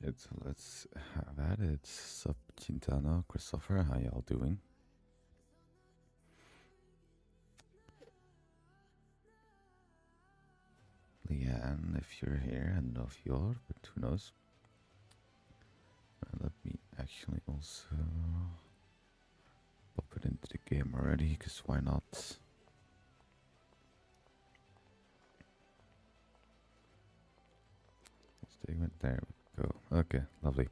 Let's have at it. Sup, Quintana, Christopher, how y'all doing? Leanne, if you're here, I don't know if you are, but who knows? Let me actually also pop it into the game already, because why not? There we go. Okay, lovely.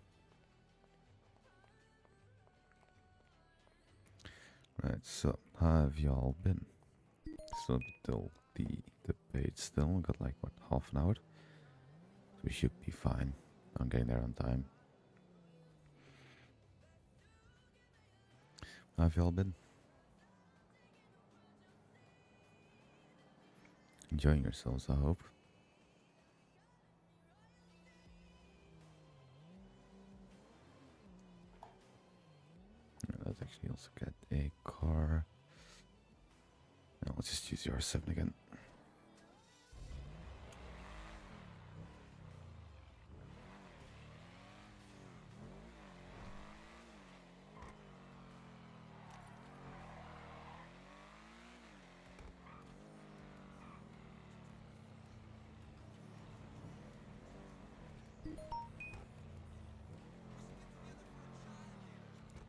Right, so how have y'all been? Still till the debate still got like what, half an hour? So we should be fine on getting there on time. How have y'all been? Enjoying yourselves, I hope. Let's actually also get a car. Now let's just use the R7 again.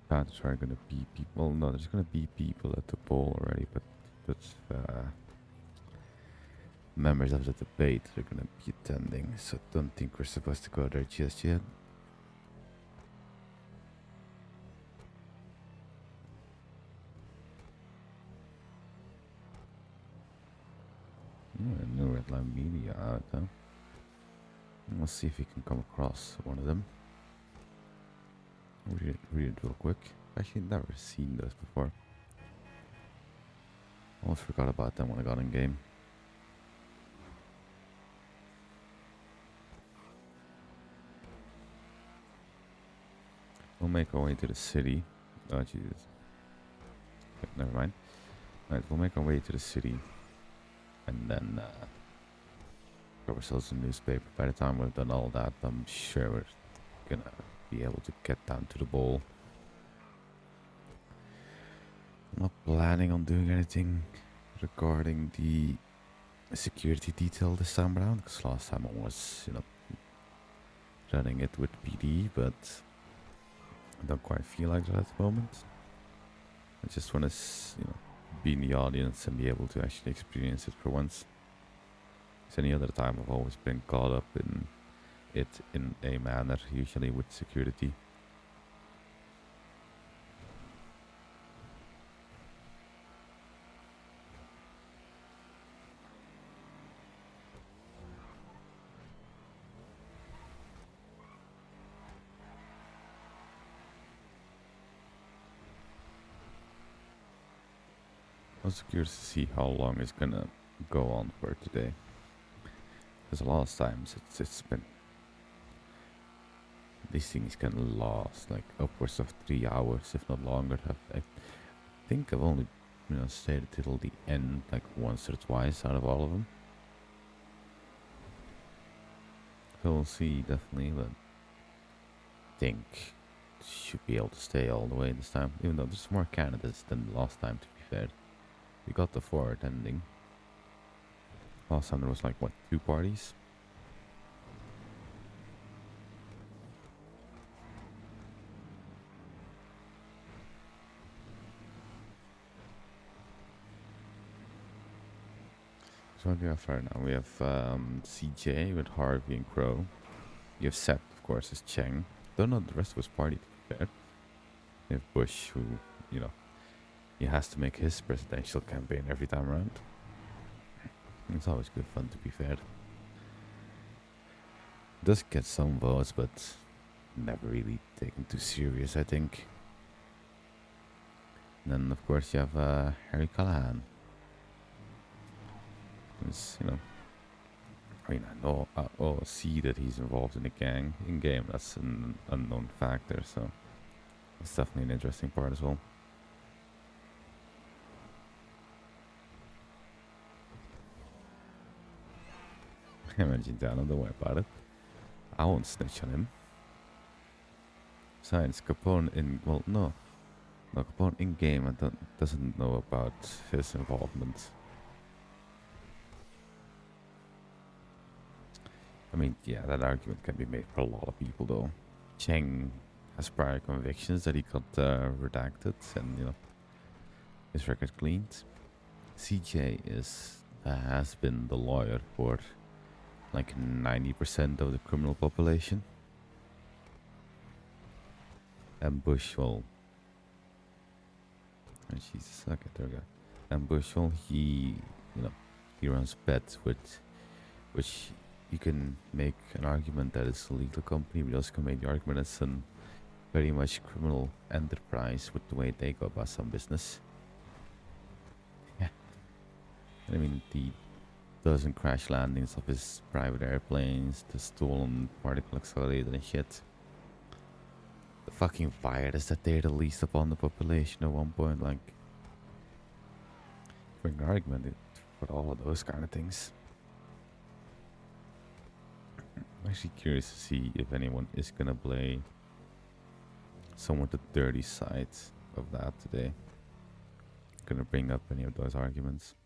There's probably gonna be people. No, there's gonna be people at the poll already, but members of the debate are gonna be attending, so don't think we're supposed to go there just yet. No Redline Media out, huh? Let's see if we can come across one of them. Read it real quick. Actually, never seen those before. Almost forgot about them when I got in game. We'll make our way to the city. Oh, Jesus. Okay, never mind. Alright, we'll make our way to the city. And then grab ourselves a newspaper. By the time we've done all that, I'm sure we're gonna be able to get down to the bowl. I'm not planning on doing anything regarding the security detail this time around, because last time I was, you know, running it with PD, but I don't quite feel like that at the moment. I just want to, you know, be in the audience and be able to actually experience it for once. Because any other time I've always been caught up in it in a manner, usually with security. I was curious to see how long it's gonna go on for today. Because a lot of times it's been, these things can last like upwards of 3 hours, if not longer. I think I've only, you know, stayed till the end like once or twice out of all of them. So we'll see, definitely, but I think should be able to stay all the way this time, even though there's more candidates than last time, to be fair. We got the 4 attending. Last time there was like, what, 2 parties? So what do we have right now? We have CJ with Harvey and Crow. You have Seth, of course, as Cheng. Don't know the rest of his party, to be fair. You have Bush, who, you know, he has to make his presidential campaign every time around. It's always good fun, to be fair. Does get some votes, but never really taken too serious, I think. And then, of course, you have Harry Callahan. Who's, you know, I mean, I see that he's involved in a gang in game. That's an unknown factor, so that's definitely an interesting part as well. Imagine down, don't worry about it. I won't snitch on him. Besides, Capone no, Capone in game and doesn't know about his involvement. I mean, yeah, that argument can be made for a lot of people, though. Cheng has prior convictions that he got redacted, and his record cleaned. CJ has been the lawyer for like 90% of the criminal population. And Bush, well, and Jesus, okay, there we go. And Bush, well, he runs bets with, which you can make an argument that it's a legal company, but you also can make the argument it's a very much criminal enterprise with the way they go about some business. Yeah. I mean, the dozen crash landings of his private airplanes, the stolen particle accelerator and shit. The fucking virus that they released upon the population at one point, like, for an argument for all of those kind of things. I'm actually curious to see if anyone is gonna play somewhat the dirty side of that today. Gonna bring up any of those arguments.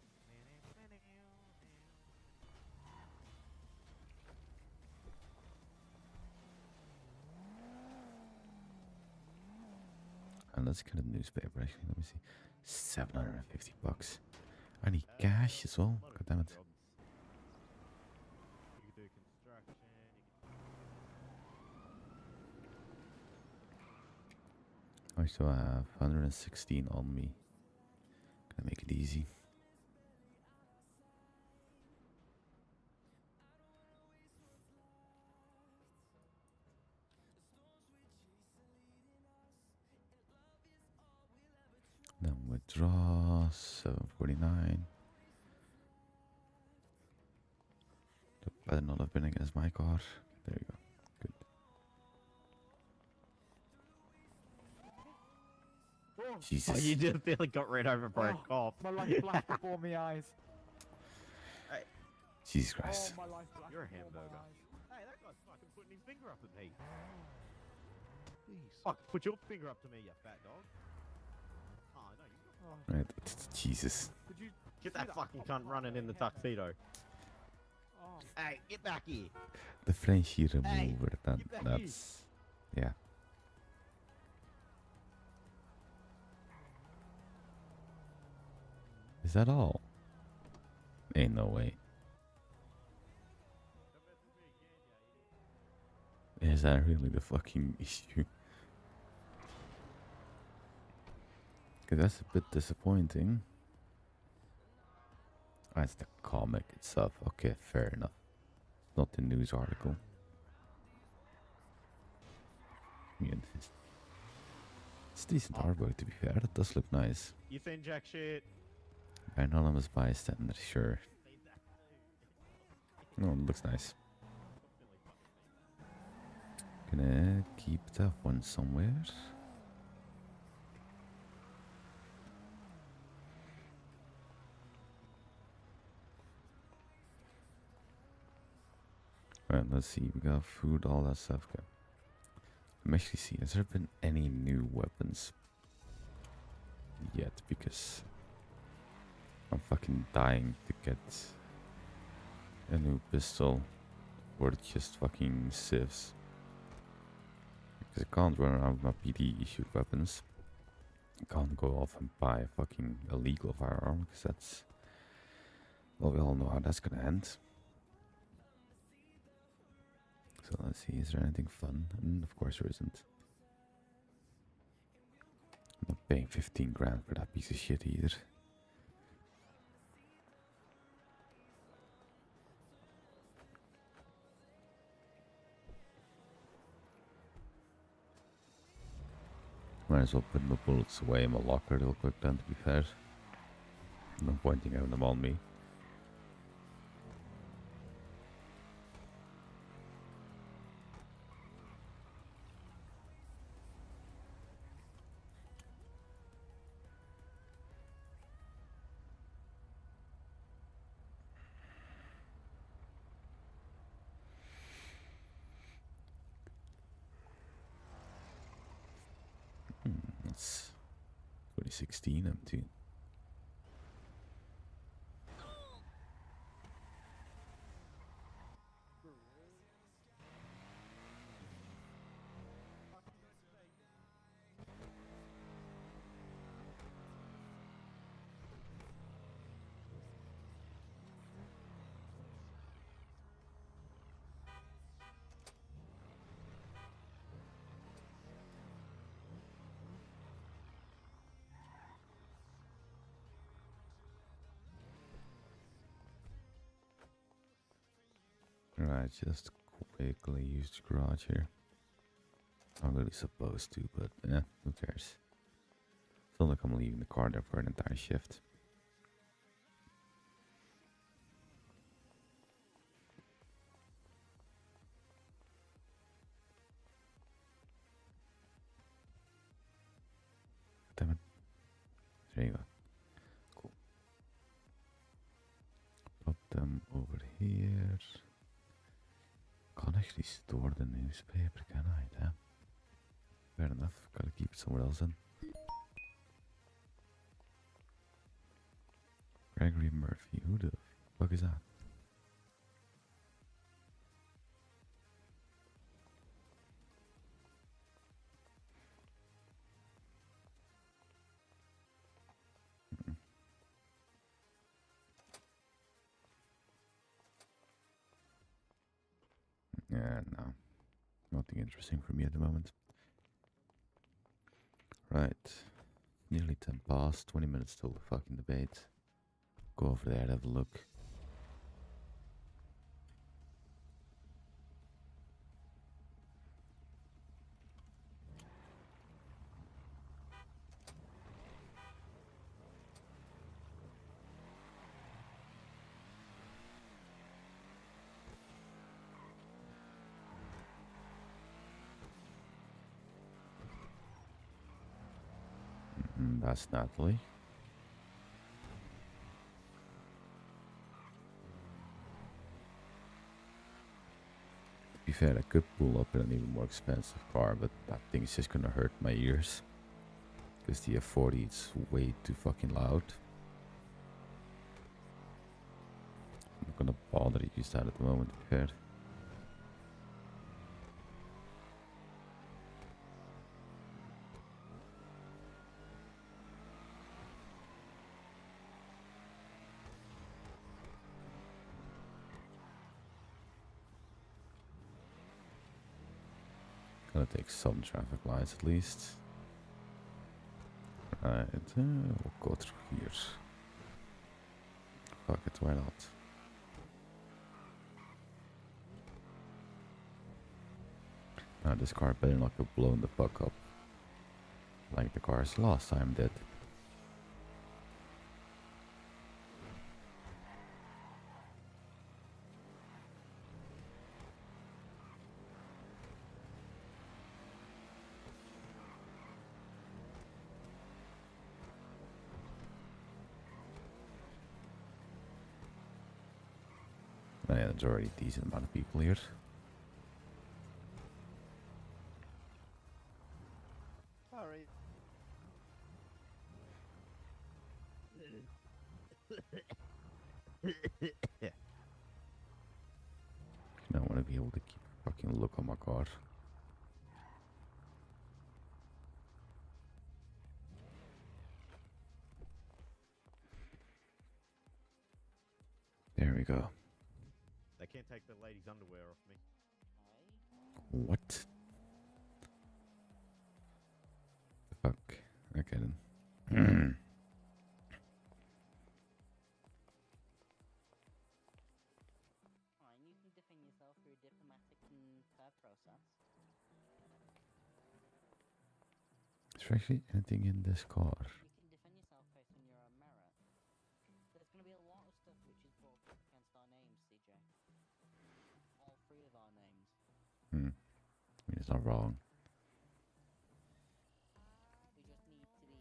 And let's get a newspaper actually, let me see. 750 bucks. I need cash as well, god damn it. I still have 116 on me. Gonna make it easy. Then withdraw 749. That better not have been against my car. There you go. Good. Jesus. Oh, you just nearly got ran over by a cop. My life flashed before my eyes. Hey. Jesus Christ. Oh, my life flashed You're a before my hamburger. eyes. Hey, that guy's fucking putting his finger up at me. Jeez. Fuck, put your finger up to me, you fat dog. Oh, no, you Right, Jesus. Did you get see that fucking cunt running in the tuxedo. Oh. Hey, get back here. The Frenchy remover, Hey, get back that's... Yeah. Is that all? Ain't no way. Is that really the fucking issue? Cause that's a bit disappointing. Oh, it's the comic itself. Okay, fair enough. Not the news article. I mean, it's decent artwork to be fair. It does look nice. You seen jack shit? Anonymous bystander, sure. No, it looks nice. Gonna keep that one somewhere. Alright, let's see. We got food, all that stuff. Okay. Let me actually see. Has there been any new weapons yet? Because I'm fucking dying to get a new pistol or just fucking civs. Because I can't run around with my PD issued weapons. I can't go off and buy a fucking illegal firearm because that's... Well, we all know how that's gonna end. So let's see, is there anything fun? And of course there isn't. I'm not paying 15 grand for that piece of shit either. Might as well put my bullets away in my locker real quick then, to be fair. No point in having them on me. since 2016, M2. Right, just quickly use the garage here. I'm really supposed to, but who cares? It's not like I'm leaving the car there for an entire shift. Damn it. There you go. Cool. Pop them over here. Can't actually store the newspaper, can I? Damn. Fair enough. Gotta keep it somewhere else then. Gregory Murphy. Who the fuck is that? Yeah, no. Nothing interesting for me at the moment. Right. Nearly 10 past. 20 minutes till the fucking debate. Go over there and have a look. That's Natalie. To be fair, I could pull up in an even more expensive car, but that thing's just gonna hurt my ears. Because the F40 is way too fucking loud. I'm not gonna bother to use that at the moment, to be fair. Gonna take some traffic lights at least. Right, we'll go through here. Fuck it, why not? Now this car better not get blown the fuck up. Like the cars last time did. Oh yeah, there's already a decent amount of people here. Sorry. I don't want to be able to keep a fucking look on my car. There we go. They can't take the lady's underwear off me. What? The fuck? Okay then. Fine, you can defend yourself through a diplomatic and fair process. Is there actually anything in this car? You can defend yourself based on your own merit. There's going to be a lot of stuff which is brought up against our names, CJ. All three of our names. I mean, it's not wrong. We just need to be.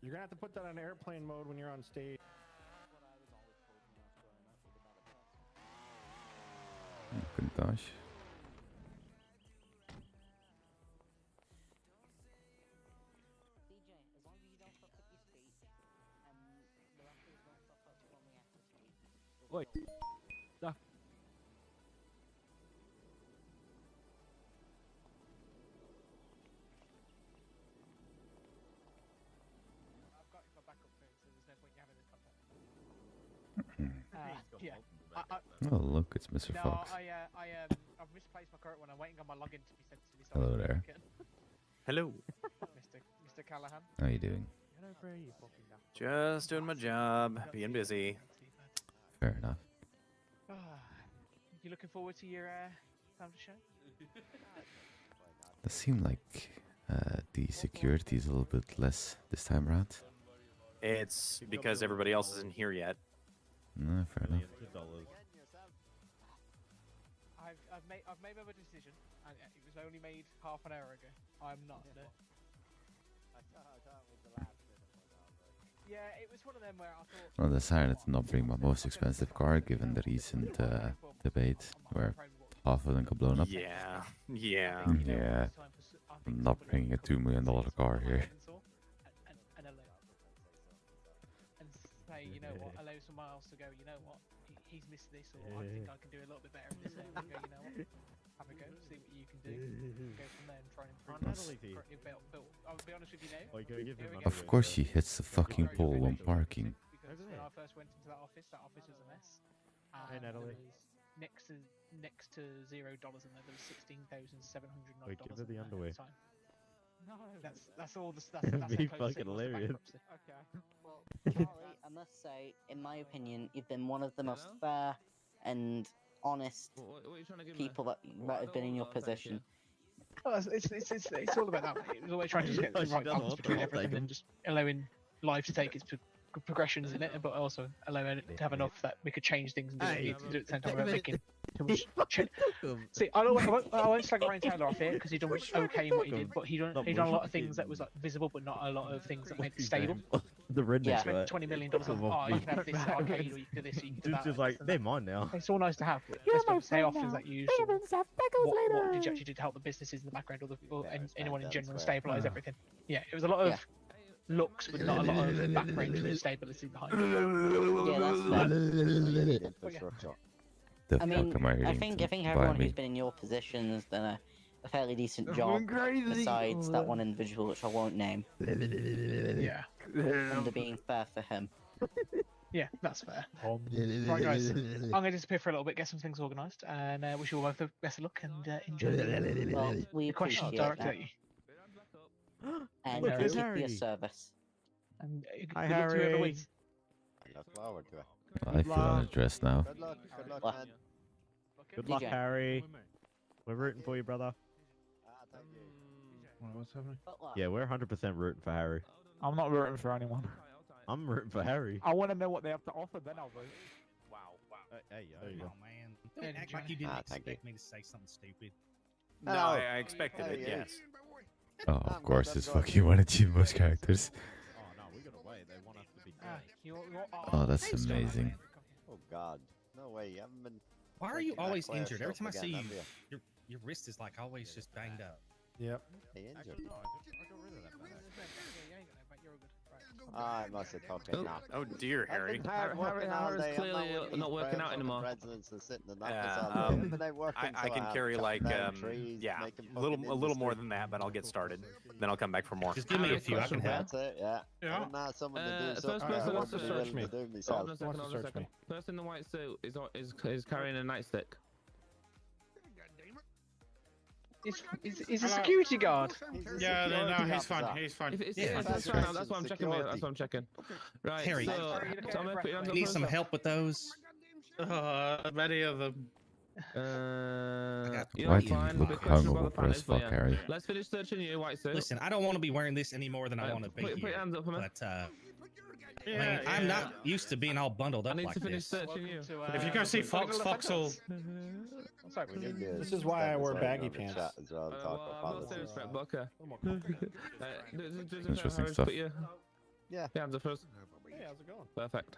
You're gonna have to put that on airplane mode when you're on stage. That's what I was always told when I was growing up. Be the better person. Pintage. Wait. No. I've got my backup phone, so there's no point in having this contact. He's got Yeah. multiple Oh, look, it's Mr. No, Fox. I've misplaced my current one. I'm waiting on my login to be sent to me. So Hello I can there. look at it. Hello. Mr. Callahan. How you doing? Get over here, you fucking dumb. Just doing my job, being busy. Fair enough. You looking forward to your time to show? It seemed like the security is a little bit less this time around. It's because everybody else isn't here yet. No, fair enough. millions of dollars. I've made my decision, and it was only made half an hour ago. I'm not. No. Yeah, it was one of them where I thought. I decided to not bring my most expensive car given the recent debate where half of them got blown up. Yeah, yeah. Yeah, I'm not bringing a $2 million car here. And say, you know what, allow someone else to go, you know what, he's missed this, or I think I can do a little bit better in this area. And go, you know what, have a go, see what you can do, go from there and try and improve. I'll be honest with you now. Of course she hits the fucking pole when parking. Because when I first went into that office was a mess. Hey, Natalie. There was next to $0 in there. There was $16,700 Wait, give her the underwear. at the time. No, that's all. That's Be the closest fucking it was to hilarious. bankruptcy. Okay. Well, Charlie, I must say, in my opinion, you've been one of the most fair and honest people that have been in your position. Well, it's all about that. It was always trying to just get the She right doesn't balance want between to everything take and just allowing life to take its progressions in it, but also allowing it to have enough that we could change things and do what we need to do at the same time without making too much change. See, I won't slag Ryan Taylor off here because he done okay in what he did, but he done a lot of things that was like visible, but not a lot of things that made it stable. The redneck Yeah, guy. spent $20 million on, oh, you can have this arcade, or you can do this, or you can do Dude's that. just like, they're mine now. It's all nice to have, but let's say options that you use. What did you actually do to help the businesses in the background, or anyone in general, stabilize everything? Yeah, it was a lot of looks, but not a lot of background and stability behind it. Yeah, that's fair. The I mean, fuck am I I reading think by everyone me? who's been in your position has done a fairly decent job, besides that one individual, which I won't name, Yeah. under being fair for him. Yeah, that's fair. Right, guys, I'm going to disappear for a little bit, get some things organised, and wish you all both the best of luck and enjoy Well, we the questions appreciate directed that, at you. and Look, thank there's you for your Harry. service. And Hi, good luck to you every Harry. week. I look forward to it. I feel unaddressed now. Good luck, Well, man. Good luck, DJ. Harry. We're rooting for you, brother. Thank you. What's happening? But look, Yeah, we're 100% rooting for Harry. I'm not rooting for anyone. I'm rooting for Harry. I want to know what they have to offer, then I'll vote. Hey, There you go. Oh man, don't act like you didn't expect me to say something stupid. No, I expected it, yes. Oh, of course, it's fucking one of Jimbo's characters. Oh no, we gotta wait. They want us to be Oh, that's amazing. Oh God, no way. You haven't been. Why are you taking that always class injured? Every time I stuff see you, again, have your wrist is like always just banged up. Yep. Hey, injured. You're all good. Right. I must have talked it now. Oh dear, Harry. Harry's clearly not working out anymore. Residents are sitting in Yeah, I can carry like yeah, a little more than that, but I'll get started. Then I'll come back for more. Just give me a few. I can help. That's it. Yeah. Yeah. I'm not someone to do First something. person I wants want to to be search willing to do myself. Hold on a second. Person in the white suit is carrying a nightstick. He's a security guard. Yeah, no, he's fine. He's fine. If it's, Yeah, that's fine. That's what I'm checking. That's what I'm checking. Right. Harry. So, I'm gonna put your hands up Need first. some help with those? Many of them. You're Why not do you fine. look Big question about hungover the for as panties, but fuck, yeah. Harry? Let's finish searching you, white suit. Listen, I don't want to be wearing this any more than I want to be Put your here. hands up for me. But I mean, I'm not used to being all bundled I up need like to finish this. searching you. If you go see Fox, Fox will. Sorry, We need to This is why I spend wear this baggy right on the pants. chat as well and talk Well, about I'm not serious, policies. but okay. Interesting stuff. Put your Yeah. hands up first. how's it going? Perfect.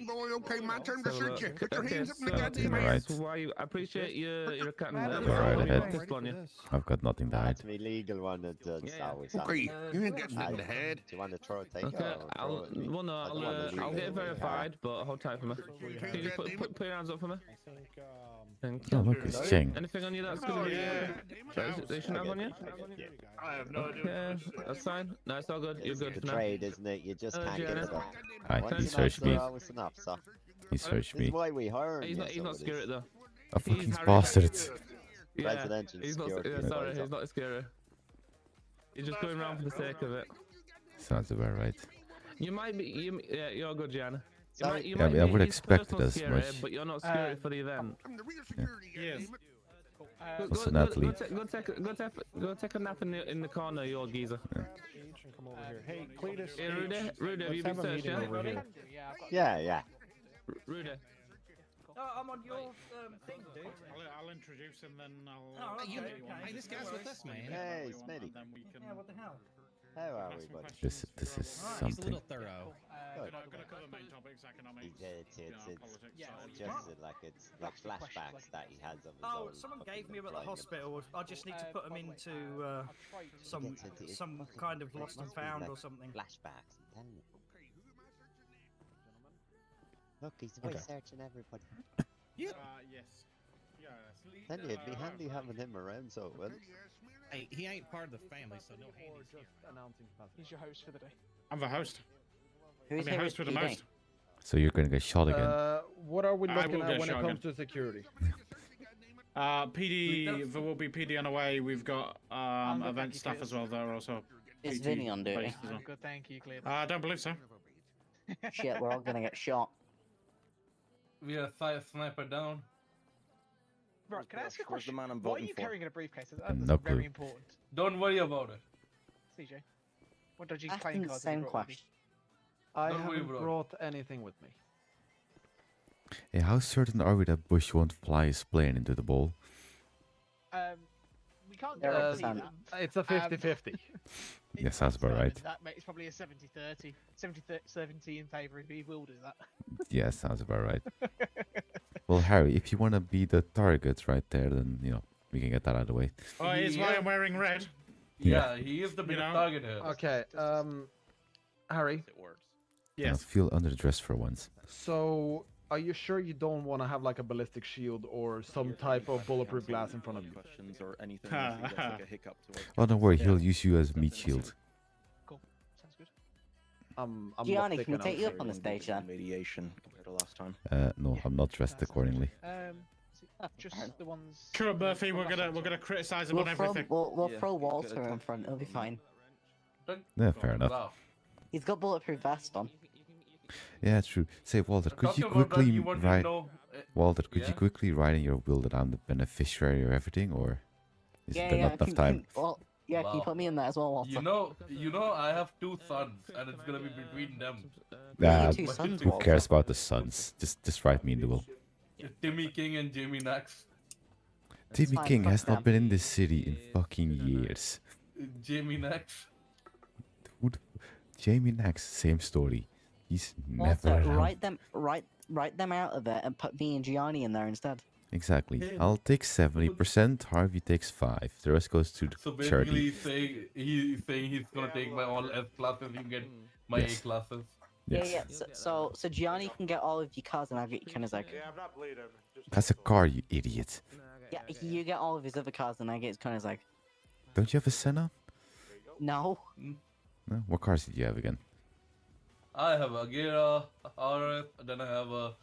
Boy, okay, my turn to So, search you. Put your okay, hands up in the so, goddamn All air. right. so why I appreciate your accounting. Go right ahead. Pistol on you. I've got nothing to hide. That's me legal one that does always Okay, happens. you ain't got nothing to hide. Do you want to throw a take Okay, or throw it at me? well no, I don't wanna I'll leave get it. verified, but hold tight for me. Can you just put your hands up for me? I think, Thank Oh, you. look, it's Cheng. Anything on you that's gonna be they shouldn't have on you? I have no idea. Okay, that's fine. No, it's all good. You're It's good the for now. trade, isn't it? You just can't give Gianna. it up. Hi, Once he an searched officer, me. always an officer. He searched This is me. why we hire He's you, not so it scared is. though. A fucking He's Harry bastard. Yeah, Presidential he's not. security Yeah, sorry, advisor. he's not scary. He's just going around for the sake of it. Sounds about right. You might be. Yeah, you're good, Gianna. Sorry? You Yeah, might I be would his expect it personal as scary, much. but you're not scary for the event. I'm the real security. Yes. Also, Natalie. Go take a nap in the corner, you old geezer. H and come over here. Hey, Cletus. Hey, Rudy, H, Rudy, have you let's been have a searched, meeting yeah? over here. Yeah. Rudy. I'm on your thing, dude. I'll introduce him, then I'll. Oh, okay, Hey, this guy's with us, man. Hey, Smitty. Yeah, what the hell? How are we, buddy? This is He's a something. little thorough. Good. Gonna cover main topics, economics. It's politics. just like flashbacks that he has of his Oh, own someone fucking gave me him at the employment. hospital. I just need to put him into some kind of lost and found or something. Flashbacks, I'm telling you. Look, he's away searching everybody. Yes. Then it'd be handy having him around, so it will. Hey, he ain't part of the family, so no handies here. He's your host for the day. I'm the host. Who's I'm the here host with with the PD? most. So you're gonna get shot again. What are we I looking will at get when it shot comes again. to security? PD, there will be PD on the way. We've got good, event thank you, staff Cletus. as well. They're also. Is PT Vinny on duty? based as well. Good, thank you, clear. I don't believe so. Shit, we're all gonna get shot. We are sniper down. Right, can I ask you a Where's the question? man I'm Why are voting you for? carrying a briefcase? No That's clue. very important. Don't worry about it. CJ, what dodgy Ask playing him the cards have you same brought with you? question. I Don't worry, haven't bro. brought anything with me. Hey, how certain are we that Bush won't fly his plane into the bowl? We can't There guarantee are that. It's a 50-50. Yeah, sounds about right. That mate, it's probably a 70-30. 70 in favour if he will do that. Yeah, sounds about right. Well, Harry, if you want to be the target right there, then, you know, we can get that out of the way. Oh, it's why I'm wearing red. Yeah. he is the big target here. Okay, Harry, It works. Yes. Feel underdressed for once. so are you sure you don't want to have like a ballistic shield or some type of bulletproof glass in front of you? Questions or anything if he gets like a hiccup to it. Oh, don't worry, he'll use you as meat shield. Cool, sounds good. I'm Gianni, not can we thick take you enough. up on the stage then? Mediation compared to last time. No, I'm not dressed accordingly. Just the ones. Sure, Murphy. We're gonna criticize him We'll on throw, everything. we'll Yeah, throw get a Walter in tough- front, it'll be fine. Yeah, fair enough. He's got bulletproof vest on. Yeah, true. Say, Walter, could you quickly write... Walter, could you quickly write in your will that I'm the beneficiary of everything, or is there not enough time? Well, yeah, can you put me in that as well, Walter? You know, I have 2 sons, and it's gonna be between them. Nah, two sons, who Walter. cares about the sons? Just write me in the will. Timmy King and Jamie Nax. Timmy fine, King fuck has not them. been in this city in fucking years. Jamie Nax. Jamie Nax, same story. He's never Walter, around. write them out of it and put me and Gianni in there instead. Exactly. I'll take 70%, Harvey takes 5. The rest goes to So the charity. basically, he's saying he's gonna take my all S classes, you get my Yes. A classes. Yes. Yeah. So Gianni can get all of your cars and I'll get you kind of like. I'm not bleeding. That's a car, you idiot. Yeah, you get all of his other cars and I get kind of like. Don't you have a Senna? No. No? What cars did you have again? I have a Gira RS, then I have a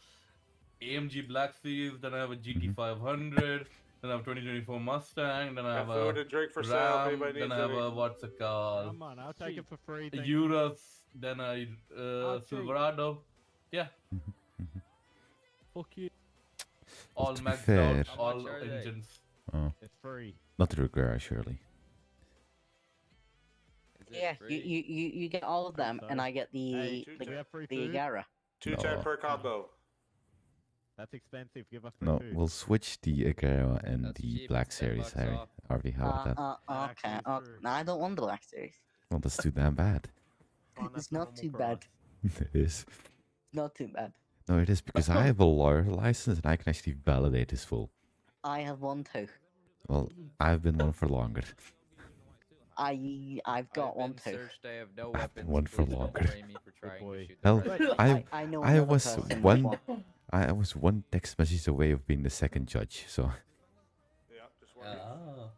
AMG Black Series, then I have a GT500, then I have 2024 Mustang, then I have a Ram, then I have a what's it called? Come on, I'll take it for free. A Urus, then I Silverado. Yeah, Fuck you. all to be maxed fair- out, all engines. Oh, It's free. not to regret, surely. Yeah, you get all of them and I get Hey, the do we have free the food? Agara. No. per combo. That's expensive. Give us free No, food. we'll switch the Agera and That's the cheap, Black it's Series, $10 Harry. off. Harvey, how about that? Okay. Actually, No, I don't want the Black Series. Well, that's too damn bad. It's not too bad. It is. Not too bad. No, it is because I have a lawyer license and I can actually validate this full. I have one too. Well, I've been one for longer. I've got one too. I've been one for longer. Boy. Hell, I know I another was person one. with one. I was one text message away of being the second judge. So Ah.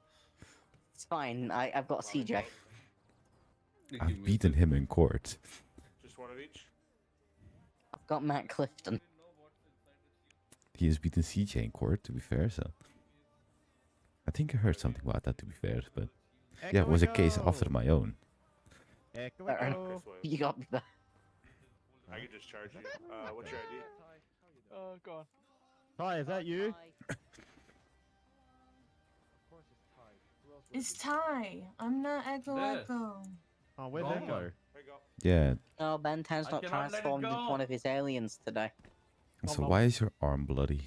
It's fine. I've got CJ. I've beaten him in court. Just one of each. I've got Matt Clifton. He has beaten CJ in court, to be fair. So I think I heard something about that, to be fair. But yeah, it was a case after my own. You got me there. I can just charge you. What's your ID? Oh god. Hi, is that you? It's Ty. I'm not Echo There. Echo. Oh, where'd Wrong that go? one. Yeah. Oh, Ben 10's I not cannot let it transformed into go. one of his aliens today. So why is your arm bloody?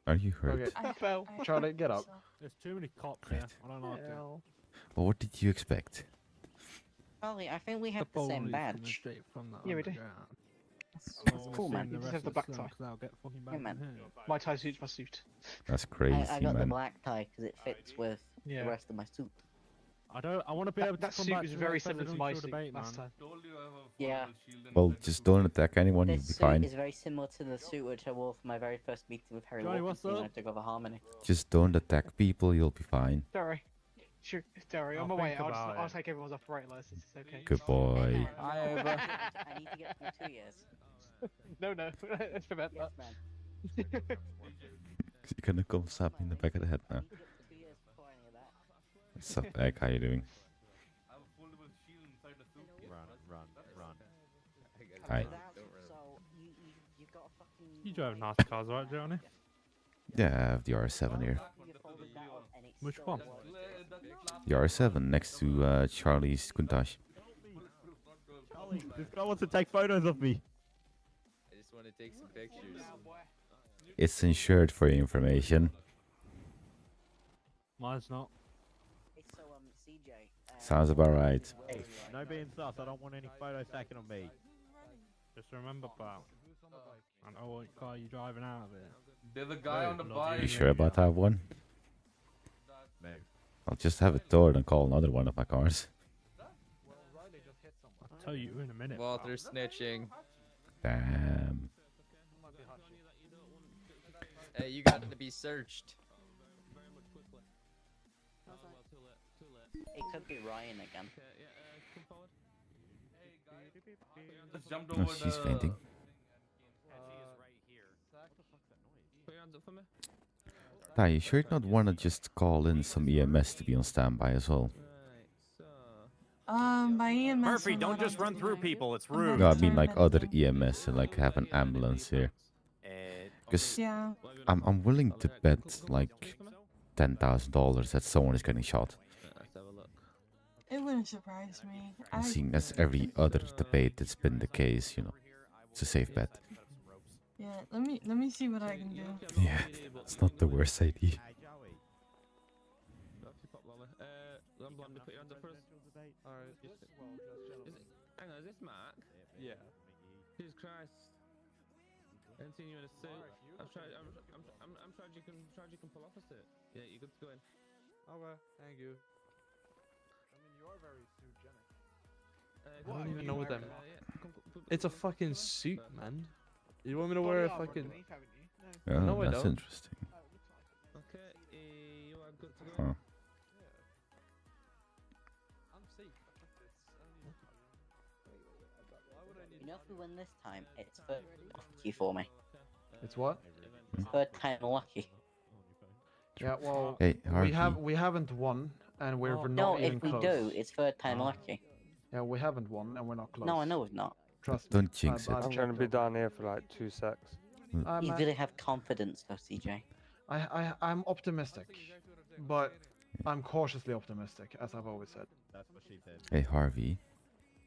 Are you hurt? Okay. I fell. Charlie, get up. There's too many cops here. I don't like it. Hell. Well, what did you expect? Charlie, I think we have the same badge. Yeah, we do. That's cool, man. You just have the black tie. Yeah, man. My tie suits my suit. That's crazy, I got the man. black tie because it fits with Yeah. the rest of my suit. I want to be able to That come suit back was to the very next similar to my presidential suit debate, last man. time. Told you I have a Yeah. portable shield and Well, defense. just don't attack anyone. You'll This be suit fine. is very similar to the suit which I wore for my very first meeting with Harry Johnny, what's Wilkinson when I up? took over Harmony. Just don't attack people. You'll be fine. Sorry. Sure, sorry, I'll on my way. think about I'll it. take everyone's operating license. It's okay. Good boy. I need to get through 2 years. No, let's prevent Yes, that. man. You're gonna come stab me in the back of the head now. I need to get to 2 years before any of that. What's up, Egg? How you doing? I have a foldable shield inside the suit. Run. Hi. So you got a fucking. You drive nice cars, right, Johnny? Yeah, I have the R7 here. You folded that up and it Which still one? works. The R7 next to Charlie's Countach. Charlie, this guy wants to take photos of me. I just want to take some pictures. It's insured for your information. Mine's not. So CJ. Sounds about right. Hey, no being sus. I don't want any photos taken of me. Just remember, pal. I know what car you're driving out of it. There's a guy on the bike. You sure about that one? No. I'll just have it towed and call another one of my cars. I'll tell you in a minute. Walter snitching. Damn. Hey, you got to be searched. It could be Ryan again. Just jumped Oh, over she's the... fainting. Ty, you sure not want to just call in some EMS to be on standby as well? By EMS. Murphy, I'm don't not just on run duty. through people. It's I'm rude. No, I not mean like retired other medical. EMS and like have an ambulance here. Because Yeah. I'm willing to bet like $10,000 that someone is getting shot. It wouldn't surprise me. And seeing as every other debate it's been the case, you know, it's a safe bet. Yeah. Let me see what I can do. Yeah, it's not the worst idea. Hang on, is this Mark? Yeah. Jesus Christ. I haven't seen you in a suit. I'm sure you can pull off a suit. Yeah, you're good to go in. Okay, thank you. I mean, you are very suitgenic. I don't even know what that means. It's a fucking suit, man. You want me to wear a fucking... Oh, No, I that's don't. interesting. Okay, you are good to go. Huh. You know, if we win this time, it's third lucky for me. It's what? Third time lucky. Yeah, well, Hey, Harvey. we haven't won, and we're not No, even if we close. do, it's third time lucky. Yeah, we haven't won, and we're not close. No, I know we've not. Trust me. Don't jinx I've it. checked it. down here for like 2 secs. You really have confidence, though, CJ. I'm optimistic, but I'm cautiously optimistic, as I've always said. That's what she said. Hey, Harvey.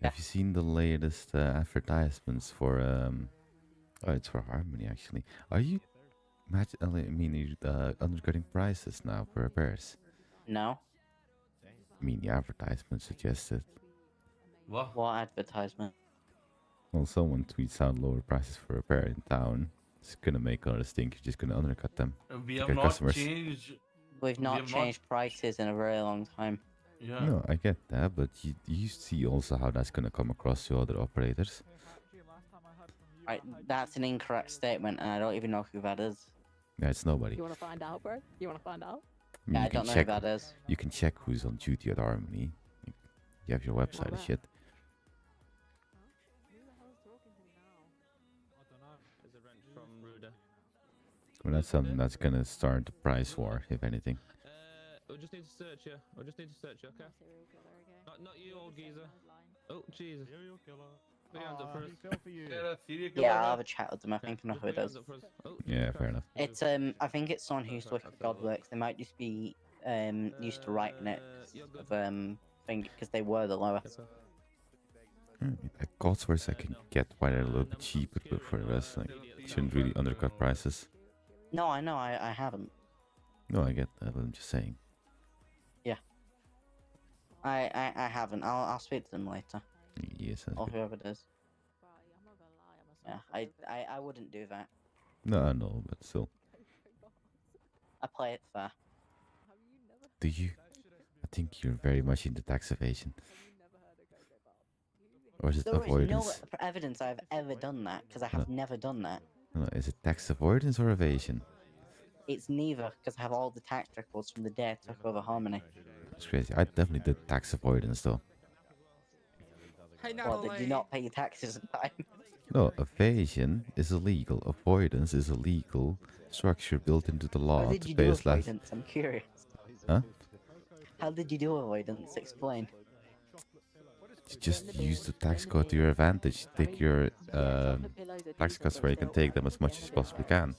Have you seen the latest advertisements for oh, it's for Harmony actually. Are you undercutting prices now for repairs? No. I mean, the advertisement suggested. What? What advertisement? Well, someone tweets out lower prices for repair in town. It's gonna make others think you're just gonna undercut them. We to have get not customers. changed. We've not changed prices in a very long time. Yeah. No, I get that, but you see also how that's gonna come across to other operators. Right, that's an incorrect statement, and I don't even know who that is. Yeah, it's nobody. You want to find out, bro? You want to find out? I mean, Yeah, you I can don't know check, who that is. You can check who's on duty at Harmony. You have your website and shit. There's a wrench from Ruda. Well, that's something that's gonna start the price war, if anything. We just need to search you. We just need to search you, okay? Not you, old geezer. Oh, Jesus. Serial killer. Put your hands up first. Yeah, I'll have a chat with them. I think I know who it is. Yeah, fair enough. It's I think it's someone who used to work at Godworks. They might just be used to writing it thing because they were the lowest. At Codsworth I can get why they're a little bit cheaper, but for the rest, like, shouldn't really undercut prices. No, I know. I haven't. No, I get that, but I'm just saying. Yeah. I haven't. I'll speak to them later. Yes, Or whoever it is. Yeah, I wouldn't do that. No, no, but still. I play it fair. Do you? I think you're very much into tax evasion. Or is it There is avoidance? no evidence I've ever done that, because I have never done that. No, is it tax avoidance or evasion? It's neither, because I have all the tax records from the day I took over Harmony. It's crazy. I definitely did tax avoidance though. Well, did you not pay your taxes in time? No, evasion is illegal. Avoidance is a legal structure built into the law How did to you pay do us less. avoidance? I'm curious. Huh? How did you do avoidance? Explain. You just use the tax code to your advantage. Take your tax cuts where you can take them as much as you possibly can.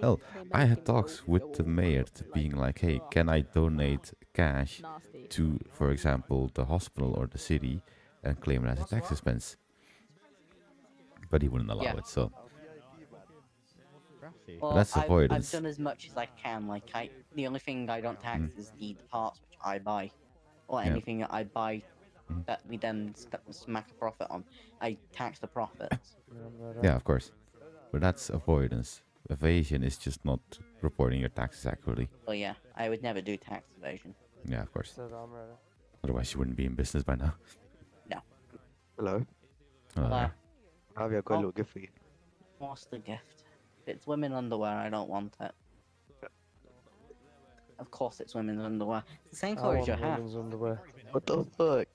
Hell, I had talks with the mayor to being like, hey, can I donate cash to, for example, the hospital or the city and claim it as a tax expense? But he wouldn't allow it, so. Well, That's I've avoidance. done as much as I can. Like, the only thing I don't tax is the parts which I buy, or Yeah. anything that I buy that we then smack a profit on. I tax the profits. Yeah, of course. But that's avoidance. Evasion is just not reporting your taxes accurately. Well, yeah, I would never do tax evasion. Yeah, of course. Otherwise, you wouldn't be in business by now. No. Hello. Hello. Have you got a little gift for you? What's the gift? If it's women underwear, I don't want it. Of course, it's women's underwear. It's the same colour as your hat. What the fuck?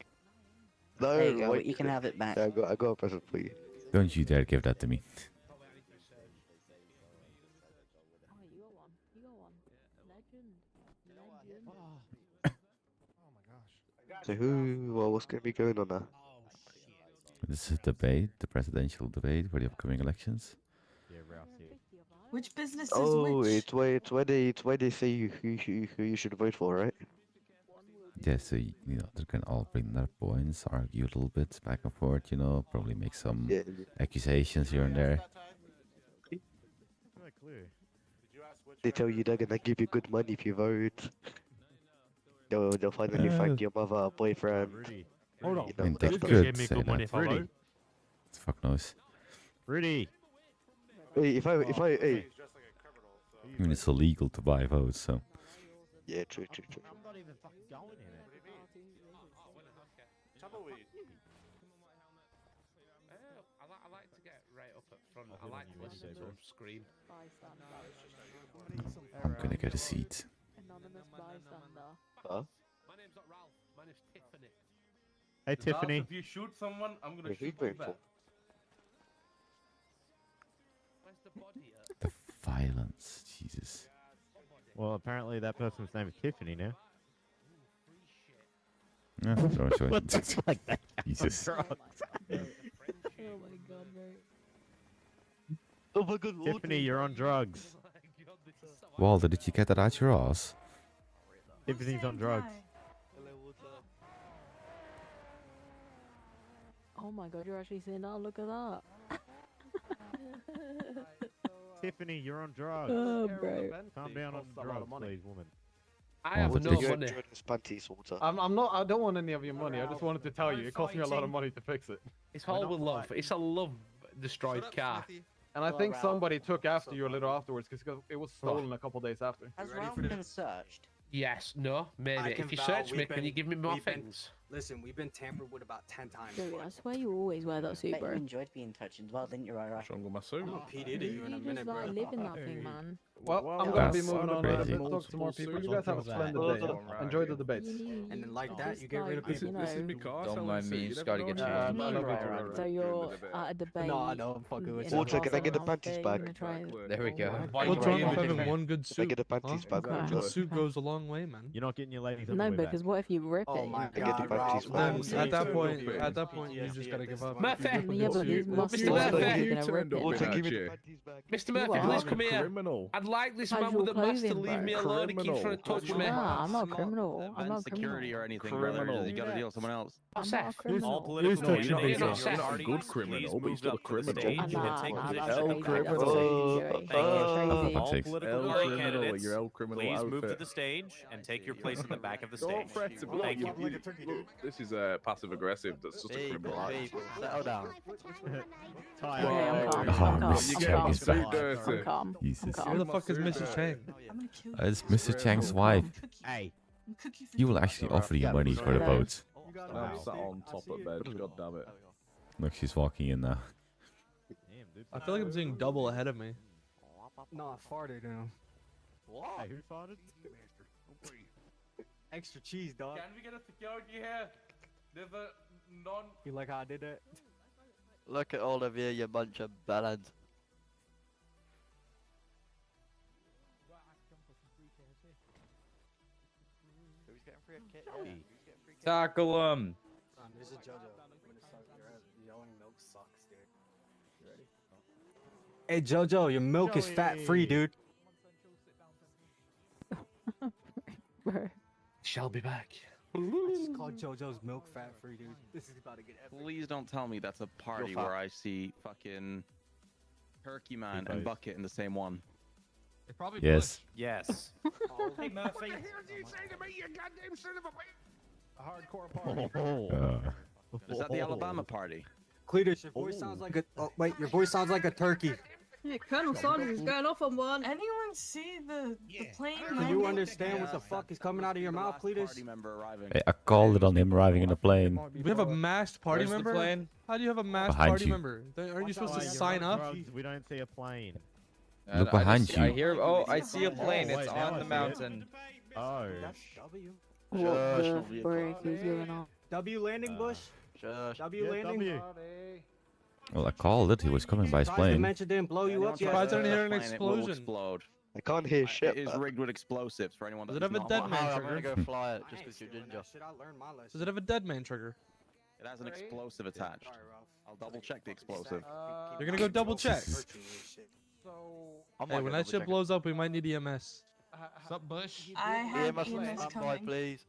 No, There you go, wait. you can have it back. I got a present for you. Don't you dare give that to me. So what's going to be going on now? This is a debate, the presidential debate for the upcoming elections. Which business is Oh, which? it's where they say who you should vote for, right? Yeah, so, you know, they can all bring their points, argue a little bit back and forth, you know, probably make some accusations here and there. They tell you they're gonna give you good money if you vote. They'll finally find your mother a boyfriend. Hold on. You I mean, they that stuff. could say that. Rudy. Fuck knows. Rudy. Hey, if I, hey. I mean, it's illegal to buy votes, so. Yeah, true. I'm not even fucking going in it. Tumbleweed. I like to get right up front. I like to listen to him scream. I'm gonna get a seat. Huh? My name's not Ralph. My name's Tiffany. Hey, Tiffany. Ralph, if you shoot someone, I'm gonna Wait, who you shoot you voting back. for? Where's the body at? The violence, Jesus. Well, apparently that person's name is Tiffany now. Yeah, don't show What it. the fuck? Jesus. Oh my god, mate. Oh my god, Tiffany, you're on drugs. Walter, did you get that out your ass? Tiffany's on drugs. Oh my god, you're actually saying that? Look at that. Tiffany, you're on drugs. Oh, bro. Calm down on Costs a lot drugs, of money. please, woman. I have no money. Panties water. I'm not. I don't want any of your money. I just wanted to tell you. It cost me a lot of money to fix it. It's all with love. It's a love destroyed car. And I think somebody took after you a little afterwards because it was stolen a couple days after. Has Ralph been searched? Yes, no, maybe. If you search me, can you give me more things? Listen, we've been tampered with about 10 times. Dude, I swear you always wear that suit, Bet bro. you enjoyed being touched as well, didn't you, Ira? Wrong with my suit. I'm gonna P Diddy you in a You minute, just bro. like live in that thing, man. Well, I'm gonna be moving on. Let's talk to more people. You guys have a splendid day. Enjoy the debates. And then like that, you get rid of people. This is because Don't mind me, just gotta get I changed. love you. So you're at a debate. No, I know, I'm fucking with you. Water, can I get the panties back? There we go. What's wrong with having one good Can I suit? get the panties back? Okay. A good suit goes a long way, man. You're not getting your ladies on No, the way back. because what if you rip Oh it? my I get the god, panties Ralph. back. At that point, you just gotta give up. Murphy! Yeah, but these muscles Mr. are Murphy! gonna rip it. Water, man. give me the panties back. Mr. Murphy, are please come here. Criminal. I'd like this man Casual with the mask to clothing, leave bro. me alone. He keeps trying to touch me. Nah, I'm not a criminal. I'm not a security criminal. or anything, Criminal. brother. You gotta deal with someone else. I'm Seth, not a criminal. All political touching candidates base? and You're not a parties, good criminal, please but move still a up to the criminal. stage Nah, and nah, take nah, position. that's crazy. That's criminal. crazy, Jerry. Oh, All Six. political El party criminal, candidates, your El criminal please move to outfit. the stage and take your place in the back of the Don't stage. fret to Thank you. Look, this is passive aggressive. That's just a criminal. Settle down. Okay, I'm calm. Oh, I'm calm. Mrs. I'm Chang calm. is back. I'm calm. Jesus. I'm Where calm. the fuck is Mrs. Chang? I'm gonna kill you. It's Mr. Chang's wife. Hey. I'm cook you for He will dinner. actually offer you money for the votes. I'm sat on top of bed. God damn it. Look, she's walking in now. I feel like I'm seeing double ahead of me. No, I farted now. Hey, who farted? Extra cheese, dog. Can we get a security here? There's a non. You like how I did that? Look at all of you, you bunch of ballads. Tackle him. There's a JoJo. Yelling milk sucks, dude. You ready? Hey JoJo, your milk is fat free, dude. Bro. Shall be back. I just called JoJo's milk fat free, dude. This is about to get epic. Please don't tell me that's a party where I see fucking Turkey Man and Bucket in the same one. Yes. Yes. Hey, Murphy. A hardcore party. Is that the Alabama party? Cletus, your voice sounds like a. Oh, wait, your voice sounds like a turkey. Yeah, Colonel Sanders is going off on one. Anyone see the plane? Do you understand what the fuck is coming out of your mouth, Cletus? Party member arriving. Hey, I called it on him arriving in a plane. We have a masked party Where's the member? plane? How do you have a masked Behind party you. member? Aren't you supposed to sign up? We don't see a plane. Look behind you. I hear. Oh, I see a plane. Oh, It's wait, now on I the see it. mountain. Oh. That's W. What the frick is going on? W landing bush. W Yeah, landing. W. Well, I called it. He was coming by his The plane. dimension didn't blow you up yet. Why is I didn't hear an Plane, it will explosion? explode. I can't hear shit. It is rigged with explosives for anyone Does that it have a not dead watched. man I'm gonna trigger? go fly it just because you're ginger. Shit, I learned my lesson. Does it have a dead man trigger? It has an explosive attached. I'll double check the explosive. You're gonna go double check. So, Hey, when that shit blows up, we might need EMS. Sup, Bush? I have EMS EMS standby, coming. please.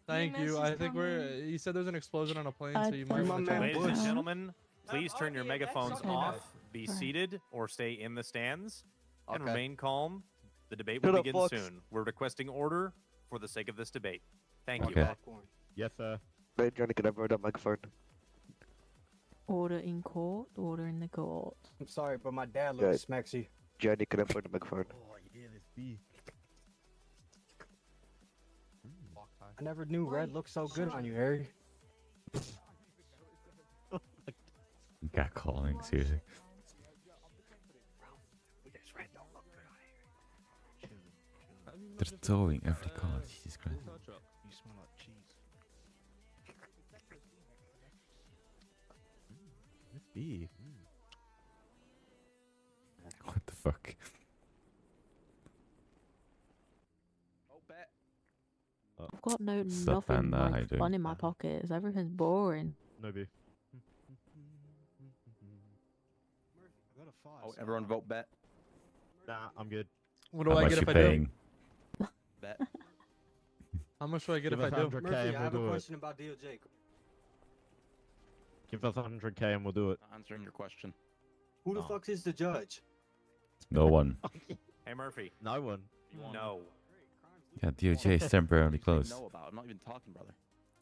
Thank EMS you. is I think we're. coming. You said there's an explosion on a plane, I so you might don't want to know. check. Ladies and gentlemen, please turn your megaphones Okay. off, be Alright. seated, or stay in the stands, and Okay. remain calm. The debate will Shut up, begin Fox. soon. We're requesting order for the sake of this debate. Thank you. Okay. Yes, sir. Wait, Johnny, can I borrow that microphone? Order in court, order in the court. I'm sorry, but my dad looks smexy. Johnny, can I borrow the microphone? Oh, yeah, this beef. I never knew red looked so good on you, Harry. Got calling, seriously. They're towing every car. Jesus Christ. You smell like cheese. This beef. What the fuck? I've got no Sup, nothing Panda, how you like doing? fun in my pockets. Everything's boring. No beef. Oh, everyone vote bet. Nah, I'm good. What do How I much get you if I paying? do? Bet. How much do I get Give if I us do? 100K Murphy, I and have we'll a do it. question about DOJ. Give us 100K and we'll do it. Answering your question. Who the Oh. fuck is the judge? No one. Hey Murphy. No one. No. Yeah, DOJ is temporarily closed. Know about. I'm not even talking, brother.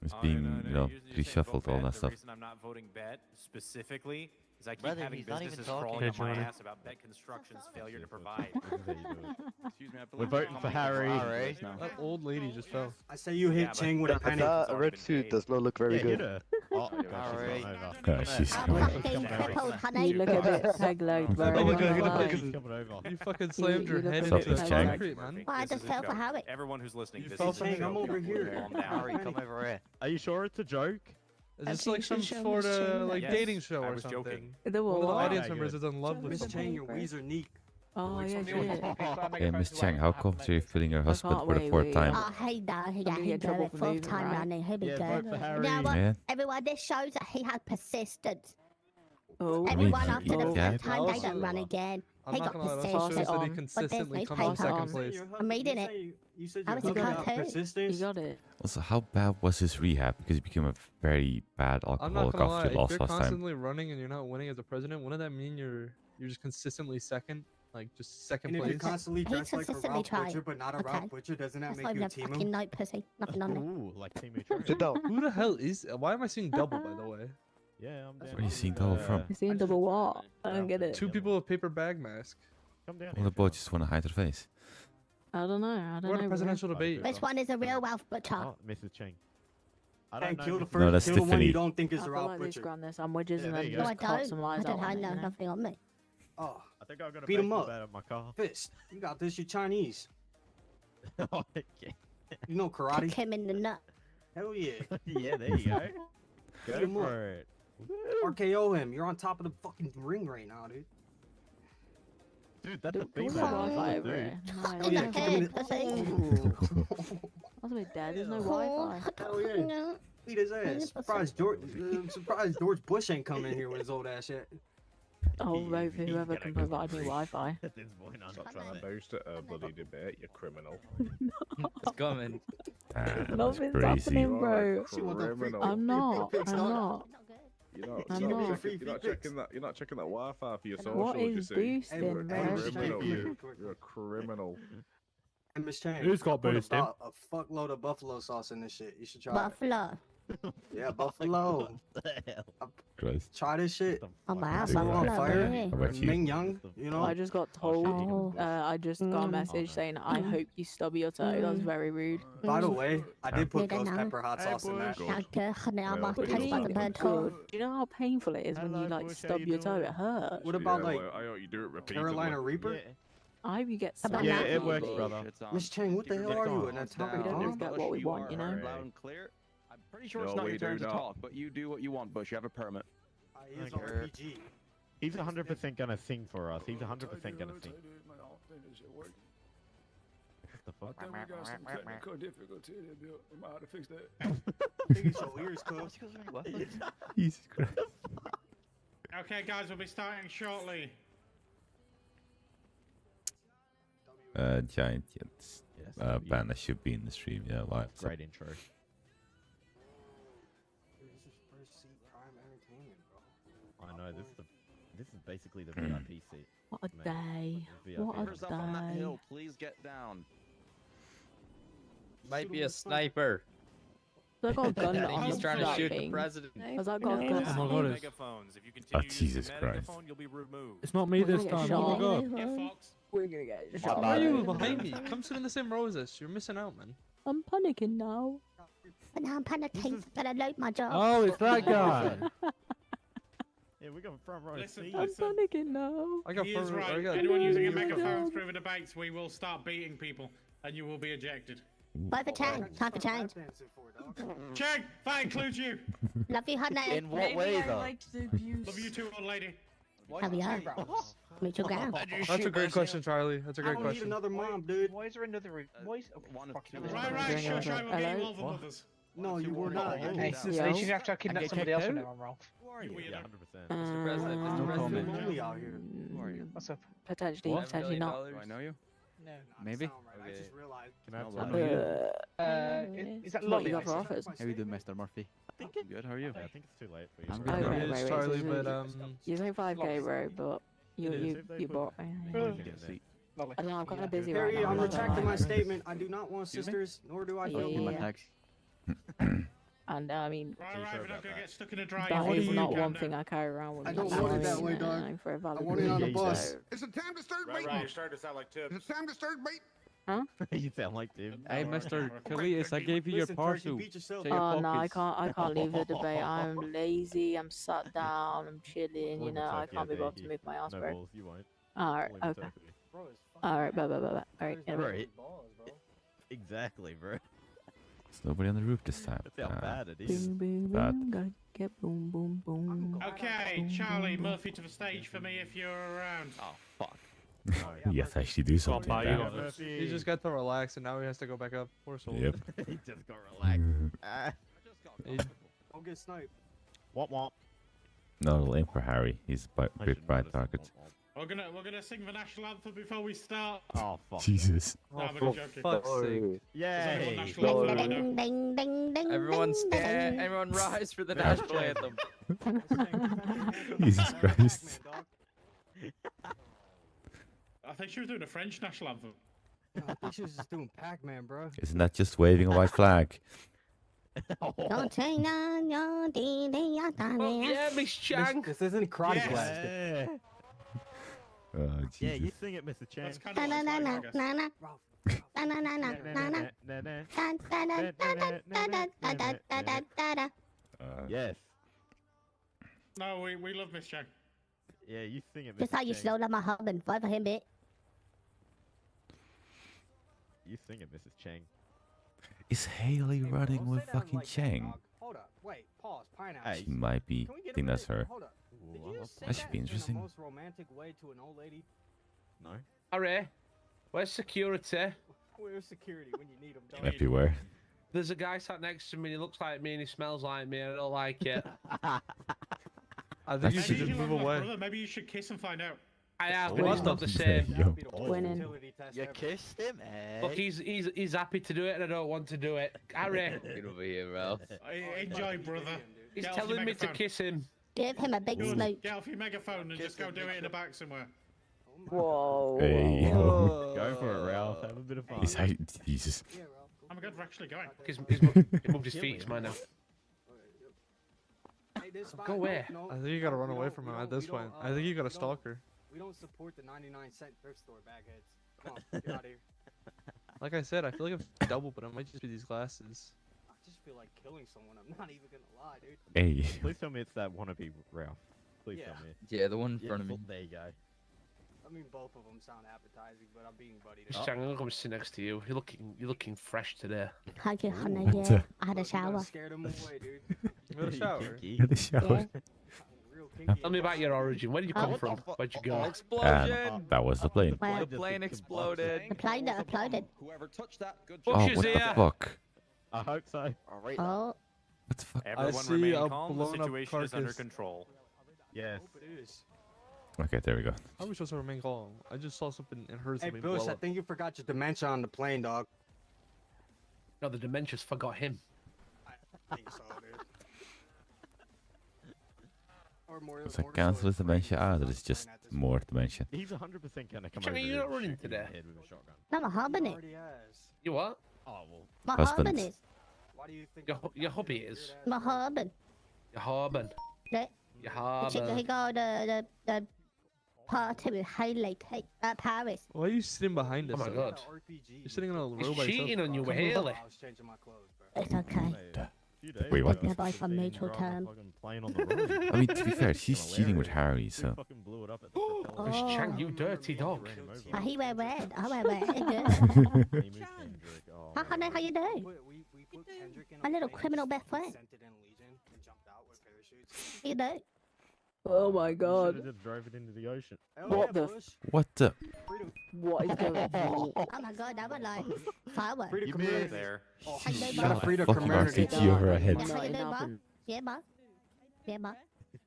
It's being, you know, reshuffled, all that The stuff. reason I'm not voting bet specifically is I keep Brother, having he's not even businesses talking. crawling up my Johnny. ass about bet construction's failure to provide. Excuse me, I We're believe voting for Harry. That old lady just fell. I say you hit Chang with a penny. That red suit does not look very good. Oh, God, Alright. she's gone over. She's coming over. You look a bit peg-legged, bro. Oh my God, I'm not She's lying. coming over. You fucking slammed your you look head a into bit the Chang? concrete, man. Why just fell for Harry? Everyone who's listening, You this fell is for a Chang, I'm joke. over here. Calm down. Harry, come over here. Are you sure it's a joke? Is this I like some think she sort showed of Miss like Yes, dating show I or was something? joking. The One of the what? audience Okay, members is in love with Miss someone. Chang, your Weezer neat. Oh, yeah, shit. Hey, Miss Chang, how come you're feeling your husband for the fourth time? Oh, he does. I'm Yeah, gonna he get in does trouble it for fourth moving, time right? running. He'll be Yeah, good. vote for You Harry. know what? Yeah. Everyone, this shows that he has persistence. Oh, Everyone he- after he- the yeah. first time, they don't run again. I'm He not got gonna lie, that persistence. also shows that he on. consistently But comes this in is second paper. place. I'm reading it. You said How your is he husband got got hurt? persistence. You got it. Also, how bad was his rehab? Because he became a very bad I'm not alcoholic gonna lie, after if he lost you're last time. constantly running and you're not winning as a president, wouldn't that mean you're just consistently second? Like just second And if you're place? constantly He's dressed like a consistently Ralph trying. Butcher, but not a Okay. Ralph Butcher, doesn't that That's make not you even a a team fucking note, pussy. Nothing on it. Ooh, like Team Sit down. Who the hell is? Why am I seeing double, by the way? Yeah, I'm down. Where are you seeing double from? You seeing double what? I don't get it. Two people with paper bag mask. Come down. All the boys just want to hide their face. I don't know. I don't We're at know. a bro. presidential debate. Which one is a real Ralph Butcher? Oh, Mrs. Chang. I Hey, don't kill the know. first, that's kill the one Tiffany. you don't think is I the feel Ralph like these Butcher. grand sandwiches Yeah, and there then you No, go. I just cut don't. some I lies don't out. have on it, no, you know? nothing on me. Oh, I think I'm gonna Beat 'em baseball up. bat in my car. fist. You got this. You're Chinese. Oh, okay. You know Kick karate. him in the nut. Hell yeah. Yeah, there you go. Go Beat 'em up. for it. RKO him. You're on top of the fucking ring right now, dude. Dude, that's a Can we female. have Wi-Fi Dude. over here? Oh In yeah, the kick him in head, the. pussy. That's a bit dead. There's no Wi-Fi. Hell yeah. Beat his ass. Surprised George Bush ain't come in here with his old ass yet. Oh, vote for whoever can provide me Wi-Fi. At this point, I'm not trying to boast at a bloody debate, you criminal. It's coming. Nothing's crazy. happening, bro. She want them free- I'm not. free I'm picks, not. You're not, I'm you're not not. checking, you're not checking that. You're not checking that Wi-Fi for your socials. What you is see. boosting, You're a bro? criminal. Hey, You're a criminal. And Miss Chang, Who's got I put boosted? about a fuckload of buffalo sauce in this shit. You should try Buffalo. it. Yeah, buffalo. Christ. Try this shit. Oh my ass, Dude, Set it on Buffalo, fire. yeah. How about you? Ming Young, you know. I just got told. Oh. I just got a message saying, "I hope you stub your toe." That's very rude. By the way, I did put Yeah, ghost no. pepper hot sauce in that. Danke, now my Well, taste buds are burnt off. Good. Do you know how painful it is when you like stub your toe? It hurts. What about like I hope you do it repeatedly. Carolina Reaper? I hope you get About some. Yeah, that? it works, brother. Miss Chang, what the hell are you? An atomic We don't bomb? just get what we want, you know? Loud and clear. I'm pretty sure it's No, not we your turn do to not. talk, but you do what you want, Bush. You have a permit. He is Okay. RPG. He's 100% gonna sing for us. He's 100% gonna sing. What the fuck? I think it's your ears, cuz. Jesus Christ. Okay, guys, we'll be starting shortly. Giant Jets. Yes, Banner should be in the stream. Yeah, live. So- Great intro. This is first seat prime entertainment, bro. I know this is basically the VIP seat. What a Man, day. this is What a VIP. Members up on that day. hill, please get down. Might be a sniper. I got a gun I think on he's the trying to shoot the thing. president. Has that got a gun Using Oh my on God, it? it's- megaphones. If you continue Jesus using the Christ. megaphone, you'll be removed. It's not me We're this gonna get time. Oh my shot. god. We're gonna get Why shot. are you behind me? Come sit in the same row as us. You're missing out, man. I'm panicking now. But now I'm panicking. Better load my job. Oh, it's that guy. Yeah, we got front row seat. I'm panicking now. I got He is front row- I right. got- Anyone using a Oh my megaphone God. through the debates, we will start beating people, and you will be ejected. Vote for change. Time for change. Chang, that includes you. Love you, honey. In what way, though? Love you too, old lady. Have you? Mutual ground. That's a great question, Charlie. That's a I great don't need question. another mom, dude. Why is there another? Why is One of two. Right, right, shush, I will get you all the Hello? mothers. No, you were not. Hey, so Yo. you should have to kidnap get somebody kicked else from out? now on, Ralph. Who are you, Yeah, weirdo? 100%. Mr. President, Mr. Um, President. Lonely out here. Who are you? What's up? Potentially, What? potentially not. Do I know you? No. Maybe. I just realized. Can I have No, some? I know you. Is that What Lolly? you got for office? How you doing, Mr. Murphy? Good. How are you? Yeah, I think it's too late for you. I'm sorry. good. Okay, It is wait, Charlie, this is- but You say 5k, bro, but It is. you bought me. You can get Get a there. seat. Lovely. I don't know, I'm kind of busy Harry, right now. I'm I don't retracting my know. statement. I do not want sisters, nor do I feel Yeah. people. And I mean, Right, we're not gonna get stuck in a dry. that What is do you not do? one thing I carry around with me. I don't want it that way, dog. For a valid I want it on a reason, bus. so- Is it time to start Right, mating? you're starting to sound like Tibbs. Is it time to start mating? Huh? You sound like Tim. Hey, Mr. Kalias, I gave you your Listen, Turkey, parcel. beat yourself. Check your Oh no, I pockets. can't leave the debate. I'm lazy. I'm sat down. I'm chilling. You know, I can't be bothered to move my ass, No bro. balls, you won't. Alright, Only okay. Turkey. Alright, bye. Alright, Right. Exactly, bro. There's nobody on the roof this time. That's how bad it is. Boom, boom, Bad. boom. Gotta get boom, boom, boom. Okay, Charlie Murphy to the stage for me if you're around. Oh fuck. You have to actually do something by about you. it. He just got to relax, and now he has to go back up. Poor soul. Yep. He just got relaxed. Don't get sniped. Womp. No, it'll aim for Harry. He's a bit bright target. We're gonna sing the national anthem before we start. Oh fuck. Jesus. No, I'm only joking. Fuck's sake. Yay. National anthem, I know. Ding, ding, ding, Everyone ding, stand. ding. Everyone rise for the national anthem. Jesus Christ. I think she was doing a French national anthem. I think she was just doing Pac-Man, bro. Isn't that just waving a white flag? Don't turn on your DD, Oh, yeah, Miss Chang. This isn't karate Yes. class. Yeah. Oh, Yeah, you Jesus. sing it, Mr. Chang. That's kind of what it's like, I guess. Yes. No, we love Miss Chang. Yeah, you sing it, Mr. Just how you Chang. slow down my husband. Fight for him, bitch. You sing it, Mrs. Chang. Is Hayley running with fucking Chang? Hold up. Wait. Pause. Pineapple. Hey. She might be. Can we I get a think that's minute? her. Hold up. Did you say That should be in interesting. the most romantic way to an old lady? No. Harry, where's security? Where's security when you need them? Everywhere. There's a guy sat next to me and he looks like me and he smells like me and I don't like it. I think you Maybe should you just love move my away. brother. Maybe you should kiss and find out. I have, Oh, but it's not the same. Yo. Winning. You kissed him, eh? Look, he's happy to do it and I don't want to do it. Harry, Get over here, bro. Enjoy, brother. he's Get off your telling me to megaphone. kiss him. Give him a big Good. smoke. Get off your megaphone and just go do it in the back somewhere. Whoa. Hey, yo. Go for it, Ralph. Have a bit of fun. He's like, Jesus. Oh my god, we're actually going. He moved his feet, it's mine now. Go where? I think you gotta run away from him at this point. I think you gotta stalk her. We don't support the 99-cent thrift store bagheads. Come on, get out of here. Like I said, I feel like I've doubled, but it might just be these glasses. I just feel like killing someone. I'm not even gonna lie, dude. Hey. Please tell me it's that wannabe Ralph. Please Yeah. tell me. Yeah, the one in front of me. There you go. I mean, both of them sound appetizing, but I'm being buddy. Miss Chang, I'm gonna come sit next to you. You're looking fresh today. Hug you, honey, What yeah. the- I had a shower. Scared them away, dude. You got a shower. Kinky. Had a shower. Real kinky. Tell me about your origin. Where did you come what from? Where'd you go? Explosion! That was the plane. Well, The plane exploded. the plane that uploaded. Whoever touched that, good Oh, Bush's what the here. fuck? I hope so. Alright. Oh, What the fuck? Everyone see remain a calm. The blown up situation is under carcass. control. Yes. Hope it is. Okay, there we go. How are we supposed to remain calm? I just saw something and heard Hey, something Bush, blow I up. think you forgot your dementia on the plane, dog. No, the dementia's forgot him. I think so, dude. Or more, It's like more cancel so his dementia out, or it's just more dementia. He's 100% gonna come Chang, over you're here not and running shoot you in the today. head with a shotgun. no, my husband is. already has. You what? Oh well. My Husband. husband is. Why do you think Your hobby is. My husband. Your husband. The, Your the chick that he husband. got the party with Hayley at Paris. Why are you sitting behind us? Oh my though? god. You're sitting on a row He's by yourself. cheating on you with Come on. Hayley. I was changing my clothes, bro. It's okay. Wait, what? They're both on mutual terms. I mean, to be fair, she's cheating with Harry, so. Miss Chang, you dirty dog. He wear red. I wear red. It's good. Hi, honey, how you doing? We put Kendrick in My a little plane, criminal just best friend. sent it in Legion and jumped out with parachutes. You doing? Oh my god. Just drove it into the ocean. What the? What the? What is going on? Oh my god, that was like fireworks. Free to You community. missed. There. How you doing, Gotta boss? free the Fucking community. RPG over her head. Yeah, how you doing, boss? Yeah, boss. Yeah, boss.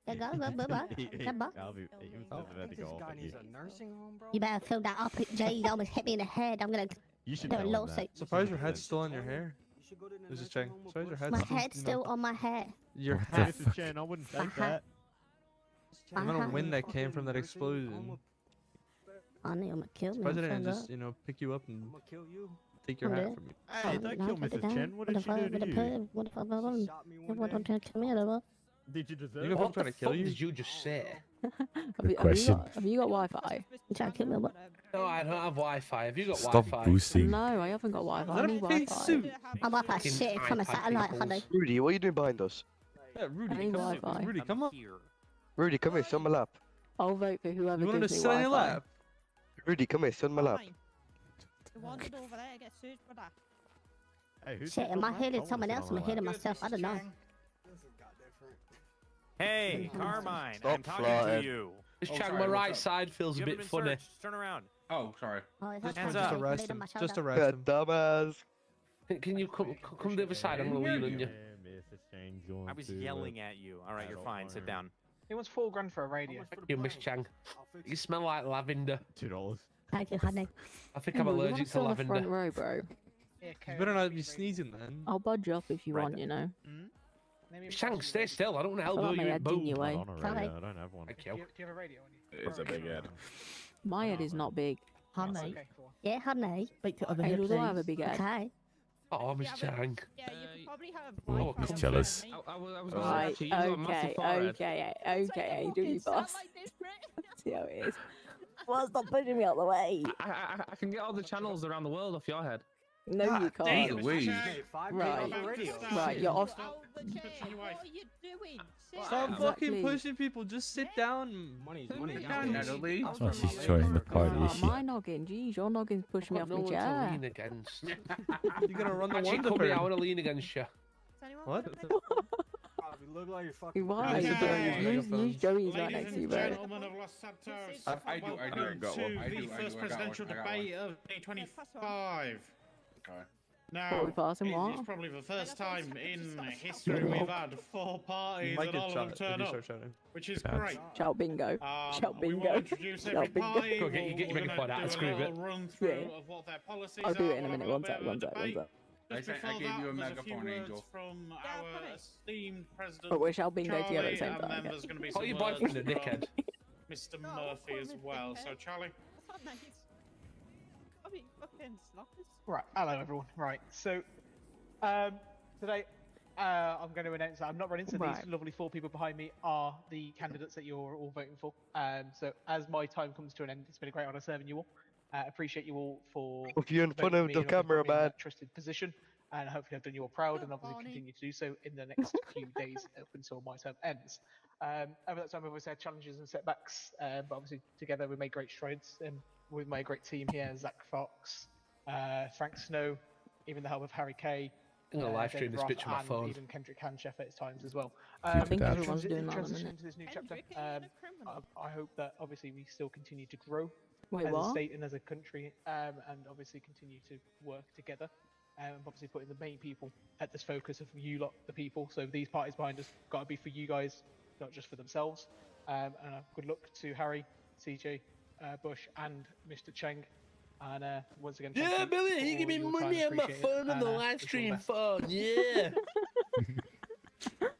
Yeah, go, boss. Yeah, boss. I think this guy needs a nursing home, bro. You better fill that up. Jay almost hit me in the head. I'm gonna You should do a tell him lawsuit. Surprised your head's still on your hair. You should go to the This is nursing Chang. home with Surprised your Bush. head's My still, head's still on my hair. Your What the hat. fuck? Mrs. Chen, I wouldn't take Uh-huh. that. The amount of wind that came from that explosion. I need him to kill me. President I'm and so just, you know, pick you up and kill you. take your I'm hat dead. from you. Hey, don't kill Mrs. Chen. What did she do to you? What if I don't? What don't you kill me at all? Did you deserve You it? know if I'm trying to kill you? Did you just say? Have you got Wi-Fi? You trying to kill me? What? No, I don't have Wi-Fi. Have you got Stop Wi-Fi? boosting. No, I haven't got Wi-Fi. I Is that need a fake Wi-Fi. suit? My Wi-Fi Fucking shit from a iPad satellite, peoples. honey. Rudy, what are you doing behind us? Yeah, Rudy, I need come on. Wi-Fi. Rudy, come on. Rudy, come here, sit on my lap. I'll vote for whoever You wanted to gives me sit on your Wi-Fi. lap? Rudy, come here, sit on my lap. The one over there gets sued, brother. Hey, who's Shit, am I hitting someone else? Am I hitting Good, myself? I don't know. This has got different. Hey, Carmine, Stop I'm talking to flying. you. This Oh, Chang, sorry, my what's right up? side feels a You haven't bit been funny. searched. Turn around. Oh, sorry. Oh, it Hands has up. Just arrest him. Just arrest Yeah, him. dumbass. Can you come to the other side? I'm gonna wheel on you. I was yelling at you. All right, you're fine. Sit down. He wants $4 for a radio. You Miss Chang. You smell like lavender. $2. Thank you, honey. I think I'm allergic to on the front lavender. row, bro. You better not be sneezing then. I'll budge up if you Right. want, you know. Chang, stay still. I don't want to I elbow got my you. head in your Boom. way. On a Can I? radio, I don't have one. Thank Do you. you have a radio on you? It's a big head. My head is not big. Honey. Okay, cool. Yeah, honey. Speak to other head, Angel, do I have a please. big head? Okay. Oh, Miss Chang. Yeah, you could probably have. Oh, Wi-Fi he's on jealous. me. I was gonna Right, actually, you got a massive okay, forehead. okay, Angel, you Sound boss. like this, Brit. See how it is. Well, stop pushing me out the way. I can get all the channels around the world off your head. No, you can't. Damn, Louise. Right, right, you're off. Oh, but Jay, what are you doing? Sit Stop down. fucking Exactly. pushing people. Just sit down. Money's Who money. made that? Natalie. Oh, she's joining the party, is she? My noggin, geez, your noggin's pushing me I've off got my no one to chair. lean against. You're gonna run the Actually, Wonder come here. I Bird. want to lean against you. Does anyone What? want to play? Oh, you look like you're fucking. Why? Okay. Use Joey's right Ladies next to you, and bro. gentlemen of Los Santos, I do, welcome got to one. I the do, first I got presidential one, I got debate of 2025. Okay. Now, What, we passing it's what? probably the first time in history we've had 4 parties and all of them turn up, which is great. Shout bingo. Shout We will bingo. introduce every Shout bingo. party. Go, get your We're megaphone out and gonna do screw a it. little run through Yeah. of what their policies I'll do it are. in a We'll minute. have One bit sec, of a one sec, one debate. sec. Just I before gave that, you a there's a few megaphone, words Angel. from our esteemed president, But we're shout bingo together at the Charlie, same and time. then Okay. there's going to be Call some your words boyfriend a from dickhead. Mr. No, Murphy as I'm a well. dickhead. So, Charlie, That's not nice. I mean, fucking sloppers. Right, hello everyone. Right, so today I'm going to announce that I'm not running. So Right. these lovely 4 people behind me are the candidates that you're all voting for. So as my time comes to an end, it's been a great honour serving you all. Appreciate you all for. If you're in front voting of me the and obviously camera, putting me in man. that trusted position, and hopefully I've done you all proud, and obviously continue to do so in the next few days up until my term ends. Over that time, I've always had challenges and setbacks, but obviously together we made great strides. With my great team here, Zach Fox, Frank Snow, even the help of Harry Kay. I'm gonna live stream David this Roth, bitch on my and phone. even Kendrick Hanchef at times as well. I think that. everyone's doing that at the transition minute. into this new chapter. Kendrick, are you a criminal? I hope that obviously we still continue to grow Wait, as a what? state and as a country, and obviously continue to work together. Obviously putting the main people at this focus of you lot, the people. So these parties behind us got to be for you guys, not just for themselves. And good luck to Harry, CJ, Bush, and Mr. Cheng. And once again, thank Yeah, you Billy, for you give me your money time, on my appreciate it, phone on the and, live wish you all stream the best. phone. Yeah.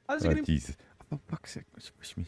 How's Oh, it gonna... Jesus. Oh, fuck's sake. Push me.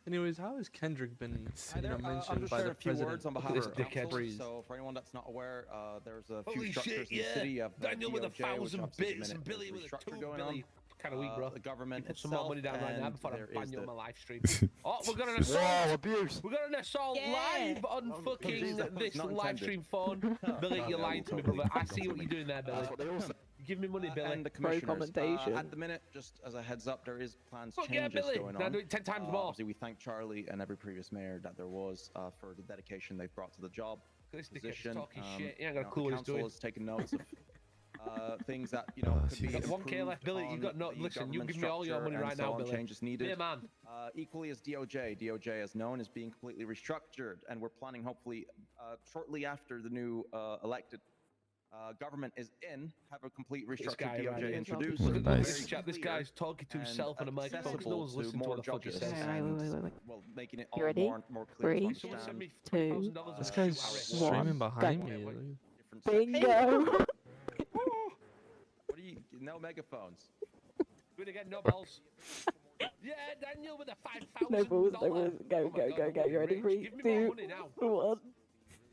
Anyways, how has Kendrick been Hi there. mentioned I'm just by sharing the a few president? words on behalf This of the dickhead. council. So for anyone that's not aware, there's a few Holy structures shit, in yeah. the city of Daniel with DOJ, which 1,000 obviously at the bits and minute Billy there's with a restructure 2 going Billy. Kind of weak, bro. The government Put some more itself, money down right now and before I there ban is you on the- my live stream. Oh, we're gonna assault. abuse. We're gonna assault live on fucking Jesus, this not live intended. stream phone. Billy, you're lying to me, brother. I see what you're doing there, Billy. That's what they all say. Give me money, Billy. And the commissioners. commentation. At the minute, just as a heads up, there is plans Fuck yeah, changes Billy. going Now on. do it 10 times more. Obviously, we thank Charlie and every previous mayor that there was for the dedication they've brought to the job. This dickhead's Position. talking shit. He ain't got a The clue what he's council doing. has taken notes of things that Oh, could be Jesus. Got 1K left, Billy. You improved got no. on the Listen, you government give me all your structure money and right so now, on, Billy. changes needed. Yeah, man. Equally as DOJ. DOJ, as known, is being completely restructured, and we're planning, hopefully, shortly after the new elected government is in, have a complete This restructured guy DOJ right here. introduced. Well, so nice. it's very Chat, this clear guy's talking to and himself on a microphone because no accessible one's to listening to more what the fuck he judges says. and, well, making it all You ready? more clear to 3, Someone send understand. me 2, $20,000 This to guy's shoot Harry. streaming behind me. different bingo. What are you? No megaphones. Good again, no balls. Yeah, Daniel. Daniel with a $5,000. No balls, no balls. Go, go, go, go. You ready? Rich, 3, give me more 2, money now. 1.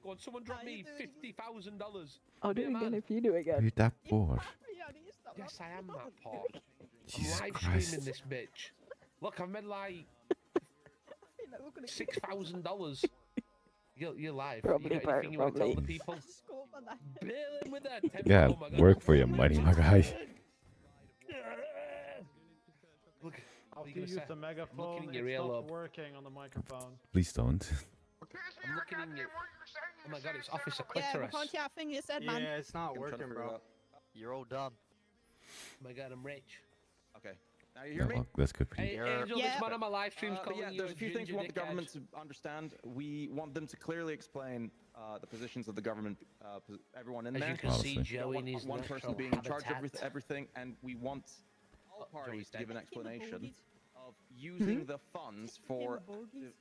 Go on, someone drop me $50,000. I'll do it again if you do it Are again. you that poor? Yes, I am that poor. Jesus I'm live Christ. streaming this bitch. Look, I've made like $6,000. You're live. Probably, you got anything you want to tell the probably. people? Bill him with that tempo. Yeah, Oh my God. work for your money, my guy. Look, I'll what are you use gonna say? the I'm megaphone. looking in your It stopped earlobe. working on the microphone. Please don't. I'm looking in your... Oh my God, it's Officer Yeah, we Clitoris. can't hear a thing you said, man. Yeah, it's not I'm trying to working, figure it bro. out. You're all done. Oh my God, I'm rich. Okay. Now you Yeah, hear me? well, that's good for you. Hey, You're- Angel, this man on my live stream's But calling yeah, you there's a few things we want the ginger government dickhead. to understand. We want them to clearly explain the positions of the government, everyone in As there. you can see, Honestly. Joey needs one person natural being in charge of habitat. everything, and we want all parties to give an dead. explanation of using the funds for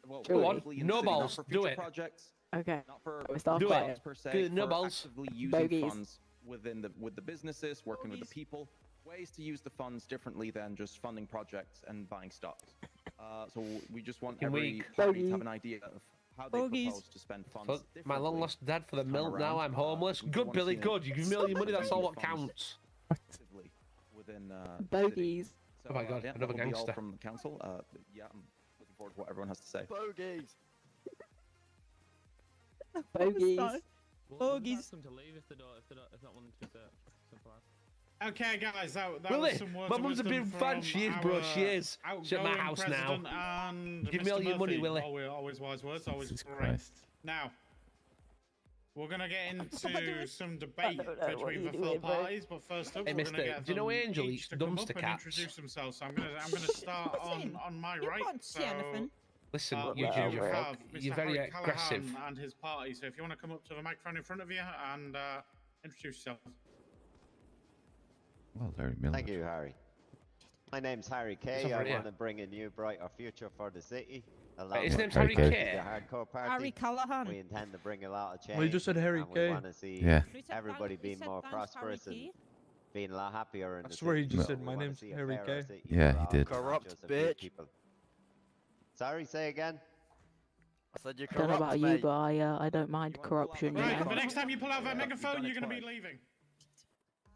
well, Go on. particularly in No the city, not balls, for do future it. projects, Okay. not for We start Do it. projects per se, Good, no for balls. actively using Bogeys. funds with the businesses, working with the people, ways to use the funds differently than just funding projects and buying stocks. So we just want Fucking every weak. party to have an idea of how they Bogeys. propose to spend funds. Fuck, my long differently lost dad for the this time milk now. around. I'm homeless. We Good, wanna Billy, see good. You give me all your money, that's all what funds counts. actively within the city. Bogeys. So, Oh my God, yeah, another that will be all gangster. from the council. Yeah, I'm looking forward to what everyone has to say. Bogeys. Bogeys. Bogeys. them to leave if they're not wanting to search. Simple as. Okay, guys, that was Willie, some words my of mum's a wisdom big fan. from She is, bro. She our is. She's at my outgoing house now. president and Give me Mr. all your money, Murphy. Willie. Always wise words, always Jesus great. Christ. Now, we're gonna get into some debate don't know what between you're the four doing, bro. parties, but first up, Hey, we're gonna mister, get do you know them Angel each eats to come dumpster up and cats? introduce themselves. So I'm gonna start on my You right. can't So, see anything. Listen, Well, you well, ginger well. fuck. Mr. You're very Harry aggressive. Callahan and his party. So if you want to come up to the microphone in front of you and introduce yourself. Well, Larry Miller. Thank you, Harry. My name's Harry What's K. up, I Harry? want to bring a new, brighter future for the city. along His with name's the Harry K. K. Hardcore party. Harry Callahan. We intend to bring a lot of change. Well, you just said Harry and K. We want to see Yeah. You said everybody thank- you being said more thanks, Harry prosperous and K. being a lot happier in I the swear he city. just So said we my wanna name's see a Harry fairer K. city Yeah, for he all, did. not Corrupt just a few bitch. people. Sorry, say again. I said you're I don't know corrupt, about mate. you, but I don't mind corruption. You Right, know? the next time you pull out that Yeah, megaphone, you've you're done gonna it be leaving.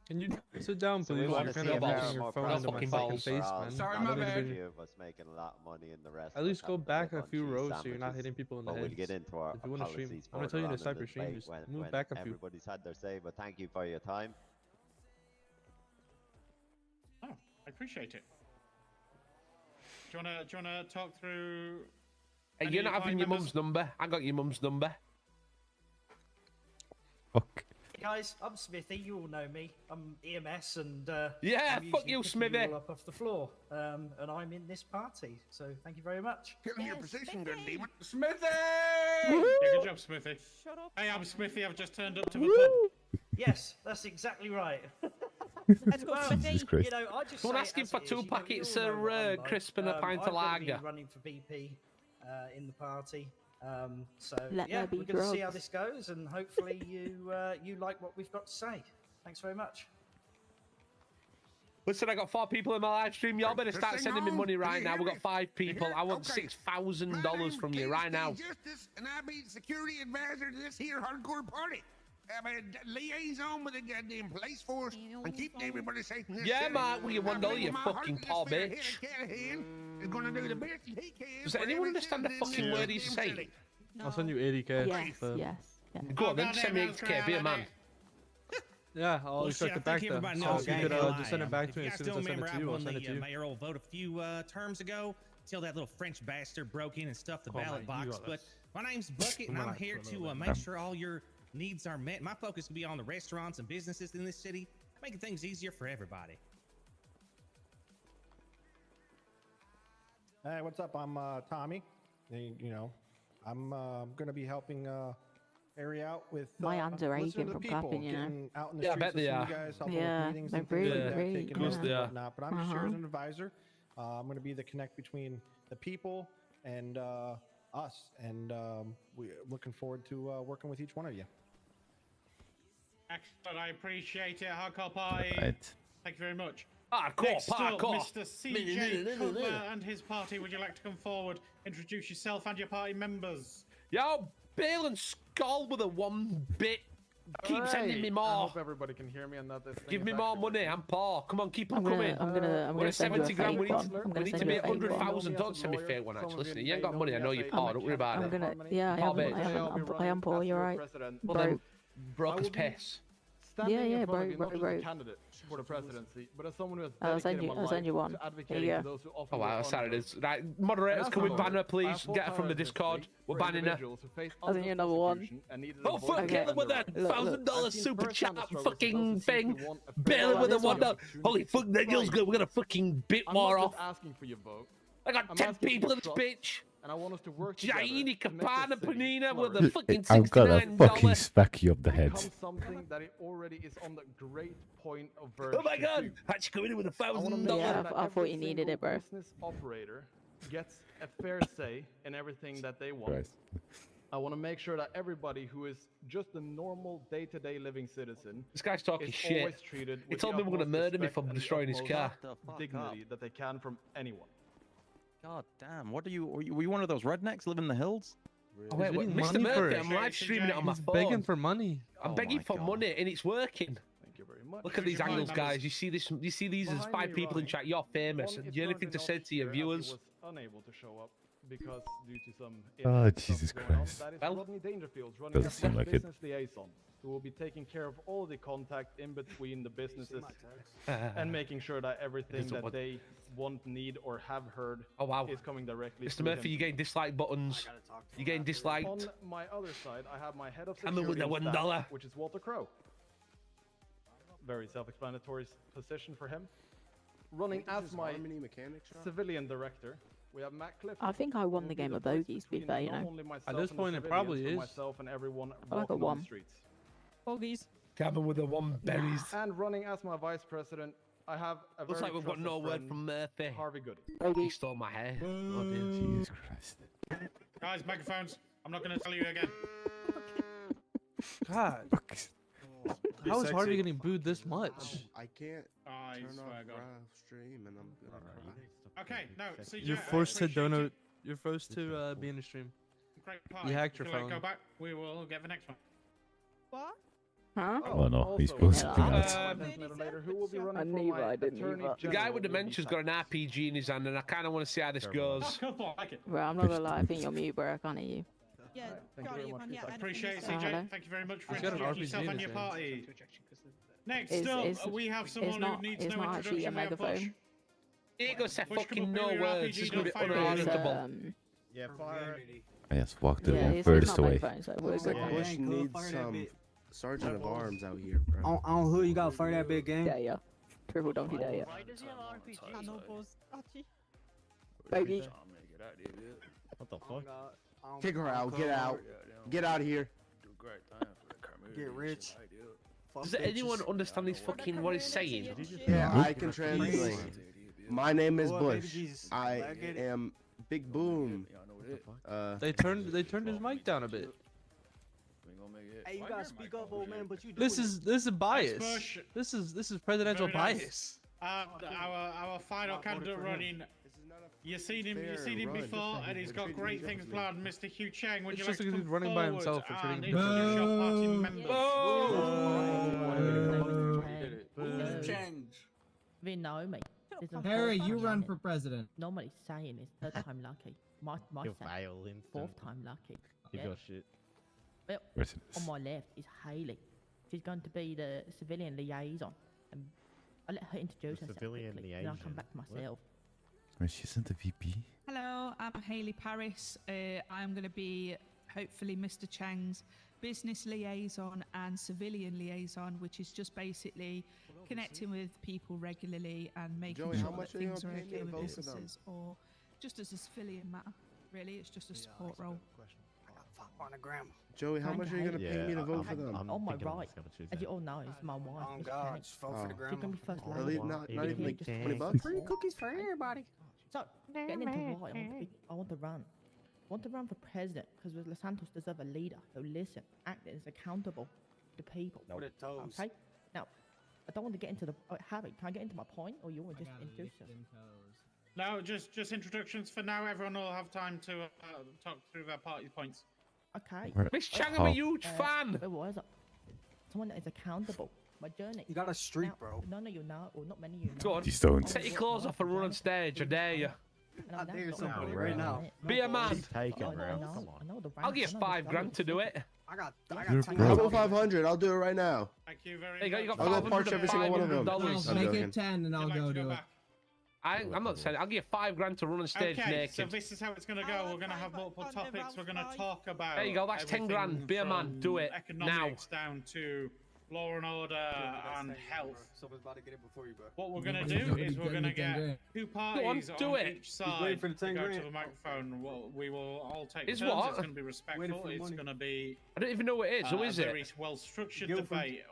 Can you sit down, So we please? want You're to kind see of a fairer, pushing your more phone into my prosperous fucking city face, for all, man. not I don't just a even- few of us making a lot of money and the rest At of least us go having to back live a on few cheese rows so you're not sandwiches. hitting people in the But head. we'll get into our If you want to stream, policies I'm gonna tell you further to on in sniper the stream. debate Just when move back a few. everybody's had their say, but thank you for your time. Oh, I appreciate it. Do you wanna talk through? Hey, any you're not party having your members? mum's number. I got your mum's number. Fuck. Hey guys, I'm Smithy. You all know me. I'm EMS, and Yeah, I'm fuck usually you, picking Smithy. all up off the floor, and I'm in this party. So thank you very much. Filling your position, good demon. Smithy! Yeah, good job, Smithy. Shut up. Hey, I'm Smithy. I've just turned up to the pub. Yes, that's exactly right. Let's go, Well, Smithy. Jesus Christ. You know, I just Someone say asking as for it is, two you know, packets you all of, know what I'm like. crisp and a pint of I'm gonna be lager. running for VP in the party. So Let yeah, there be we're going to see how drugs. this goes, and hopefully you like what we've got to say. Thanks very much. Listen, I got 4 people in my live stream. Y'all better start sending me money right now. We got 5 people. I want $6,000 from you right now. Justice, and I be security advisor to this here hardcore party. I'm a liaison with the goddamn police force and keeping everybody safe in this Yeah, city. Mark, with your I $1, believe you my fucking heartless poor spirit bitch. Hannah Callahan is gonna do the best that he can. Does for anyone every understand the citizen fucking in word this he's damn saying? city. I'll send you 80k. Yes, but- yes, yes. Go on, then goddamn, send me that was 80k. great, Be a I man. did. Yeah, I'll Well, expect shit, it I back think then. everybody So knows if you how could good I just send it am. back If to me you as guys soon as I don't send it remember, to you, I I'll won send it to the you. mayoral vote a few terms ago till that little French bastard broke in and stuffed the Come on, ballot you box. got But this. my name's Bucket, and Come I'm on, here for a to little make sure all your needs are met. My focus will be on the restaurants and businesses in this city, making things easier for everybody. Hey, what's up? I'm Tommy. You know, I'm gonna be helping Harry out with My hands are listening aching to the from people, clapping, you know. getting out in the Yeah, I streets, bet they listening are. to you guys, helping Yeah, with meetings they're and things like really that, great, taking yeah. notes Of course they and are. whatnot. But I'm just here as Uh-huh. an advisor. I'm gonna be the connect between the people and us, and we're looking forward to working with each one of you. Excellent, I appreciate it, Hardcore Party. Right. Thank you very much. Parkour, up, parkour. Mr. CJ Cutler and his party. Would you like to come forward, introduce yourself and your party members? Yo, Bill and Skull with a 1-bit. Keep sending me I Oh. more. hope everybody can hear me and that this thing Give is me more actually money. working. I'm poor. Come on, keep on I'm gonna- coming. I'm gonna We're at send you a 70 grand. fake We one. need, I'm we gonna need to send be you a at fake one. 100,000. Don't send me fake one, actually. Listen, you ain't got money. I know you're poor. Don't worry about I'm it. gonna. Yeah, Poor I bitch. am poor. You're right. Well, then, Broke. broke as piss. Standing Yeah, in yeah, front of you, broke, not just broke. a candidate for the presidency, but as someone who has I'll send dedicated you- my I'll send you life one. to There advocating you for go. those who often Oh, wow, work sorry. under There's, right, moderators, That's can we not ban her, right. I please? have full Get her from the tolerance Discord. history We're for banning her. individuals who face I'll send you another one. and needed Oh, a fuck, voice kill her with under that it. $1,000 I've seen super firsthand chat the struggles of those fucking who thing. simply want a fair Bill with a and $1. opportunity Holy to fuck, that girl's thrive. good. We're gonna fucking bit I'm more not off. just asking for your vote. I got I'm 10 asking for people your in this trust, bitch. and I want us to work together Gianni to make this Capana city Panina with a flourish. fucking I'm gonna fucking $69. smack you up the head. Become something that it already is on the great point of verge Oh my to god! do. How'd you come in with a I wanna make $1,000? sure Yeah, that I thought every you needed single it, bro. business operator gets a fair say in everything that they want. Christ. I want to make sure that everybody who is just a normal day-to-day living citizen This guy's talking is shit. always treated He with told the me we're gonna utmost murder me respect for and the destroying his utmost car. dignity that they can from anyone. God damn, what are you? Were you one of those rednecks live in the hills? Oh, wait, getting Mr. money for Murphy, it. I'm live streaming it on my He's phone. begging for money. I'm Oh begging my for God. money and it's working. Thank you very much. Look at these Behind angles, us. guys. You see this? You see these as Behind 5 me, people in Ronnie. chat. You're famous. One Do is you have anything to currently say not to your here as he viewers? was unable to show up because due to some Oh, stuff Jesus going on. Christ. That is Well, Rodney Dangerfield running doesn't as seem the like it. business liaison, who will be taking care of all the contact in between the businesses and making sure that everything Doesn't that want- they want, need, or have heard Oh, wow. is coming directly Mr. through Murphy, him. you getting dislike buttons. You getting disliked. On my other side, I have my head of Coming with security the and staff, $1. which is Walter Crow. Very self-explanatory position for him. Running as my civilian director, we have Matt Clifford. I think I won who the will be game the of bridge bogeys, to be between fair, you not know. only myself At this and the point, it civilians, probably but is. myself and everyone I like a walking on one. the streets. Bogies. Coming with the 1 berries. And running as my vice president, I have a Looks very like we've got trusted no word friend, from Murphy. Harvey Goody. He stole my hair. Oh, dear. Jesus Christ. Guys, microphones. I'm not going to tell you again. God. How is Harvey getting booed this much? I swear God. stream and I'm gonna cry. Okay, no, CJ, You're I forced to appreciate donate. You're forced to be in the stream. Great party. You hacked If your you like, phone. Go back. We will get the next one. What? Huh? Oh no, he's Also, supposed to be out. who will be running for knew my I didn't attorney either. The guy general with the will be dementia's got an RPG in his hand, and I kind of want to see how this goes. That's cool. I like it. Bro, I'm not gonna lie. I think you're mute, bro. I can't hear you. Yeah, Thank you Charlie, very you much can for get your time. Appreciate it, Oh, CJ. hello. Thank you very much for He's got an introducing RPG yourself in and his your hand. party. Next It's- up, it's- we have someone who not- needs it's no not actually a introduction. We have Bush. megaphone. He ain't gonna say Push fucking come no up with your words. RPG, It's gonna be don't fire It's, unauditable. Yeah, fire. Yes, walk to yeah, the it's furthest not away. megaphone, so we're Looks good. like Bush needs some sergeant of arms out here, bro. On who you got for that big game? Yeah, yeah. Triple donkey day, yeah. Channel Buzz. Archie. Baby. What the fuck? Kick her out. Get out. Get out of here. Get rich. Does anyone understand this fucking what he's saying? Yeah, I can translate. My name is Bush. I am Big Boom. They turned his mic down a bit. Hey, you gotta speak up, old man. But you. This is bias. Bush. This is presidential Very nice. bias. Our final candidate running. You've seen him before, and he's got great things planned. Mr. Hugh Chang, would It's you just like to because come he's running by forward himself and and treating introduce your party members? Change. They know me. This is Harry, fourth you time run running. for president. Normally saying is third time lucky. My You say, fail him. fourth time lucky. Give Yeah. your shit. Well, Where's it? on my left is Hayley. She's going to be the civilian liaison. And I'll let her introduce herself civilian quickly, then I'll come liaison? back to What? myself. Wait, she isn't the VP. Hello, I'm Hayley Paris. I'm going to be hopefully Mr. Chang's business liaison and civilian liaison, which is just basically connecting with people regularly and making Joey, how sure much that are you things are gonna pay me okay to with vote for them? businesses, or just as a civilian matter. Really, it's just a support role. On the gram. Joey, how much are you gonna pay me to vote for them? On my right, as you all know, is my wife. Oh Miss God, Chang. just vote for the She's grandma. going to be first At lady. least not Yeah, even like just 20 bucks. Free cookies for everybody. So, getting into why I want to run. I want to run for president because Los Santos deserve a leader who listen, act, and is accountable to people. With the toes. Okay? Now, I don't want to get into the. Harry, can I get into my point, or you want to just introduce us? No, just introductions for now. Everyone will have time to talk through their party points. Okay. Miss Chang, I'm a huge fan. Where was it? Someone that is accountable. My journey. You got a streak, bro. No, you're not. Or not many of you. Go on. Please don't. Take your clothes off and run on stage. I dare you. I dare somebody right now. Be a man. Take it, bro. Come on. I'll give you $5,000 to do it. I got I'll go 500. I'll do it right now. Thank you very There you go. You got I'll go parch every single one of them. $500. I'm Make joking. it 10 and I'll go do it. I'm not saying. I'll give you $5,000 to run on stage Okay, naked. so this is how it's going to go. We're going to have multiple topics. We're going to talk about. There you go. That's 10 everything grand. Be a man. from Do it now. Economics down to law and order and health. Someone's about to get it before you, bro. What we're going to do is we're going to get two parties do on it. each side for the 10 to go to grand. the microphone. We will all take Is turns. what? It's going to be respectful. for It's money. going to be I don't even know what it is. Who is a it? very well-structured Guildford. debate.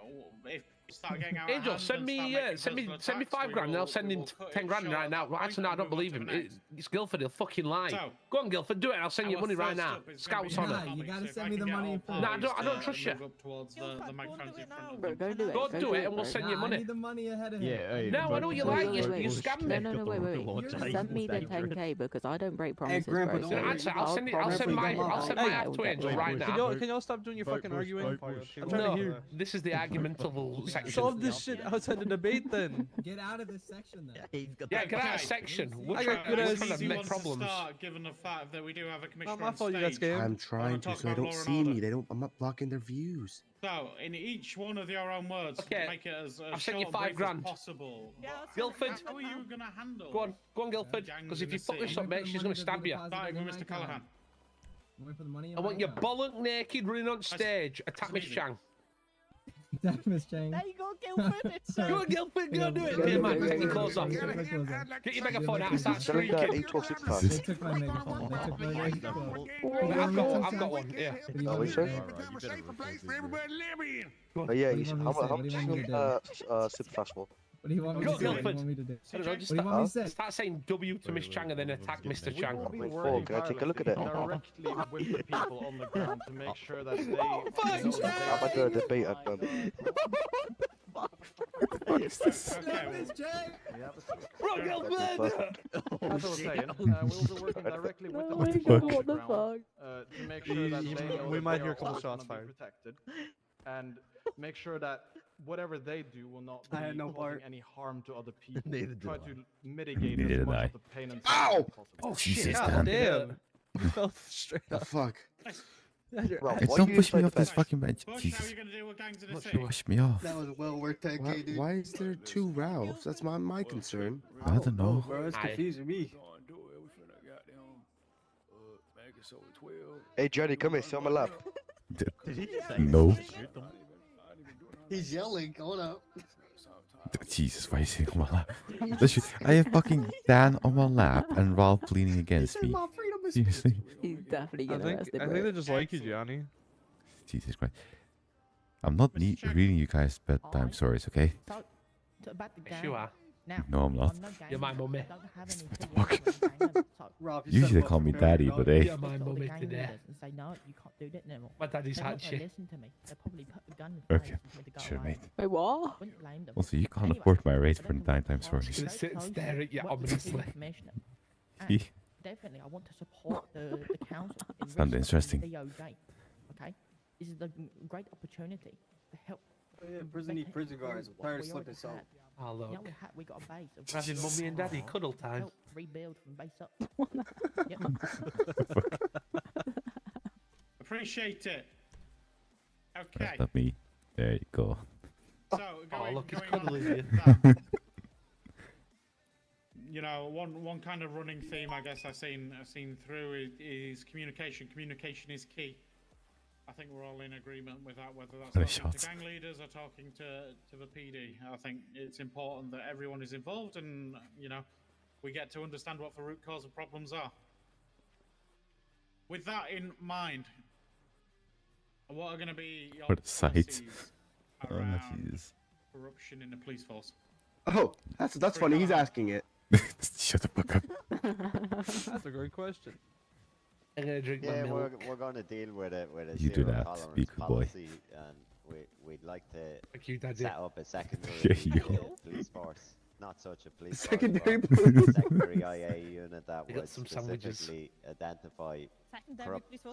If we start getting out of Angel, hand send and me, start making send me personal attacks, $5,000, and I'll send we him will cut 10 it grand short right at now. that point Actually, no, I and don't move on believe to him. the next. It's Guildford. He'll fucking lie. So, Go on, Guildford. Do it. I'll send you our money right first now. up is gonna be Scouts on economics. it. You gotta If send I me can the get money all first. Nah, I don't parties trust to you. move up towards the microphones in front of Bro, them. go do it. Go do it, and we'll bro. send you I money. need the money ahead of him. Yeah. No, I know what you like. You scammed me. No, wait. Send me the 10k because I don't break promises, Grandpa, bro. don't worry. Actually, I'll send my half to Angel right now. Can y'all stop doing your fucking arguing? I'm trying to No, hear. this is the argumentable section. Solve this shit outside the debate then. Get out of this section then. Yeah, get out of section. We're I got trying good to ass- make problems. Start, given the fact that we do have a commissioner my on fault you got stage. scammed. I'm trying to, talk so they about don't law and see order. me. They don't. I'm not blocking their views. So, in each one of your own words, Okay, make it as I've sent you short and brief $5,000. as possible. Guildford. How are you going to handle? Go on, Guildford. gangs Because in if you the fuck this city? up, mate, she's going to stab you. Starting with Mr. Callahan. Wait for the money. I want you bollock naked running on stage. Attack Miss Chang. Attack Miss Chang. There you go, Guildford. It's Go on, Guildford, go do it. Be a man, take your clothes off. Take my clothes off. Get your megaphone out and start Selling that shrieking. E12 They took my megaphone. They took my megaphone. I've got one, yeah. Oh, we sure? Become a safer place for everybody to live in. Oh yeah, What do you you should, want me to say? how What do much you want me to super fast for? What do you want me Go, to say? What do you Guildford. want me to do? I don't know, just What do you want me to say? start saying W to Miss Chang and then attack Mr. Chang. Wait, Paul, can I take a look at it? Directly with the people on the ground to make sure that they. I'm under a debate at the moment. Miss Chang. Bro, Guildford! As I was saying, we'll be working directly with the Oh my people God, on what the the ground to make sure that they know We that might they hear are a couple always shots gonna be fired. protected, and make sure that whatever they do will not be I had no causing part. any harm to other people. Neither do Try I. to mitigate Neither as did much I. of the pain and Ow! suffering as possible. Oh, Jesus, God Dan. damn. You fell straight The up. fuck? Rob, Hey, why don't you push me inside off the this bench? fucking bench. Bush, how are Jesus. you going to deal with gangs in the Don't city? push me off. That was well worth 10k, dude. Why is there two Ralphs? That's my concern. I don't know. Bro, it's confusing me. Hey, Johnny, come here, sit on my lap. No. He's yelling. Hold up. Jesus, why are you sitting on my lap? Literally, I have fucking Dan on my lap and Ralph leaning against me. Seriously. He's definitely I getting think arrested, I bro. think they just like you, Johnny. Jesus Christ. I'm not reading you guys bedtime stories, okay? So about the Yes, gang. you are. Now, No, I'm not. I'm no gang You're my member. mummy. I don't have any fuck? affiliation with gang members. So Rob, you Usually set they him call up me for failure, daddy, dog. but hey. You're my talk to the mummy gang today. leaders and say, no, you can't do that anymore. My daddy's They're not had gonna you. listen to me. They'll probably put a gun in my Okay, face for me to go sure, away. mate. Wait, what? Wouldn't blame them. Also, you can't Anyway, afford my rates I for the don't nighttime want to stories. Gonna sit and stare at you work with the ominously. commissioner. And He- definitely, I want to support the council. in Sounds researching interesting. DOJ. Okay, this is a great opportunity to help. Oh, yeah, prison need prison guards. I'm tired of slipping so. Oh, look. You know, we got a base. Of Having mummy and daddy cuddle time. help rebuild from base up. Yep. Appreciate it. Okay. That's not me. There you go. So, going, look, he's going on cuddling with you. that, you know, one kind of running theme I guess I've seen through is communication. Communication is key. I think we're all in agreement with that, whether that's Any talking shots? to gang leaders or talking to the PD. I think it's important that everyone is involved and, you know, we get to understand what the root cause of problems are. With that in mind, what are going to be your What a sight. policies Oh, around Jesus. corruption in the police force? Oh, that's funny. He's asking it. Shut the fuck up. That's a great question. I'm gonna drink Yeah, my milk. we're going to deal with it with a You do zero that, tolerance be a good boy. policy, and we'd like to Thank you, Daddy. set up a secondary Yeah, police force. Not such a police Secondary force, but police a secondary IA unit that We got would some sandwiches. specifically identify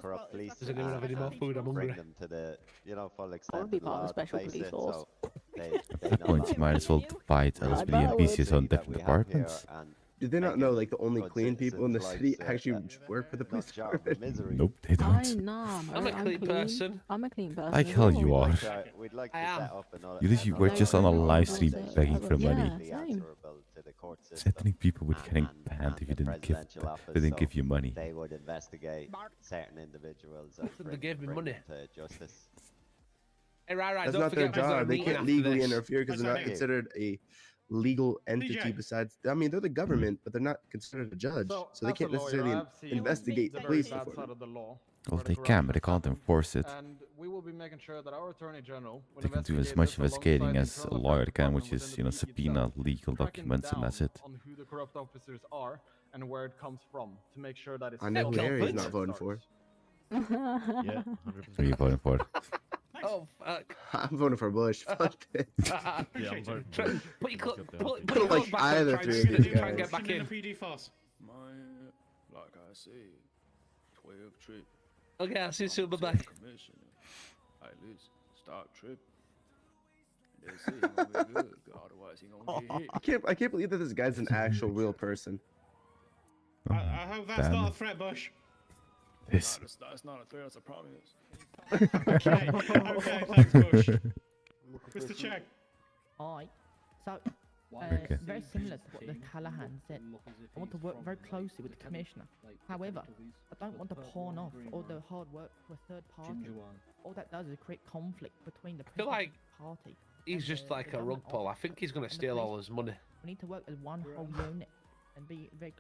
corrupt police Does anyone have any more food? I'm bring hungry. them to the I full extent want to be of the part of law the special to face police it, force. so they At know that point, that you might as well divide LSP and BCS on different departments. Did they not know like the only clean people in the city actually work for the police department? Nope, they I don't. know. I'm a clean person. I'm a clean person. Like as hell well. you are. We'd like to I am. set up another. You literally were just on a live stream begging for money. Yeah, same. Threatening people with getting banned if you didn't give you money. They would investigate certain individuals and They gave me money. them to justice. Hey, right. That's Don't not their forget we've got a job. They meeting can't after legally this. interfere because they're not Thank you. considered a legal entity DJ. besides. I mean, they're the government, but they're not considered a judge, so they as a can't lawyer, necessarily I have seen investigate the very police bad before side them. of the law. Well, where the they can, but they corruption can't happens, enforce it. And we will be making sure that our attorney general will They can do as investigate much this investigating alongside as the a internal lawyer affairs can, which department is, within the subpoena itself, legal cracking documents, and that's down it. on who the corrupt officers are and where it comes from to make sure that it's I know who stopped Harry's before not it voting starts. for. Yeah, 100%. What are you voting for? Oh, fuck. I'm voting for Bush. Fuck this. Yeah, I'm voting for it. Put your clothes I don't like either three of these Try and get guys. back in. the PD force. Man, like I said, 12 trip. Okay, I'll see you soon. Bye bye. Commissioner. Hey, listen, stop tripping. They say he gonna be good, otherwise he gonna get hit. I can't believe that this guy's an actual real person. I hope that's not a threat, Bush. This. That's not a threat, that's a promise. Okay, thanks, Bush. Mr. Check. Alright. So, Okay. very similar to what the Callahan said. I want to work very closely with the commissioner. However, I don't want to pawn off all the hard work to a third party. All that does is create conflict between the feel like party. He's and just the like a rug government pull. I office think he's gonna and the steal all police. his money. We need to work as one whole unit and be very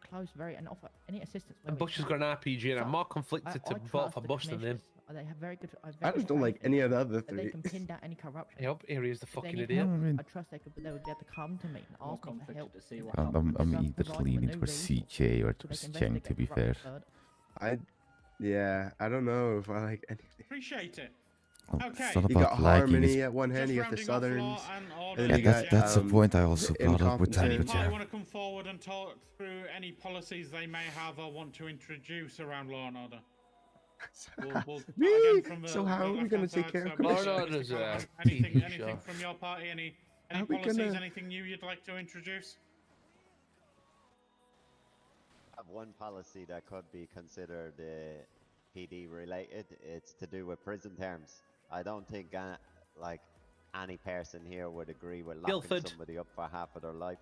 close, and offer any assistance. when And we Bush has can. got an RPG, and I'm So, more conflicted to vote trust for the Bush than him. commissioners. They have very good. I just don't like any of the other That they three. can pin down any corruption. Yep, here he is, the If they fucking need idiot. help, I mean- I trust they would be able to come to me and ask me for help. I'm either leaning towards CJ or towards Cheng, to be fair. I don't know if I like anything. Appreciate it. It's Okay. not You got about liking, Harmony it's at one hand, Just you got the rounding off Southerns, law and and order. then you Yeah, got that's a point I also brought up with Any them, but party yeah. want to come forward and talk through any policies they may have or want to introduce around law and order? We'll start Me? again from the- So how the are we left-hand gonna take side, care of so Law and Mr. Order's a Callahan, TV anything show. from your party? Any How we policies? gonna- Anything new you'd like to introduce? Have one policy that could be considered PD related. It's to do with prison terms. I don't think any person here would agree with locking Guildford. somebody up for half of their life.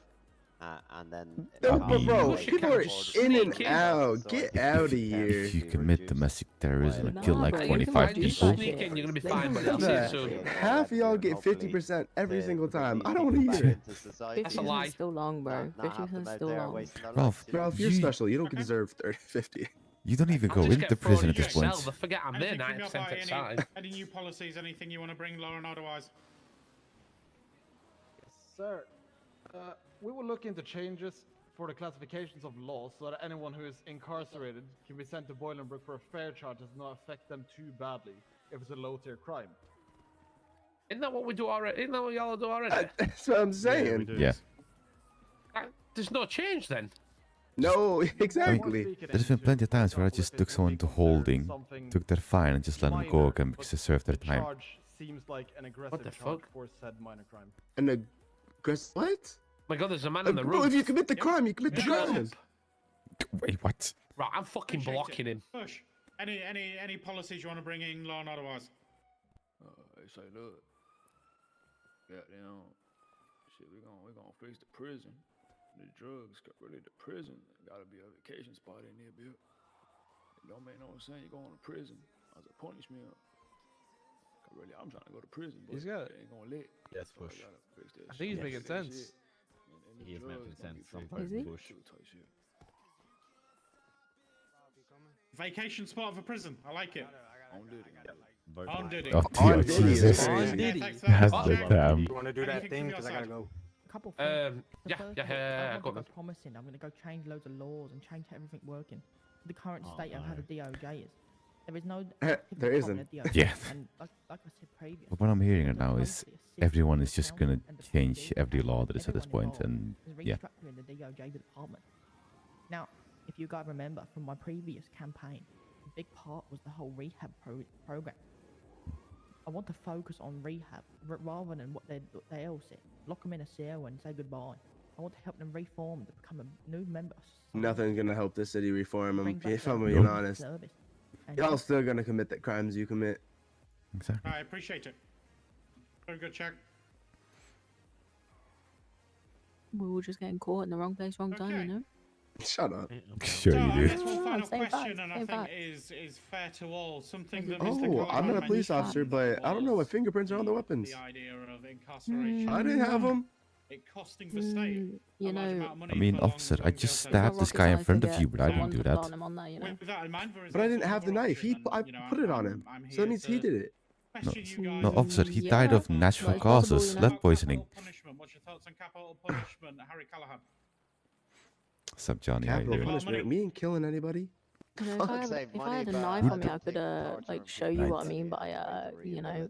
And then No, can't bro, pay people are for in and sneaking. out. So Get I out of think here. If you commit domestic terrorism and kill Nah, like bro, you 25 can do people, that Sneak in, you're gonna be They fine, can buddy. do I'll see you that. soon. Half of y'all get 50% every single time. I don't want to hear it. That's a 50% lie. is still long, bro. 50% is still long. Ralph, Ralph, you're you- special. You don't deserve 50. you don't even I'll go just into get prison thrown at this in point. yourself. I forget I'm there Anything from your 90% party? of the time. Any new policies? Anything you want to bring, law and order-wise? Yes, sir. We will look into changes for the classifications of laws so that anyone who is incarcerated can be sent to Boilenbrook for a fair charge does not affect them too badly if it's a low-tier crime. Isn't that what we do already? Isn't that what y'all do already? That's what I'm saying. Yeah. There's no change then. No, exactly. There's been plenty of times where I just took someone to holding, took their fine, and just let them go again because they served their The time. charge seems like an aggressive the charge fuck? for said minor crime. And what? My God, there's a man on the Bro, roof. if you commit the crime, you commit the crime. Wait, what? Right, I'm fucking Appreciate blocking it. him. Push. Any policies you want to bring in, law and otherwise? They say, look, goddamn, shit, we gonna fix the prison. The drugs, really the prison, gotta be a vacation spot in there, Bill. It don't make no sense you going to prison as a punishment. Cause really, I'm trying to go to prison, but He's got- they ain't gonna let. Yes, So I Bush. gotta fix that I think he's shit. making Fix that sense. shit. And He the is making drugs gonna sense. be Some fixed. parts Is he? Bush. Type shit. Vacation spot for prison. I like it. On Diddy. Both On of Diddy. Oh, On dear, Diddy, Jesus. that's Okay, crazy. thanks That's for that. the Check. damn. You want to do that Anything thing? from Because your I I gotta side? go. Couple things. Yeah, The first yeah, one, yeah, I got want them. to go promising I'm going to go change loads of laws and change everything working. The current Oh, state of how no. the DOJ is. There is no. There isn't. Yeah. And like I said previously. But what I'm hearing right now is everyone is just gonna change every law that is at this point, and yeah. Restructuring the DOJ department. Now, if you guys remember from my previous campaign, a big part was the whole rehab program. I want to focus on rehab rather than what they all said. Lock them in a cell and say goodbye. I want to help them reform to become a new member. Nothing's gonna help the city reform. Bring back If I'm the being honest, service. And y'all still gonna commit the crimes you commit. Exactly. I appreciate it. Very good check. We're all just getting caught in the wrong place, wrong time, you know? Shut up. Sure So you I do. guess one final Same question, facts, and I same think facts. is fair to all. Something that Mr. Oh, Callahan I'm not a police mentioned officer, but I don't know what fingerprints are on the weapons. The idea of incarceration. I didn't have them. It costing the state You a large know, amount of money I mean, for long officer, I long just jail stabbed sentences. this guy in front of you, but I didn't do that. Him on there, you know? With that in mind, there is But I didn't also have the another knife. option, I and, you know, put it on him. I'm So here that means he to did it. question you guys No, on officer, he died of natural What's causes, possible, lead poisoning. Capital punishment. What's your thoughts on capital punishment, Harry Callahan? What's up, Johnny? How you Capital doing? punishment. Me ain't killing anybody. You know, if I had a knife on me, I could like show you what I mean by you know,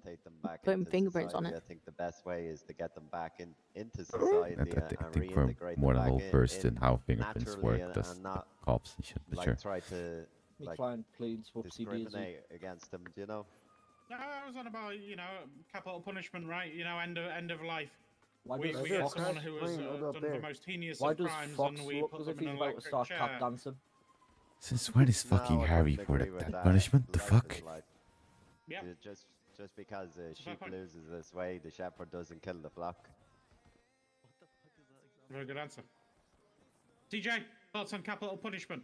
putting fingerprints on it. I think the best way is to get them back into society I and think we're reintegrate more them than well back versed in how fingerprints naturally work, as and not cops and shit, but like sure. try to My like client pleads for discriminate against them, do you know? No, I was on about, you know, capital punishment, right? You know, end of life. Why We does had Fox someone who has scream done up the there? most heinous Why of does crimes, Fox and we look put as if them in he's an about to electric start chair. tap dancing? Since when is fucking No, I Harry wouldn't for agree with that that. punishment? The Life fuck? is life. Yep. Just because a It's a fair sheep point. loses this way, the shepherd doesn't kill the flock. Very good answer. TJ, thoughts on capital punishment?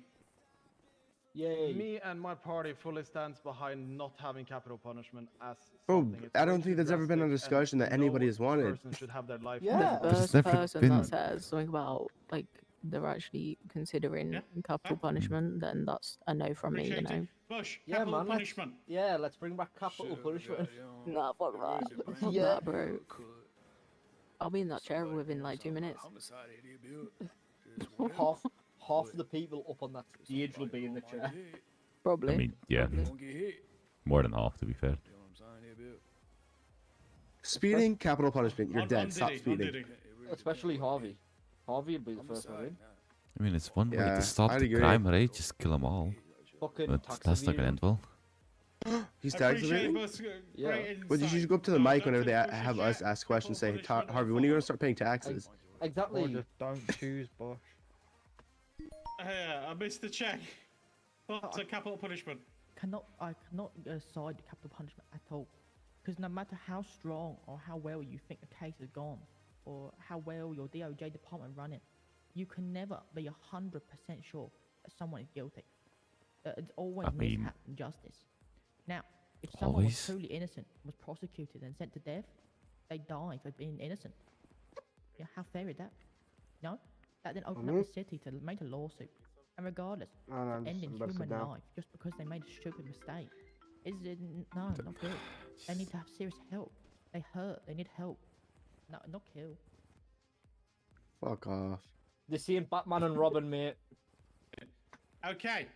Yay. Me and my party fully stands behind not having capital punishment as Oh, something. It's I way don't too think there's ever been a drastic, discussion and that anybody has wanted. person should have their life. The But it's first never person been- that says something about like they're actually considering capital punishment, then that's a no from me, you Appreciate know. it. Bush, Yeah, capital man. punishment. Let's bring back capital punishment. Nah, fuck that. Fuck Yeah. that, bro. I'll be in that chair within like 2 minutes. half of the people up on that stage will be in the chair. Probably. I mean, yeah. More than half, to be fair. Speeding, capital punishment. You're dead. Stop speeding. Especially Harvey. Harvey will be the first one in. I mean, it's one way Yeah, to stop I'd the agree. crime rate, just kill them all. Fucking But tax that's not gonna evasion. end well. He's tax Appreciate evasion? Bush, great Well, you should insight. go up to the No, mic don't whenever they just push have your us chat. ask questions. Say, Capital punishment Harvey, when are you gonna start paying taxes? Exactly. Or just don't choose Bush. I missed the check. Thoughts on capital punishment? I cannot side capital punishment at all, because no matter how strong or how well you think the case has gone, or how well your DOJ department run it, you can never be 100% sure that someone is guilty. It's always I mean- mishap in justice. Now, if someone was Always. truly innocent, was prosecuted and sent to death, they die for being innocent. Yeah, how fair is that? No, that then opened up the city to make a lawsuit, and regardless, I'm ending just about to sit human down. life just because they made a stupid mistake. Is it no, not good. They need to have serious help. They hurt. They need help. No, not kill. Fuck off. They're seeing Batman and Robin, mate. Okay.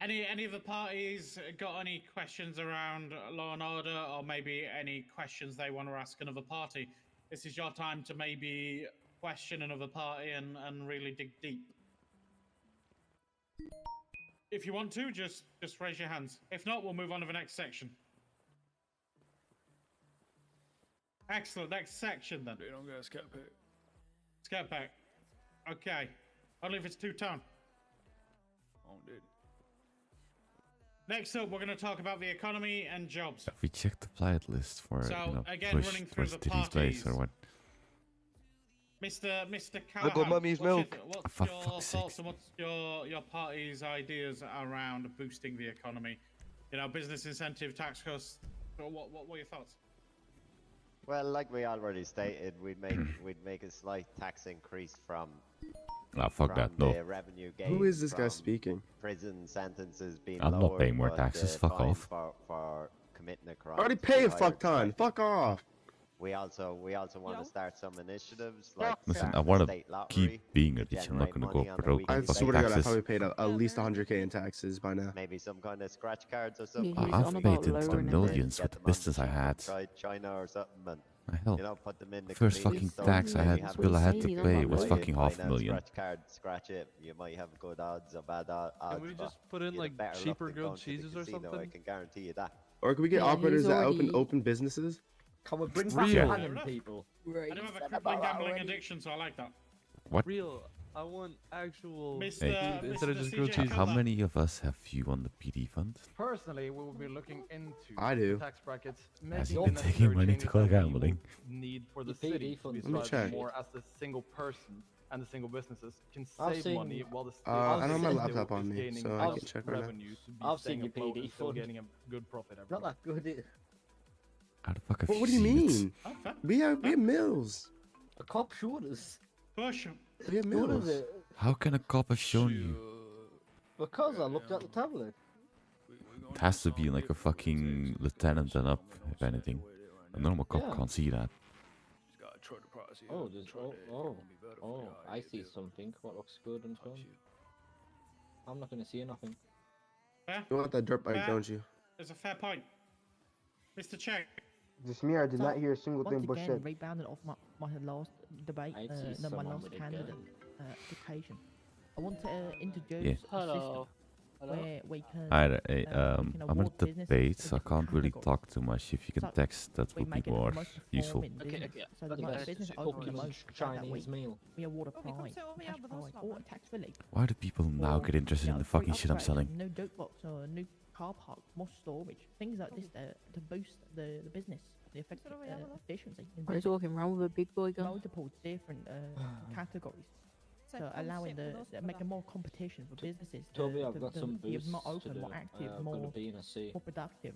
Any of the parties got any questions around law and order, or maybe any questions they want to ask another party? This is your time to maybe question another party and really dig deep. If you want to, just raise your hands. If not, we'll move on to the next section. Excellent. Next section then. They don't got scat pack. Scat pack. Okay. Only if it's two-tone. On did. Next up, we're going to talk about the economy and jobs. Have we checked the flight list for, So, you know, again, push running through towards the Diddy's place or parties. what? Mr. I got Callahan, mummy's milk. What's For your fuck's thoughts and what's your party's ideas around boosting the economy? You know, business incentive, tax cuts. What were your thoughts? Well, like we already stated, we'd make a slight tax increase from Ah, fuck that, no. the revenue gain. Who is this guy from speaking? Prison sentences being I'm not lowered, paying more but taxes, the fuck fines off. For committing a crime. I already would be pay a higher. fuck ton. Fuck off. We also want to start some initiatives like Listen, start I a want to state lottery keep being to rich. I'm not generate going to money go on a broke weekly I on fucking swear to God, I taxes. probably paid at least 100K in taxes by now. Maybe some kind of scratch cards or something. He's I've on paid about into the lowering it. millions Get with the them on business I cheap had. from China or something, and Hell, you know, put them in the first convenience fucking stores, tax I maybe had, have bill I them had to He's on pay about was lowering fucking buy half a now, million. scratch card, scratch it. You might have good odds or bad odds. Can we but just put in you'd have like better luck cheaper than grilled going to the cheeses or casino, I something? can guarantee you that. Or can we get Yeah, operators he's that already- open businesses? Can we bring back Real. hanging people? Right. I do have a said crippling about that gambling already. addiction, so I like that. What? Real. I want actual Mr. food Mr. instead of just grilled CJ cheese. How Cutler. many of us have you on the PD fund? Personally, we will be looking into I do. the tax brackets, Has making he the been necessary taking money to changes go that we gambling? will need for the The PD city to fund. be Let me thriving check. more as the single person and the single businesses can I've save seen- money while the state I don't have my still laptop on is me, gaining so I enough can check right now. revenue to be I've staying seen your afloat PD and still fund. getting a good profit every Not month. that good. How the fuck have What do you you seen it? mean? Oh, fair. We have mills. A cop showed us. Push. We have What mills. is it? How can a cop have shown you? Because I looked at the tablet. It has to be like a fucking lieutenant and up, if anything. A normal cop Yeah. can't see that. Oh, I see something. What looks good and fun. I'm not gonna see nothing. Fair? You want that dirt bike, Fair. don't you? There's a fair point. Mr. Cheng. Just me, I did not hear a single thing Bush said. Rebounding off my last debate, I'd see no, my someone last with a candidate gun. application. I want to introduce Yeah. a system where we can. Alright, we can I'm in a award businesses debate, in so I can't really categories. talk too much. If you can So text, that we would be make it the more most useful. performing business. So the Yes, business Pokemon open the most that Chinese week, meal. we award a prize, cash prize, or a tax relief. Why do people now get interested in the free fucking shit I'm upgrades, selling? No dope box or a new car park, more storage, things like this to boost the business, the effective efficiency. in Or he's business. walking around with a big boy gun. Multiple different categories. So allowing making more competition for businesses Toby, I've got some be boosts more to open, do. more active, I'm gonna more be in a C. more productive.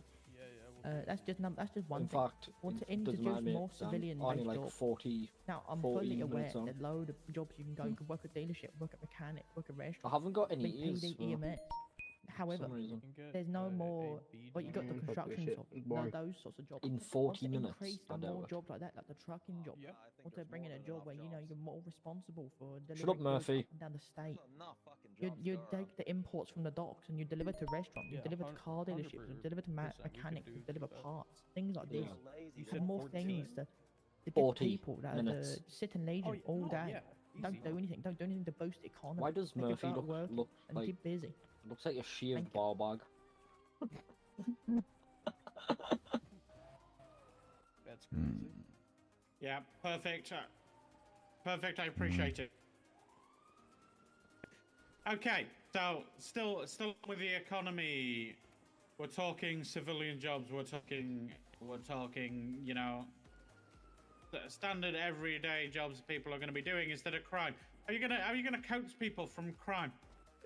That's just one In thing. fact, I want to doesn't introduce matter, more Dan, civilian only based like jobs. 40. Now I'm 40 fully aware minutes on. there's a load of jobs you can go. You can work at dealership, work at mechanic, work at restaurant. I haven't got any big ears, PD, so EMS. However, some reason. there's no more. Well, you got the construction job, no, those sorts of jobs. In I want 40 to minutes, increase I the doubt more it. jobs like that, like the trucking job. I want to bring in a job where you're more responsible for delivering Shut up, goods Murphy. up and down the state. You take the imports from the docks and you deliver to restaurants, you deliver to car dealerships, you deliver to mechanics, you deliver parts, things like this. And more things to give 40 people that minutes. sit in leisure all day. Don't do anything. Don't do anything to boost the economy. Why does They could Murphy start working look and like keep busy? looks like a shaved Thank you. ball bag? That's Hmm. Yeah, perfect. Perfect, I appreciate it. Okay, so still with the economy, we're talking civilian jobs, we're talking, you know, standard everyday jobs people are going to be doing instead of crime. Are you gonna coax people from crime?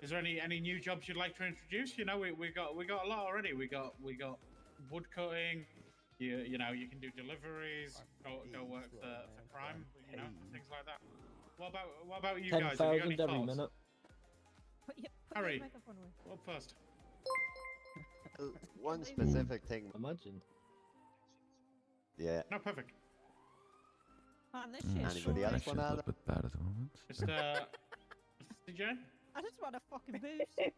Is there any new jobs you'd like to introduce? You know, we got a lot already. We got wood cutting. You know, you can do deliveries. Go work for crime. You know, things like that. What about you guys? Have you got any 10,000 every thoughts? minute. Harry, up first. One specific thing. Imagine. Yeah. No, perfect. Anybody else Actually, want a to little bit bad at the moment. Mr. CJ? I just want a fucking boost.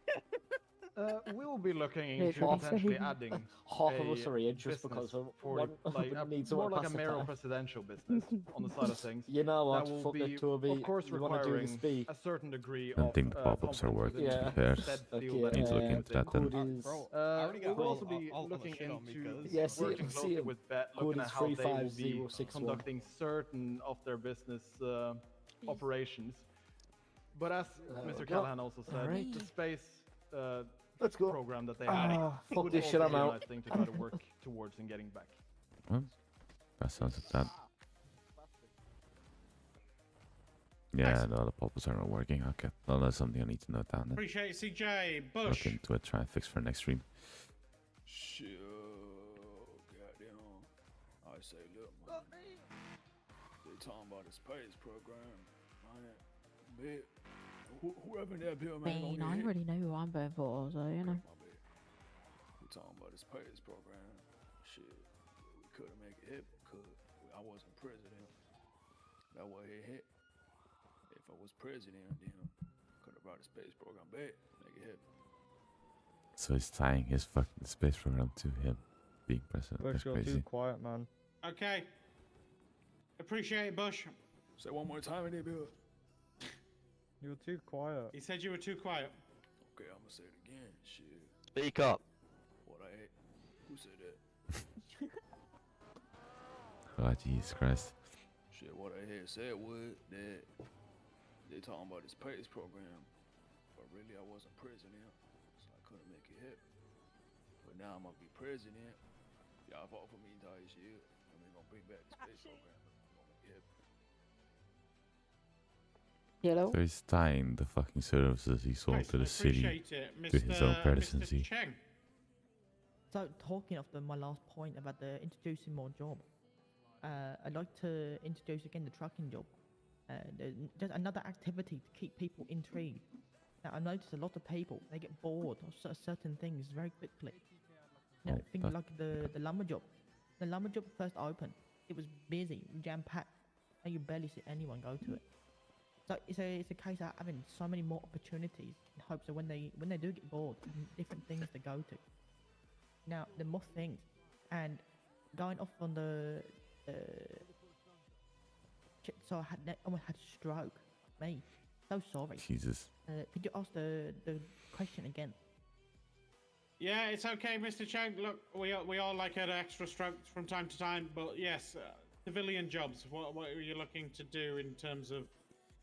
We will be looking Yeah, into sure. potentially adding Half of us a are here just business because of for one like needs more someone like a to mayoral pacify. presidential business on the side of things. You know what? That will Fuck be, it, Toby. of course, You wanna do requiring the speak? a certain degree I don't of think the pop-ups are confidence working, within to be Yeah. fair. said Okay, field that Need to look is into that then. Goodies. we'll also be looking into Yeah, see working him, see closely him. with Bet, looking at Goodies how they will be 35061. conducting certain of their business operations. But as Mr. Callahan also said, Alright. the space Let's go. program that they have Fuck would this also shit, I'm be a out. nice thing to try to work towards and getting back. Well, that sounds like that. Yeah, no, the pop-ups are not working. Okay, well, that's something I need to note down then. Appreciate it, CJ. Look Bush. into it, try and fix for next stream. Sure, goddamn. I say, look, man. They talking about the space program, man. Bet. Whoever that bill, I man, mean, gonna I get already know who I'm voting for, so you know. We talking about the space program. Shit, we couldn't make it hip, could. I wasn't president. That way it hit. If I was president, then could have brought the space program back, make it happen. So he's tying his fucking space program to him being president. That's Bush, you're crazy. too quiet, man. Okay. Appreciate it, Bush. Say one more time in there, Bill. You were too quiet. He said you were too quiet. Okay, I'm gonna say it again. Shit. Speak up. What I ate? Who said that? Oh, Jesus Christ. Shit, what I had said was that they talking about this space program, but really I wasn't president, so I couldn't make it happen. But now I'm gonna be president. Y'all vote for me entire shit, and we're gonna bring back the space program. We're gonna make it happen. Hello? So he's tying the fucking services he sold Nice, to the I city appreciate it, to his own Mr. presidency. Cheng. So talking of my last point about the introducing more job, I'd like to introduce again the trucking job. Just another activity to keep people intrigued. Now I noticed a lot of people, they get bored of certain things very quickly. You know, things like the lumber job. The lumber job first opened, it was busy, jam-packed, and you barely see anyone go to it. So it's a case of having so many more opportunities in hopes that when they do get bored, different things to go to. Now the more things, and going off on the so I almost had a stroke. Me, so sorry. Jesus. Could you ask the question again? Yeah, it's okay, Mr. Cheng. Look, we all like an extra strokes from time to time, but yes, civilian jobs. What are you looking to do in terms of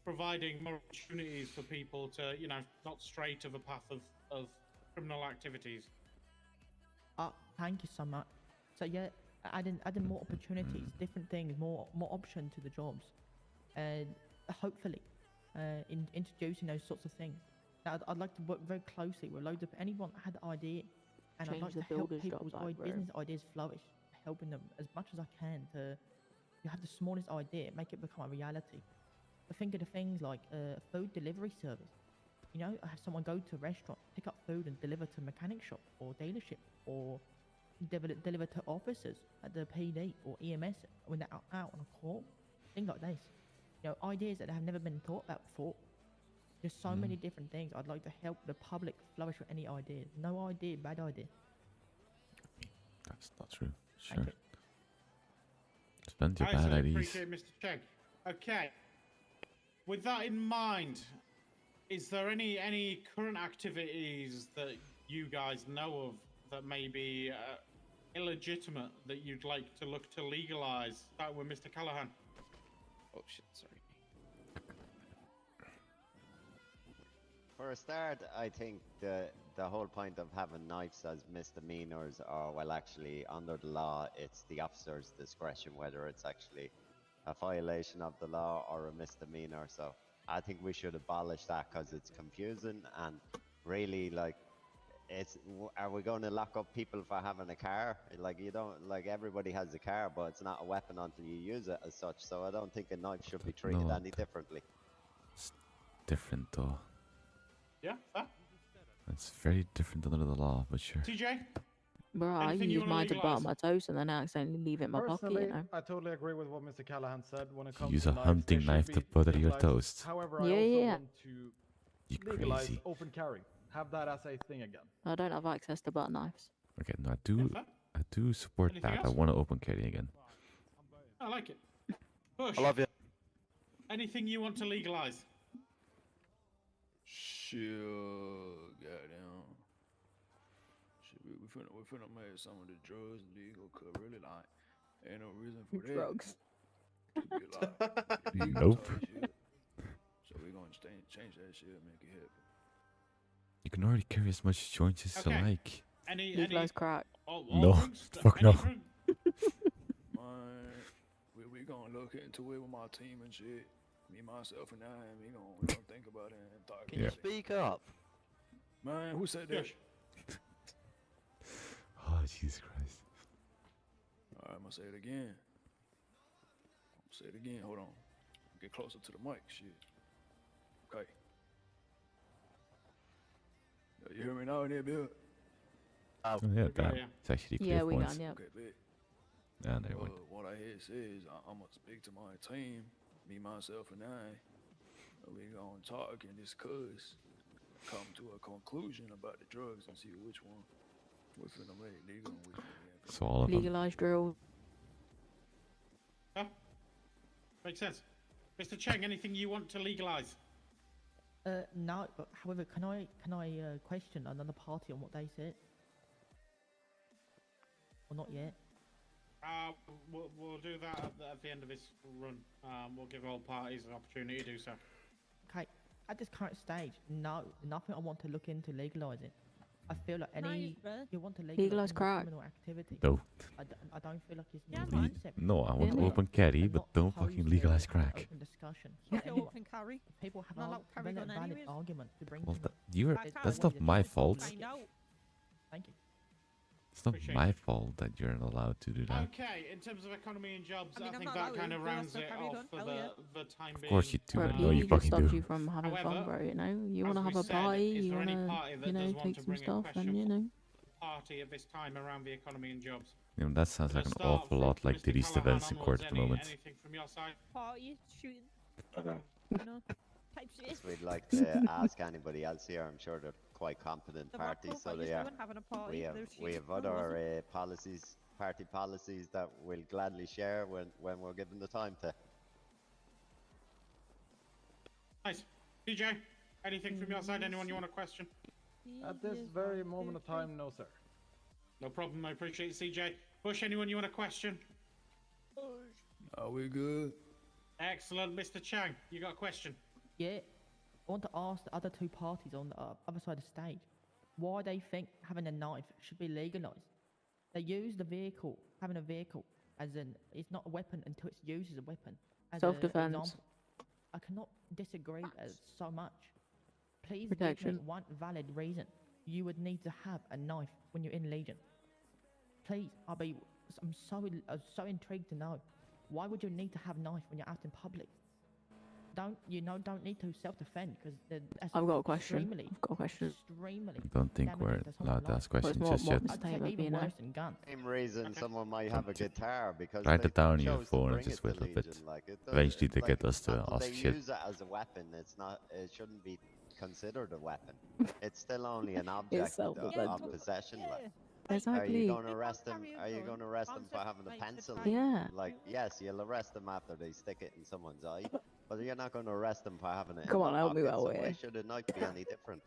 providing more opportunities for people to, not stray to the path of criminal activities? Thank you so much. So yeah, adding more opportunities, different things, more option to the jobs, and hopefully in introducing those sorts of things. Now, I'd like to work very closely with loads of anyone that had an idea, and I'd Change like the to help builder's people's job, bro. business ideas flourish, helping them as much as I can to have the smallest idea, make it become a reality. But think of the things like food delivery service. You know, have someone go to a restaurant, pick up food and deliver to a mechanic shop or dealership, or deliver to officers at the PD or EMS when they're out on a call. Things like this. You know, ideas that have never been thought about before. There's so many different things. I'd like to help the public flourish with any ideas. No idea, bad idea. That's not true. Sure. Thank you. There's plenty of I bad so ideas. appreciate Mr. Cheng. Okay. With that in mind, is there any current activities that you guys know of that may be illegitimate that you'd like to look to legalize? Start with Mr. Callahan. Oh shit, sorry. For a start, I think the whole point of having knives as misdemeanors, or well, actually under the law, it's the officer's discretion whether it's actually a violation of the law or a misdemeanor. So I think we should abolish that because it's confusing, and really, like, are we going to lock up people for having a car? Like, you don't, like, everybody has a car, but it's not a weapon until you use it as such. So I don't think a knife should be treated No. any differently. It's different though. Yeah, fair. It's very different under the law, but sure. TJ? Bro, I Anything you use wanna mine to butter legalise? my toast and then I accidentally leave it in my pocket, Personally, you know. I totally agree with what Mr. Callahan said when it comes Use to a knives. hunting They should knife be to butter your legalized. toast. However, Yeah, I also yeah. want to You legalize crazy. open carry. Have that as a thing again. I don't have access to butter knives. Okay, no, I do support Anything that. I else? want to open carry again. I like it. Bush. I love you. Anything you want to legalize? Sure, goddamn. Shit, we finna make some of the drugs legal, cause really, like, ain't no reason for that. Drugs. To be like, Nope. shit. So we gonna change that shit and make it happen. You can already carry as much joints as you Okay. like. Any Legalize crack. all No, drinks? fuck Any no. drink? Man, we gonna look into it with my team and shit. Me, myself, and I, we gonna think about it and talk. Can you speak up? Man, who said that? Shush. Oh, Jesus Christ. Alright, I'm gonna say it again. Hold on. Get closer to the mic, shit. Okay. You hear me now in there, Bill? Oh, yeah, Okay, damn. yeah. It's actually clear Yeah, we once. can, yeah. Okay, bet. And they went. What I hear says I'm gonna speak to my team, me, myself, and I. We gonna talk and discuss, come to a conclusion about the drugs and see which one we're finna make legal and which one we ain't finna. So all of them. Legalized drill. Huh? Makes sense. Mr. Cheng, anything you want to legalize? No, but however, can I question another party on what they said? Or not yet? We'll do that at the end of this run. We'll give all parties an opportunity to do so. Okay, at this current stage, no, nothing I want to look into legalizing. I feel like you want to legalize crack. criminal activity. No. I don't feel like it's necessary. No, I want open carry, but don't fucking legalize crack. Open discussion. Yeah, open carry. People have Not allowed to carry gun valid anyways. arguments to bring. Well, to that's not my fault. Find out. Thank you. It's not my fault that you're not allowed to do that. Okay, in terms of economy and jobs, I mean, I I'm think not that allowed kind to, of but I'll rounds still it carry a off gun. for Hell the time being. Of course you do. Bro, I know you just fucking stopped do. you from having fun, However, bro. You know, you as want to we have a said, party, is you there want any to, party that you know, does want take to some bring a stuff, question and you know. party at this time around the economy and jobs? You know, that sounds like an Let's awful start lot from like Mr. the East Callahan events in court onwards. at the moment. Anything from your side? Party shooting. Okay. You know, type shit. So we'd like to ask anybody else here. I'm sure they're quite competent The parties, Marco so used they to are. win having a party. We They have were we shooting. have Who was it? other policies, party policies that we'll gladly share when we're given the time to. Nice. DJ, anything from your side? Anyone you want to question? At this very moment of time, no, sir. No problem. I appreciate it, CJ. Bush, anyone you want to question? Are we good? Excellent. Mr. Chang, you got a question? Yeah, I want to ask the other two parties on the other side of the stage why they think having a knife should be legalized. They use the vehicle, having a vehicle, as in it's not a weapon until it's used as a weapon. As an Self-defense. example. I cannot disagree so much. Please give Protection. me one valid reason you would need to have a knife when you're in Legion. Please, I'm so intrigued to know. Why would you need to have a knife when you're out in public? Don't need to self-defend because I've got a question. I've got a question. Extremely. I don't think we're allowed to ask questions just yet. Mm-hmm. Same reason someone might have a guitar because Write they it down on your chose to phone and bring just it to wait a little bit. Legion, like, it does- Eventually they like, get us to until ask they shit. use it as a weapon. It shouldn't be considered a weapon. It's still only an object of possession. Like. Are Exactly. you going to arrest them? Are you going to arrest them for having a pencil? Yeah. Like, yes, you'll arrest them after they stick it in someone's eye, but you're not going to arrest them for having it. Come in on, their help me pocket, out so here. why should a knife be any different?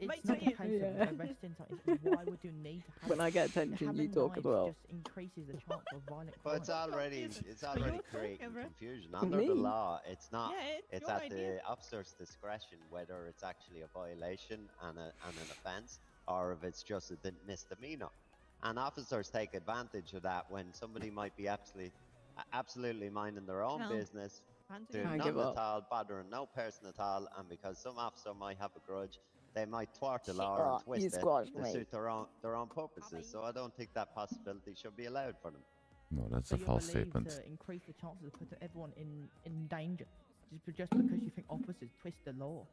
It's not a case of arresting something. It's why would you need to have When I get The attention, you having talk as knives well. just increases the chance of violent But it's crime. already creating confusion. For Under me? the law, it's not. Yeah, It's your at idea. the officer's discretion whether it's actually a violation and an offence, or if it's just a misdemeanor. And officers take advantage of that when somebody might be absolutely minding their own No. business, Hands doing I nothing give at up. all, bothering no person at all, and because some officer might have a grudge, they might thwart the law Oh, and twist you it squashed to me. suit their own purposes. So I don't think that possibility should be allowed for them. No, that's So a you false believe statement. to increase the chances of putting everyone in danger just because you think officers twist the law.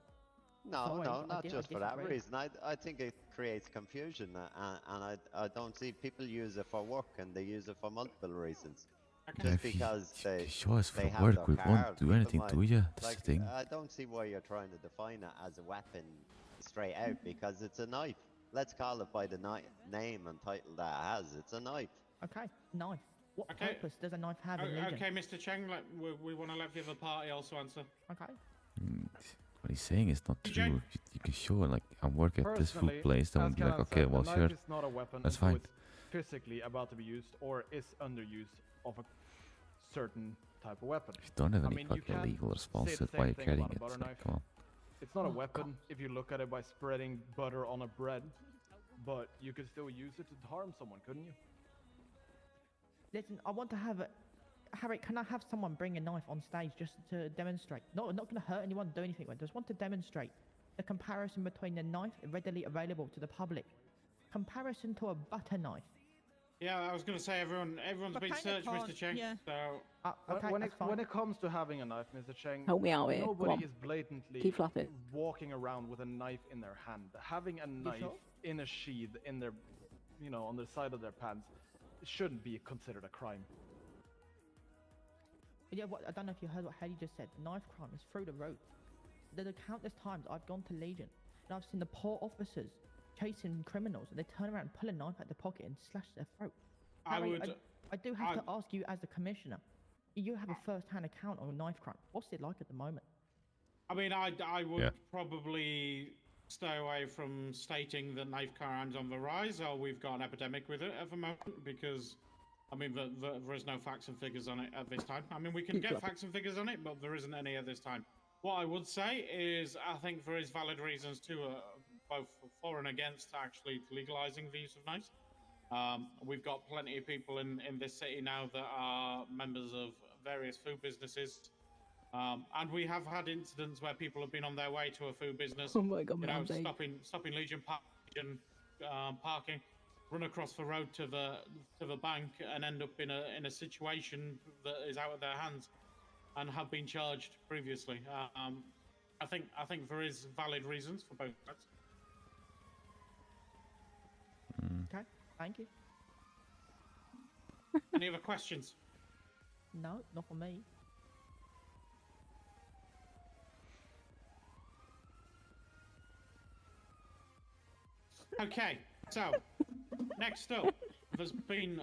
No, Sorry, no, I not did- I just for that disagree. reason. I think it creates confusion, and I don't see people use it for work, and they use it for multiple reasons. Yeah, Just if you because they show us for they have work, their we card, won't do people anything might- to you. That's like, the thing. I don't see why you're trying to define it as a weapon straight out, because it's a knife. Let's call it by the name and title that it has. It's a knife. Okay, knife. What Okay. purpose does a knife have in Legion? Okay, Mr. Cheng, like, we want to let the other party also answer. Okay. What he's saying is not DJ? true. You can show like I work at this food Personally, place, then as we'll be like, Callahan okay, said, well a knife sure, is not a weapon that's until fine. it's physically about to be used or is underused of a certain type of weapon. If you don't have I any mean, you fucking can't legal say responses, the why same are you thing carrying about a it? butter Like, knife. come on. It's not a weapon if you look at it by spreading butter on a bread, but you could still use it to harm someone, couldn't you? Listen, I want to have Harry, can I have someone bring a knife on stage just to demonstrate? No, not going to hurt anyone, do anything. I just want to demonstrate the comparison between the knife readily available to the public, comparison to a butter knife. Yeah, I was going to say everyone's But been kind of searched, can't, Mr. Cheng. yeah. So Okay, when that's fine. it comes to having a knife, Mr. Cheng, Help me out here, come nobody on. is blatantly Keep flapping. walking around with a knife in their hand. Having a knife sure? in a sheath in their, on the side of their pants, shouldn't be considered a crime. Yeah, I don't know if you heard what Hayley just said. Knife crime is through the roof. There are countless times I've gone to Legion and I've seen the poor officers chasing criminals and they turn around and pull a knife out their pocket and slash their throat. Harry, I do have to ask you as the commissioner. You have a first-hand account on knife crime. What's it like at the moment? I mean, I would probably stay away from stating that knife crime's on the rise or we've got an epidemic with it at the moment because, I mean, there is no facts and figures on it at this time. I mean, we can get facts and figures on it, but there isn't any at this time. What I would say is I think there is valid reasons to both for and against actually legalizing the use of knives. We've got plenty of people in this city now that are members of various food businesses. And we have had incidents where people have been on their way to a food business, Oh my God, you know, stopping Legion parking, run across the road to the bank, and end up in a situation that is out of their hands, and have been charged previously. I think there is valid reasons for both sides. Okay, thank you. Any other questions? No, not for me. Okay, so next up, there's been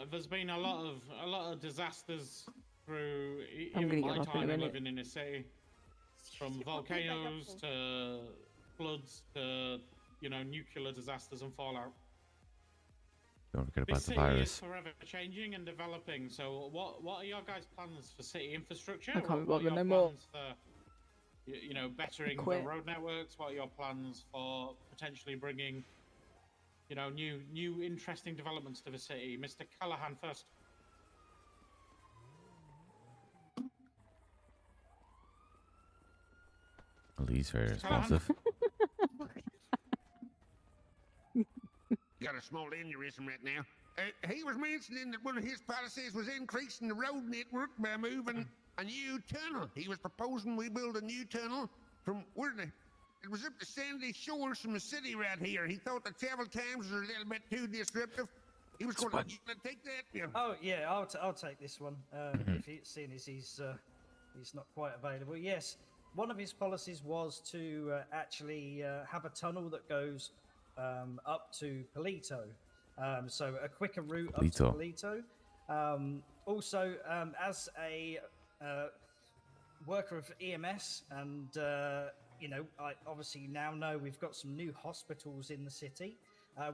a lot of disasters through even my time living in a city, from volcanoes to floods to nuclear disasters and fallout. Don't forget about This the city virus. is forever changing and developing. So what are your guys' plans for city infrastructure? I can't What are bother your no more. plans for bettering the Quit. road networks? What are your plans for potentially bringing new interesting developments to the city? Mr. Callahan first. Lee's very responsive. Got a small aneurysm right now. He was mentioning that one of his policies was increasing the road network by moving a new tunnel. He was proposing we build a new tunnel from it was up to Sandy Shores from the city right here. He thought the travel times were a little bit too disruptive. He was going to take that. Yeah. Oh yeah, I'll take this one. Seeing as he's not quite available. Yes, one of his policies was to actually have a tunnel that goes up to Polito. So a quicker route up to Polito. Also, as a worker of EMS, and I obviously now know we've got some new hospitals in the city,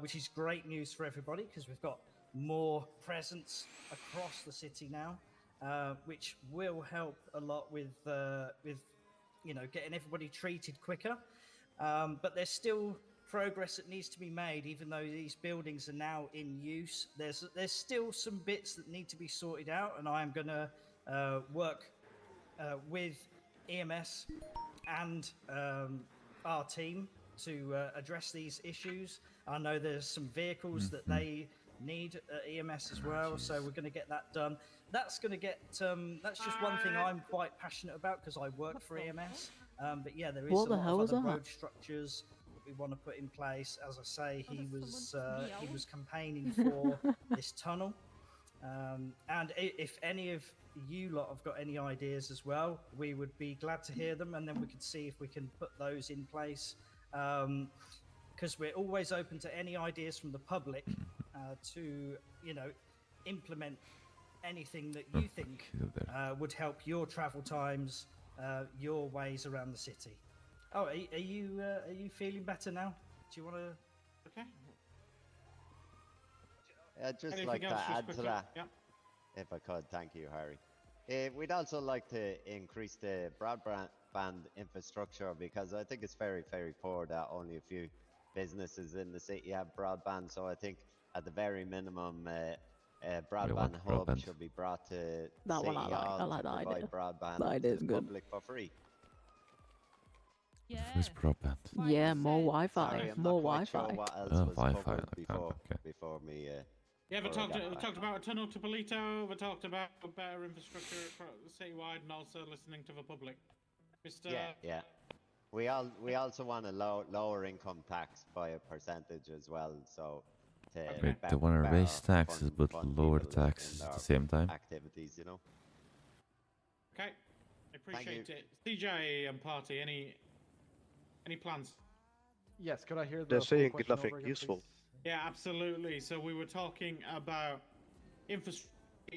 which is great news for everybody because we've got more presence across the city now, which will help a lot with getting everybody treated quicker. But there's still progress that needs to be made, even though these buildings are now in use. There's still some bits that need to be sorted out, and I am going to work with EMS and our team to address these issues. I know there's some vehicles that they need at EMS as well, so we're going to get that done. That's going to get that's just one thing I'm quite passionate about because I work for EMS. But yeah, there is a lot of other road structures we want to put in place. As I say, he was campaigning for this tunnel, and if any of you lot have got any ideas as well, we would be glad to hear them, and then we could see if we can put those in place, because we're always open to any ideas from the public to implement anything that you think would help your travel times, your ways around the city. Oh, are you feeling better now? Do you want to? Okay. I'd just Anything like to else, just add to quickly? that, Yeah. if I could. Thank you, Harry. We'd also like to increase the broadband infrastructure because I think it's very, very poor that only a few businesses in the city have broadband. So I think at the very minimum, broadband hub should be brought to That City one I like. Hall I like to that provide idea. broadband That idea is to the good. public for free. Who's broadband? Yeah, more Wi-Fi. Sorry, I'm More not quite Wi-Fi. sure what else Oh, was Wi-Fi, covered okay, before, okay. before me. Yeah, we before I got back. talked about a tunnel to Polito. We talked about better infrastructure citywide, and also listening to the public. Mr. Yeah. We also want to lower income tax by a percentage as well, so Wait, they want to raise taxes but lower the taxes at the same time? Activities, you know. Okay, I appreciate it. CJ and party, any plans? Yes, could I hear the They're full saying question nothing over again, useful. please? Yeah, absolutely. So we were talking about infrastructure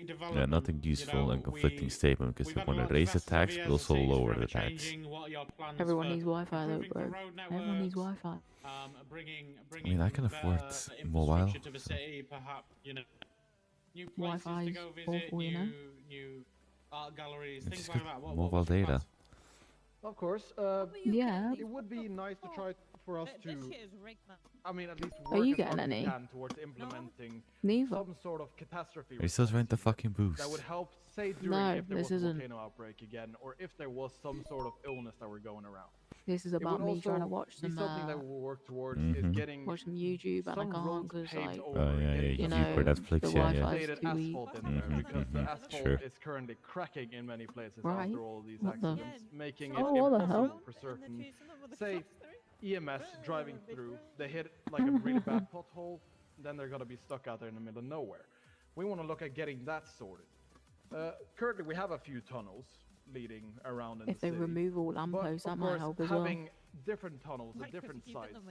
development. Yeah, nothing useful and conflicting statement because they we've had a want lot to of raise the disaster tax but heavy also as a lower city, the forever tax. changing. What are your plans Everyone for needs Wi-Fi though, improving the bro. road Everyone needs networks, Wi-Fi. bringing I mean, I can afford better mobile. infrastructure to the city, perhaps, you know, new places to Wi-Fi's go visit, awful, you know? new art galleries, It's things just like got that. What mobile what's your data. plans? Of course. Yeah. It would be nice to try for us to, I mean, at least Are work you as hard getting as we any? can towards implementing Neither. some sort of catastrophe Are you still trying to response fucking boost? that would help, say, during No, if there this was a isn't. volcano outbreak again, or if there was some sort of illness that were going around. This is It would about me trying to also watch be some something that we'll work towards is Mhm. getting watch some YouTube and I some can't roads because paved like over, Oh, yeah, getting yeah, you some YouTube or know Netflix, the yeah, yeah. Wi-Fi's updated too weak. asphalt in there because the asphalt Sure. is currently cracking in many places Right. after all these What the- accidents, making it Oh, what the hell? impossible for certain, say, EMS driving through, they hit like a really bad pothole, then they're gonna be stuck out there in the middle of nowhere. We want to look at getting that sorted. Currently, we have a few tunnels leading around in If the they city, remove all but lampposts, of that might course, help as well. having different tunnels at different sides of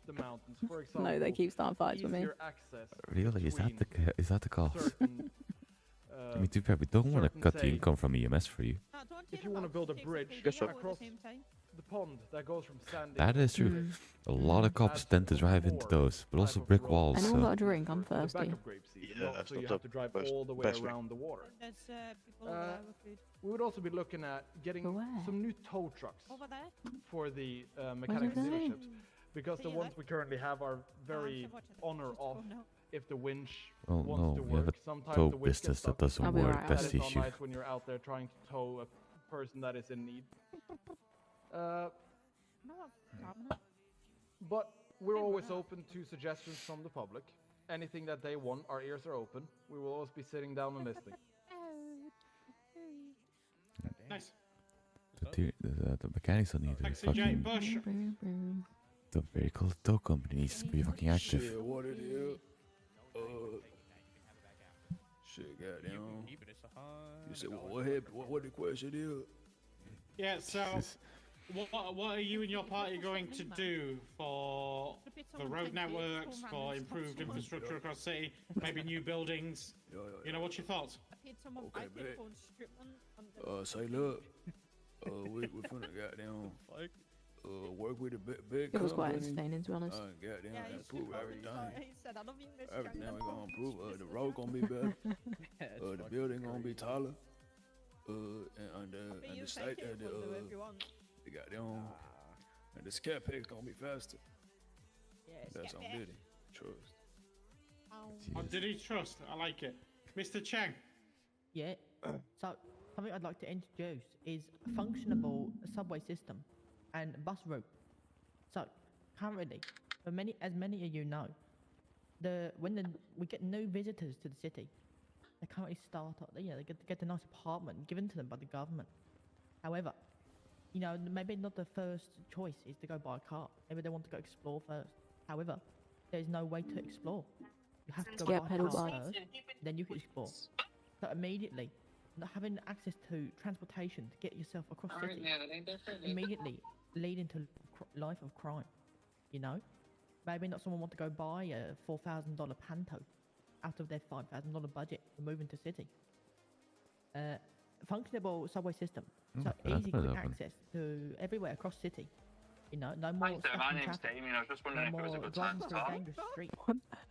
the mountains, for example, No, they keep starting fights with me. easier access Really? Is that between the cost? certain, I mean, too bad we don't want to certain, cut the say, income from EMS for you. if you want to build a bridge Guess what? across the pond that goes from Sandy That is true. Mm. A lot of cops tend to drive into those, but also brick walls. Anyone So. got a drink? I'm to the back thirsty. of Grapeseed, Yeah, so that's you not have the to drive best- all the way best way. around the water. There's people over there with food. We would also be looking at getting But where? some new tow trucks Over there? for the mechanic they? dealerships because the See you ones there. we currently have are very watching the on or pictures off for now. if the winch Well, wants no, to we have work. a Sometimes tow the winch gets business that stuck. doesn't I'll be work. alright, That's That the is not issue. nice when you're out there trying to tow a person that is in need. No, I'm But we're always open to suggestions from the public. Anything that they want, our ears are open. We will always be sitting down and listening. Nice. The mechanics don't need to Thanks, CJ. fucking. Bush. The vehicle tow company needs to be fucking active. Shit, what it is? Shit, goddamn. You said what happened? What the question is? Yeah, so what are you and your party going to do for the road networks, for improved infrastructure across the city, maybe new buildings? You know, what's your thoughts? Okay, bet. Say look, we finna goddamn work with the big It was quite company. entertaining, to be honest. Goddamn, improve everything. He said, I love you, Miss Everything Shannon. we gonna improve. The road gonna be better. The building gonna be taller. And the state, the goddamn, and the scat pack's gonna be faster. That's on Diddy. Trust. Oh, did he trust? I like it. Mr. Cheng. Yeah. So something I'd like to introduce is a functionable subway system and bus route. So currently, for as many of you know, we get new visitors to the city, they currently start up. They get a nice apartment given to them by the government. However, you know, maybe not the first choice is to go buy a car. Maybe they want to go explore first. However, there's no way to explore. You have to go Get buy a pedal car bike. first, then you can explore. So immediately, not having access to transportation to get yourself across the city, immediately leading to life of crime. You know, maybe not someone want to go buy a $4,000 Panto out of their $5,000 budget to move into city. Functionable subway system, so that's easy not quick open. access to everywhere across city. You know, no more stuck my in name's traffic, Damien. I was just wondering no if it was a more good time driving to through a talk. dangerous street.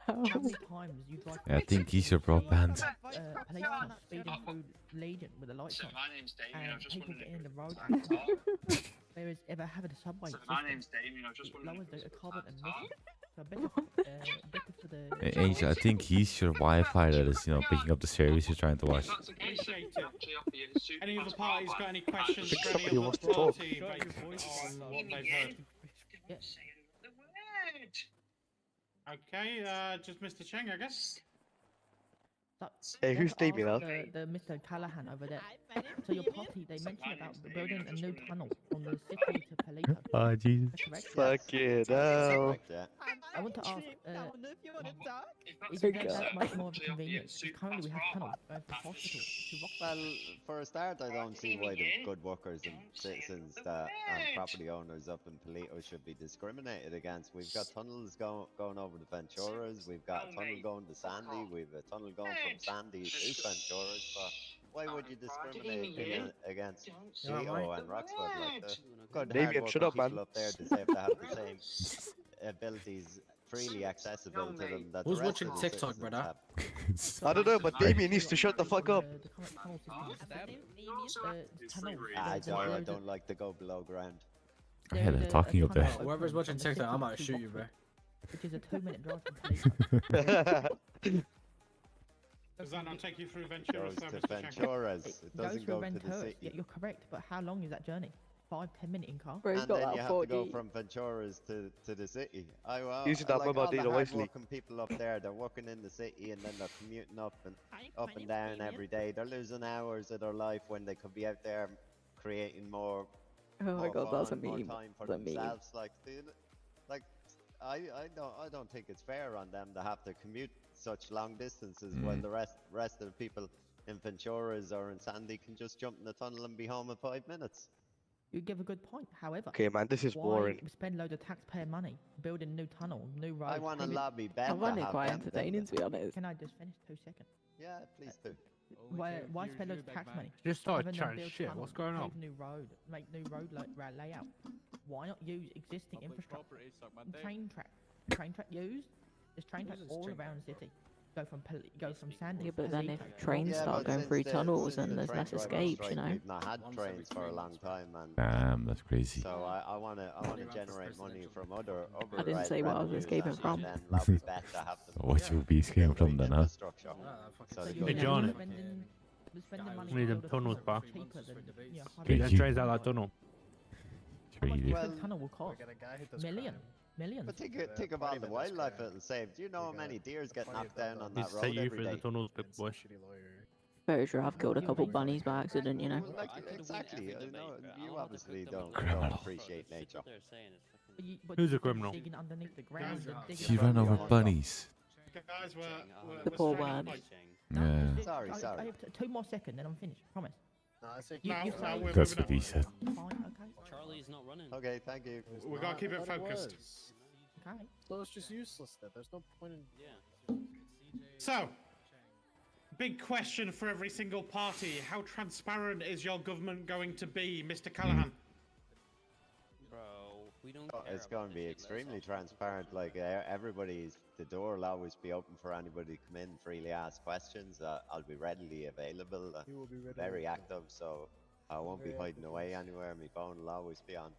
How many times you drive? Yeah, I think he's your broadband. Police cars speeding through Legion with a light So on, my name's Damien. I was and just people wondering getting in if the road it was a good time to accidents. talk. Whereas ever having a subway So system, my name's Damien. I was just it wondering lowers if it was the a good carbon time to emission. talk. So better for the. Angel, I think he's your Wi-Fi that is, picking up the series you're trying to watch. Appreciate it. Any other parties got any questions think for any somebody other wants to talk. party based on what they've heard? Okay, just Mr. Cheng, I guess. Hey, who's Damien? Damien? The Mr. Callahan over there. So your party, they mentioned about building a new tunnel from the city to Palito. Oh, Jesus. Correct? Fuck it hell. I want to ask, is Okay. that much more of a convenience? Because currently we have tunnels going from hospital to Rockford. Well, for a start, I don't see why the good workers and citizens and property owners up in Palito should be discriminated against. We've got tunnels going over the Venturas, we've got a tunnel going to Sandy, we've a tunnel going from Sandy to Venturas, but why would you discriminate against Palito and Roxwood like that? Good Damien, shut up, man. people up there deserve to have the same abilities freely accessible to them that Who's the rest watching of the TikTok, citizens brother? have. I don't know, but Damien needs to shut the fuck up. I don't like to go below ground. Yeah, they're talking up there. Whoever's watching TikTok, I might shoot you, bro. Which is a 2-minute drive from Palito. Does that not take you through Ventura Goes to service? Venturas. It Goes doesn't through go to the Venturas. city. Yeah, you're correct, but how long is that journey? 5-10 minute in car. And then you have to go from Venturas to the city. Use that like mobile all the data wisely. hard-working people up there, they're working in the city and then they're commuting up and down every day. They're losing hours of their life when they could be out there creating more. Oh my more God, that's a fun, more meme. time for That's a meme. themselves. Like I don't think it's fair on them to have to commute such long distances when the rest of the people in Venturas or in Sandy can just jump in the tunnel and be home in 5 minutes. You give a good point. However, Okay, man, this is why boring. spend loads of taxpayer money building new tunnel, new road? I want to lobby Ben I to find it have quite them entertaining, to be honest. Can I just finish 2 seconds? Yeah, please do. Why spend loads of tax money? Just started rather than chatting build shit, tunnels, what's going on? pave new road, make new road layout. Why not use existing infrastructure? Train track used. There's train tracks all around the city. Go from Sandy. Yeah, but then if Palito. trains start going through tunnels, then there's less escapes, you know. We've not had trains for a long time, and Damn, that's crazy. so I wanna generate money from other. I didn't say what I was escaping from. Then lobby Bet to have them. What you be escaping from then, huh? Infrastructure. So So they you're go- Johnny. spending money We need to them build a tunnels tunnel back. cheaper than, yeah, Get them you- trains out of that tunnel. How much do you Well, think a tunnel will cost? Millions. But think of all the wildlife it'll save. Do you know how many deers get knocked down on Needs that to take road you every through the day? tunnels, big boy. Very sure I've killed a couple bunnies by accident, you know. Well, like, exactly. You obviously don't appreciate nature. But Who's a you're criminal? digging underneath the ground and digging She ran over bunnies. Guys, The poor worms. Yeah. Sorry. I have 2 more seconds, then I'm finished. Promise. No, You say we're That's moving what he said. fine, okay. Charlie's not running. Okay, thank you. We gotta keep it focused. Okay. So it's just useless then. There's no point in. Yeah. So, big question for every single party: how transparent is your government going to be, Mr. Callahan? Bro, we don't Oh, care it's about going to be this, extremely transparent. Like the door will always be open for anybody to come in, freely ask questions. I'll be readily available. You will be readily Very available. active, so I won't be hiding away anywhere. My phone will always be on.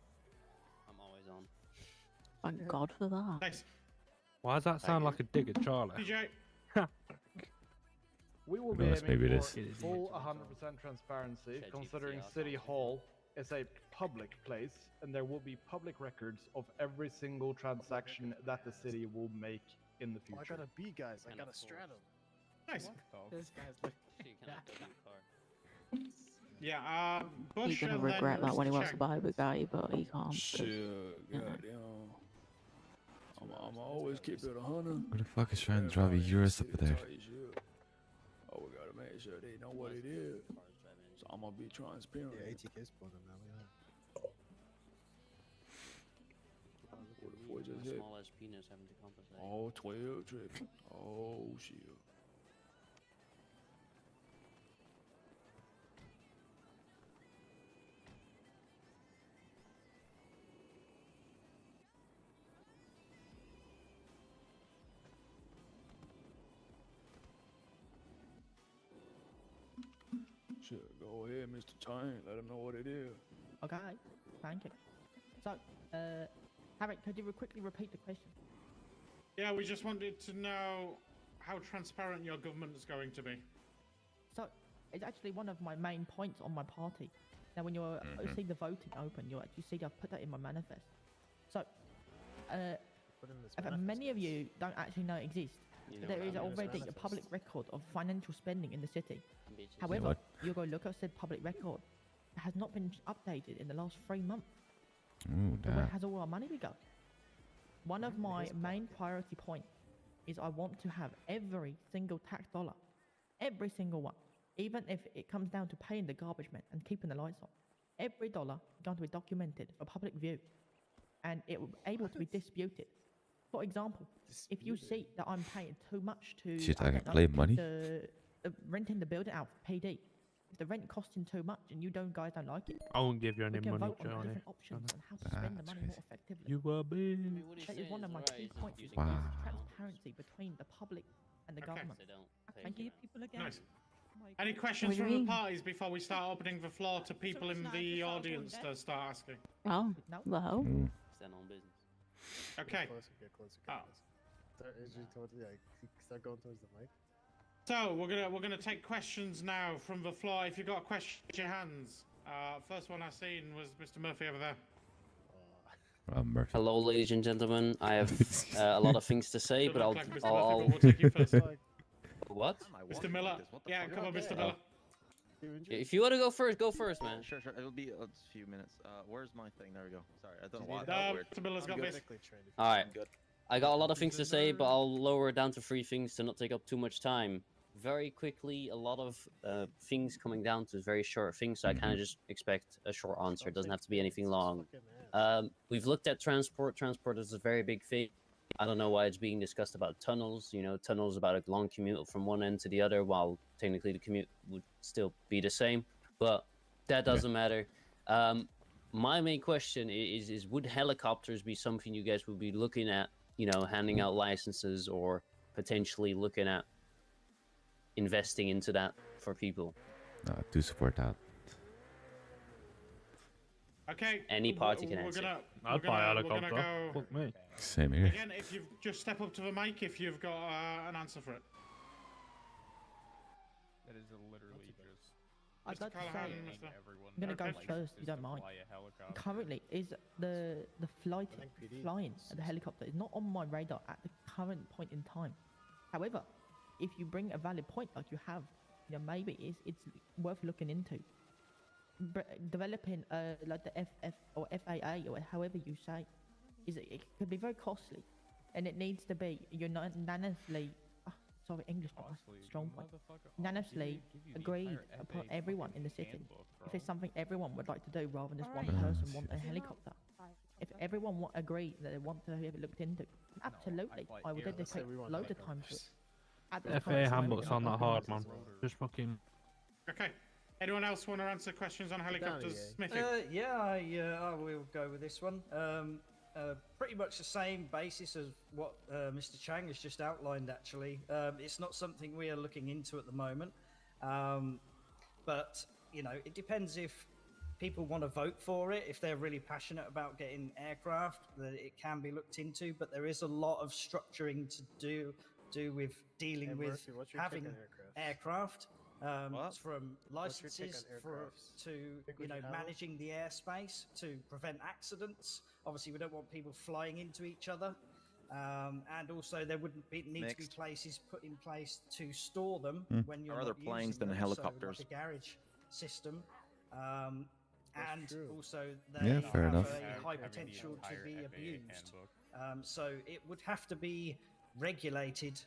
I'm always on. Thank God for that. Thanks. Why does that sound like a dig at Charlie? DJ. We will be Yes, maybe aiming it for is. full 100% transparency, considering City Hall is a public place, and there will be public records of every single transaction that the city will make in the Oh, I future. got a B, guys. I got a stratum. Nice. This guy's You cannot build a car. Yeah, Bush He's gonna and then regret that when he Mr. wants to Chang. buy a Bugatti, but he can't. 'cause, Shit, you know. goddamn. I'm always keep it 100. Who the fuck is trying to drive a Urus up there? Oh, we gotta make sure they know what it is. So I'm gonna be transparent. Yeah, ATK spawner now. Yeah. What the boy just My hit? small ass penis having to compensate. Oh, 12 tripping. Oh, shit. Shit, go ahead, Mr. Chain. Let him know what it is. Okay. Thank you. So, Harry, could you quickly repeat the question? Yeah, we just wanted to know how transparent your government is going to be. So, it's actually one of my main points on my party. Now, when you see the voting open, you'll actually see I've put that in my manifest. So, many of you don't actually know it exists. You know There what is I mean? already a public record of financial spending in the city. Bitches. However, what? you go look at said public record. has not been updated in the last 3 months. Ooh, So where damn. has all our money go? One of my main priority points is I want to have every single tax dollar, every single one, even if it comes down to paying the garbage man and keeping the lights on. Every dollar is going to be documented for public view, and it will be able to be disputed. For example, if you see that I'm paying too much to Shit, I don't can know, claim money. renting the building out for PD, if the rent costing too much and you guys don't like it, I won't give you any we can money, vote on Johnny. different options on how to spend the money more effectively. You were big. That is one of my key points. Is Wow. transparency between the public and the government. Thank you, people again. Nice. Any questions from the parties before we start opening the floor to people in the audience to start asking? Oh, well. Stand on business. Okay. Get closer. Oh. Start edging towards start going towards the mic. So we're gonna take questions now from the floor. If you've got a question, raise your hands. First one I seen was Mr. Murphy over there. Murphy. Hello, ladies and gentlemen. I have a lot of things to say, but I'll. Mr. Murphy, but we'll take you first. What? Mr. Miller. Yeah, come on, Mr. Miller. If you want to go first, man. Sure. It'll be a few minutes. Where's my thing? There we go. Sorry, I don't know why. Mr. Miller's got this. All right. I got a lot of things to say, but I'll lower it down to 3 things to not take up too much time. Very quickly, a lot of things coming down to very short things, so I kind of just expect a short answer. It doesn't have to be anything long. We've looked at transport. Transport is a very big thing. I don't know why it's being discussed about tunnels. You know, tunnels about a long commute from one end to the other, while technically the commute would still be the same. But that doesn't matter. My main question is would helicopters be something you guys would be looking at, you know, handing out licenses or potentially looking at investing into that for people? To support that. Okay. Any party can answer. I'd buy a helicopter. Fuck me. Same here. Again, if you just step up to the mic if you've got an answer for it. That is literally just. I'd like to say, everyone. I'm gonna go first. You don't mind. Currently, is the flying of the helicopter is not on my radar at the current point in time. However, if you bring a valid point like you have, you know, maybe it's worth looking into. Developing like the FF or FAA or however you say, it could be very costly, and it needs to be unanimously. Sorry, English not my strong point. Unanimously agreed upon everyone in the city. If it's something everyone would like to do rather than just one person want a helicopter. If everyone agree that they want to have it looked into, absolutely, I would dedicate loads of time to it. At this FA time, handbook's not that hard, man. Just fucking. Okay. Anyone else want to answer questions on helicopters? Smithy? Yeah, I will go with this one. Pretty much the same basis as what Mr. Chang has just outlined, actually. It's not something we are looking into at the moment. But, you know, it depends if people want to vote for it. If they're really passionate about getting aircraft, then it can be looked into. But there is a lot of structuring to do with dealing with Murphy, what's your having take on aircraft. From licenses to you know managing the airspace to prevent accidents. Obviously, we don't want people flying into each other, and also there wouldn't need to be places put in place to store them when you're Are not there planes using than them, helicopters? so like a garage system, and also they Yeah, fair have enough. a high potential to be abused. So it would have to be regulated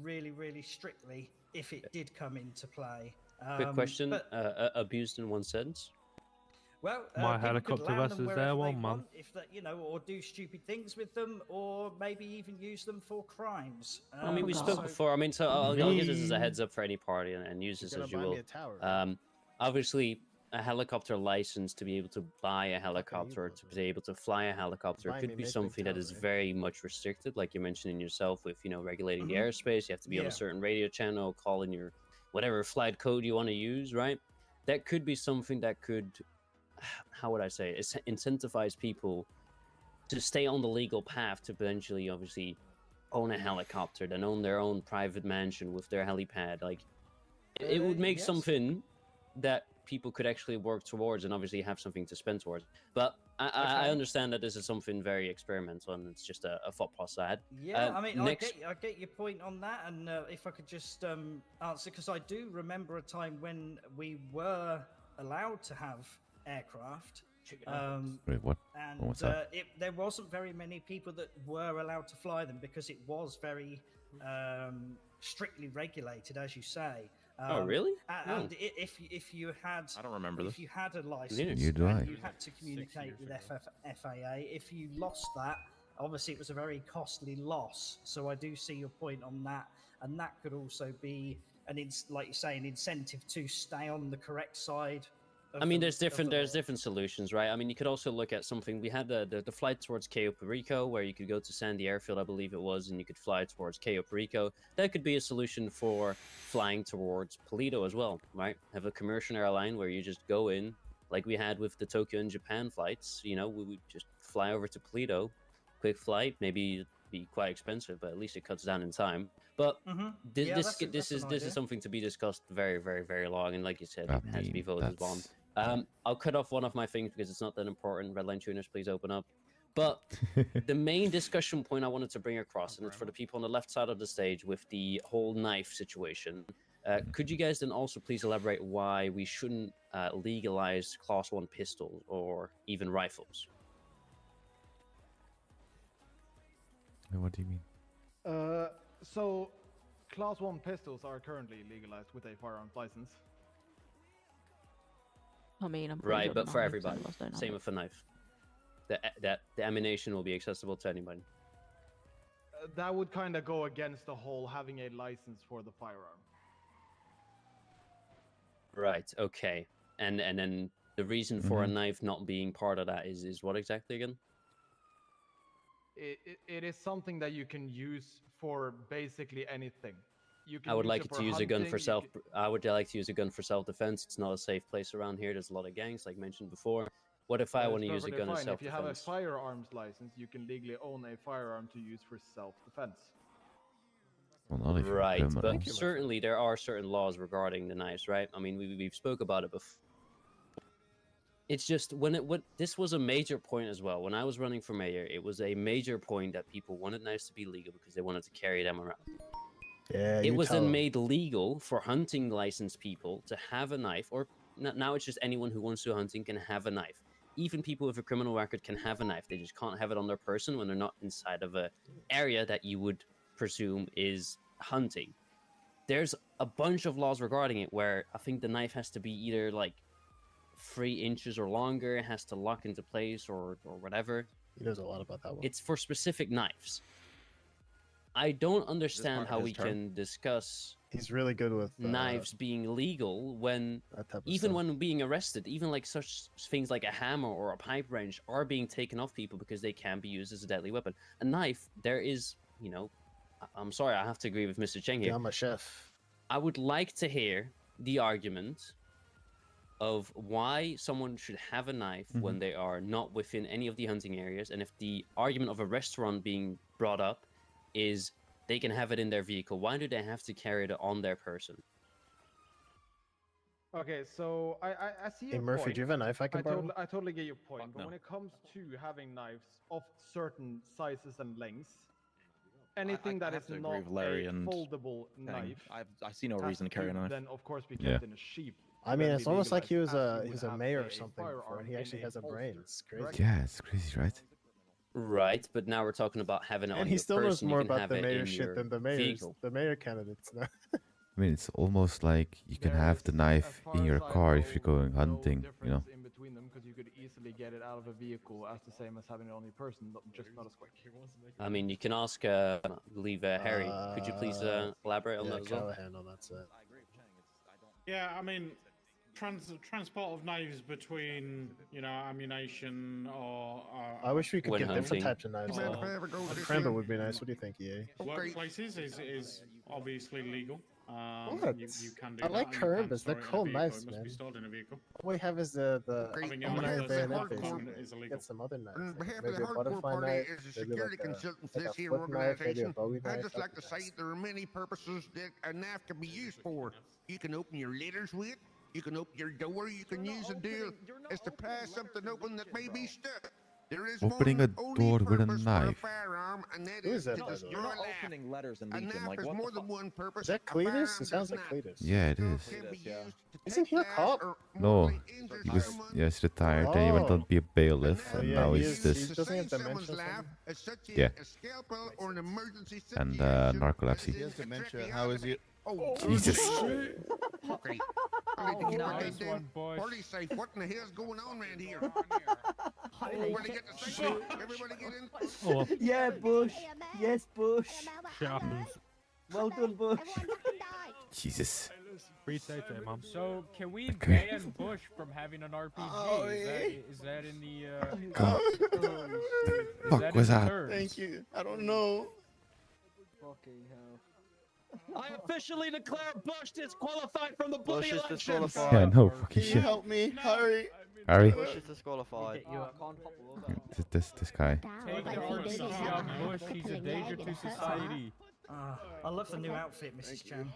really, really strictly if it did come into play. Quick question: but- abused in one sentence? Well, My people could helicopter land vest them is wherever there they one, man. want, if that, you know, or do stupid things with them, or maybe even use them for crimes. I mean, we spoke before. I mean, so I'll give this as a heads up for any party and use this as you will. Obviously, a helicopter license to be able to buy a helicopter or to be able to fly a helicopter could be something that is very much restricted, like you're mentioning yourself with, you know, regulating the airspace. You have to be on a certain radio channel, calling your whatever flight code you want to use, right? That could be something that could, how would I say it, incentivize people to stay on the legal path to potentially, obviously, own a helicopter, then own their own private mansion with their helipad. Like, it would make something that people could actually work towards and obviously have something to spend towards. But I understand that this is something very experimental and it's just a thought process I had. Yeah, I mean, I get your point on that, and if I could just answer, because I do remember a time when we were allowed to have aircraft. Wait, what? And What was that? there wasn't very many people that were allowed to fly them because it was very strictly regulated, as you say. Oh, really? And if you had, I don't remember if this. you had a license, Neither do I. and you had to communicate with FAA. If you lost that, obviously it was a very costly loss. So I do see your point on that, and that could also be like you say, an incentive to stay on the correct side. I mean, there's different solutions, right? I mean, you could also look at something. We had the flight towards Cayo Perico, where you could go to Sandy Airfield, I believe it was, and you could fly towards Cayo Perico. That could be a solution for flying towards Toledo as well, right? Have a commercial airline where you just go in, like we had with the Tokyo and Japan flights. You know, we would just fly over to Toledo, quick flight, maybe be quite expensive, but at least it cuts down in time. But this is something to be discussed very, very, very long, and like you said, it has to be voted upon. I'll cut off one of my things because it's not that important. Redline tuners, please open up. But the main discussion point I wanted to bring across, and it's for the people on the left side of the stage with the whole knife situation. Could you guys then also please elaborate why we shouldn't legalize Class 1 pistols or even rifles? What do you mean? So, Class 1 pistols are currently legalized with a firearms license. I mean, I'm pretty Right, sure but the for 90% everybody, of us don't have same it. with a knife. The ammunition will be accessible to anybody. That would kind of go against the whole having a license for the firearm. Right. Okay. And then the reason for a knife not being part of that is what exactly again? It is something that you can use for basically anything. You can I would use like it to for use a gun hunting, for you self. I would like to use a gun for self-defense. It's not a safe place around here. There's a lot of gangs, like mentioned before. What if I That's want to use a perfectly gun in fine. If you have a self-defense? firearms license, you can legally own a firearm to use for self-defense. Well, not if you're Right, criminal. but certainly there are certain laws regarding the knives, right? I mean, we've spoke about it before. It's just this was a major point as well. When I was running for mayor, it was a major point that people wanted knives to be legal because they wanted to carry them around. Yeah, It was then made legal for hunting licensed people to have a knife, or now it's just anyone who wants to go hunting can have a knife. Even people with a criminal record can have a knife. They just can't have it on their person when they're not inside of a area that you would presume is hunting. There's a bunch of laws regarding it where I think the knife has to be either like 3 inches or longer, it has to lock into place or whatever. He knows a lot about that one. It's for specific knives. I don't understand how we can discuss He's really good with knives being legal when stuff. when being arrested, even like such things like a hammer or a pipe wrench are being taken off people because they can be used as a deadly weapon. A knife, there is, you know, I'm sorry, I have to agree with Mr. Cheng here. Yeah, I'm a chef. I would like to hear the argument of why someone should have a knife when they are not within any of the hunting areas, and if the argument of a restaurant being brought up is they can have it in their vehicle, why do they have to carry it on their person? Okay, so I see your Hey, Murphy, point. do you have a knife I can borrow? I totally get your point, but no. when it comes to having knives of certain sizes and lengths, anything that have is to agree not with Larry a and foldable Cheng. knife, I see no reason to carry a knife. then of course be Yeah. kept in a sheep. I mean, then it's be almost like legalized as you he was would a have mayor a or something before, firearm and he in actually a has a brain. holster. It's crazy. Yeah, it's crazy, right? Right, but now we're talking about having it on And he your still knows person. more You can about have the it mayor in shit your than the vehicle. mayor candidates. No? I mean, it's almost like you can have the knife in your car if you're going hunting, you know? In between them, because you could easily get it out of a vehicle as the same as having it on your person, just not as quick. I mean, you can ask, I believe, Harry. Could you please elaborate on yeah, that as well? Callahan on that set. Yeah, I mean, transport of knives between, you know, ammunition or I wish we could When get different hunting. types of knives. Mind if I ever go to this Cranber here? would be nice. What do you think, EA? workplaces is obviously legal. What? You can do I that, like and you can Carimbas. store They're it in a cool vehicle. knives, It must man. be stored in a vehicle. All we have is the Having it iron on your bayonet, person basically. is illegal. Get some other knives. On like behalf of maybe the a hardcore butterfly party knife, as a maybe security like consultant like for a this here flip knife, maybe a organization, Bowie I'd knife. just like to say there are many purposes that a knife can be used for. You can open your letters with, you can open your door, you can use a deal as to pry something open that may be stuck. There is Opening one a only door with a purpose for knife. firearm, and that Who is that, to by the way? destroy You're not life. Opening letters in A Legion, knife like has what more the than fuck? one purpose. Is that A Cletus? firearm It sounds does like not. Cletus. Yeah, it is. Can be Cletus, yeah. used to Isn't take he a lives cop? or No, mortally injure he was someone. retired. Then he went on to be a bailiff, Oh, and yeah, now he he's is- this. he doesn't have Save dementia someone's or life something? as such as Yeah. a scalpel or an emergency And situation, narcolepsy. as He in has a dementia. tracheotomy. How is he? Oh, Jesus. Okay. Well, to keep our nice goddamn one, boys. party safe. What in the hell's going on around here? Hayley, Everybody get the same. Everybody get in. Oh, Yeah, Bush. Yes, Bush. shit happens. Well done, Bush. Jesus. Free Tay Mom. So, can we Okay. ban Bush from having an RPG? Oh, Is that in the God. is Fuck that was in the that? terms? Thank you. I don't know. Fucking hell. I officially declare Bush disqualified from the Bush bloody is elections. disqualified. Yeah, no fucking Can you shit. help me? Hurry. Harry, Bush is disqualified. this guy. Take the RPG off Bush. He's a danger to society. I love the new outfit, Mrs. Chan.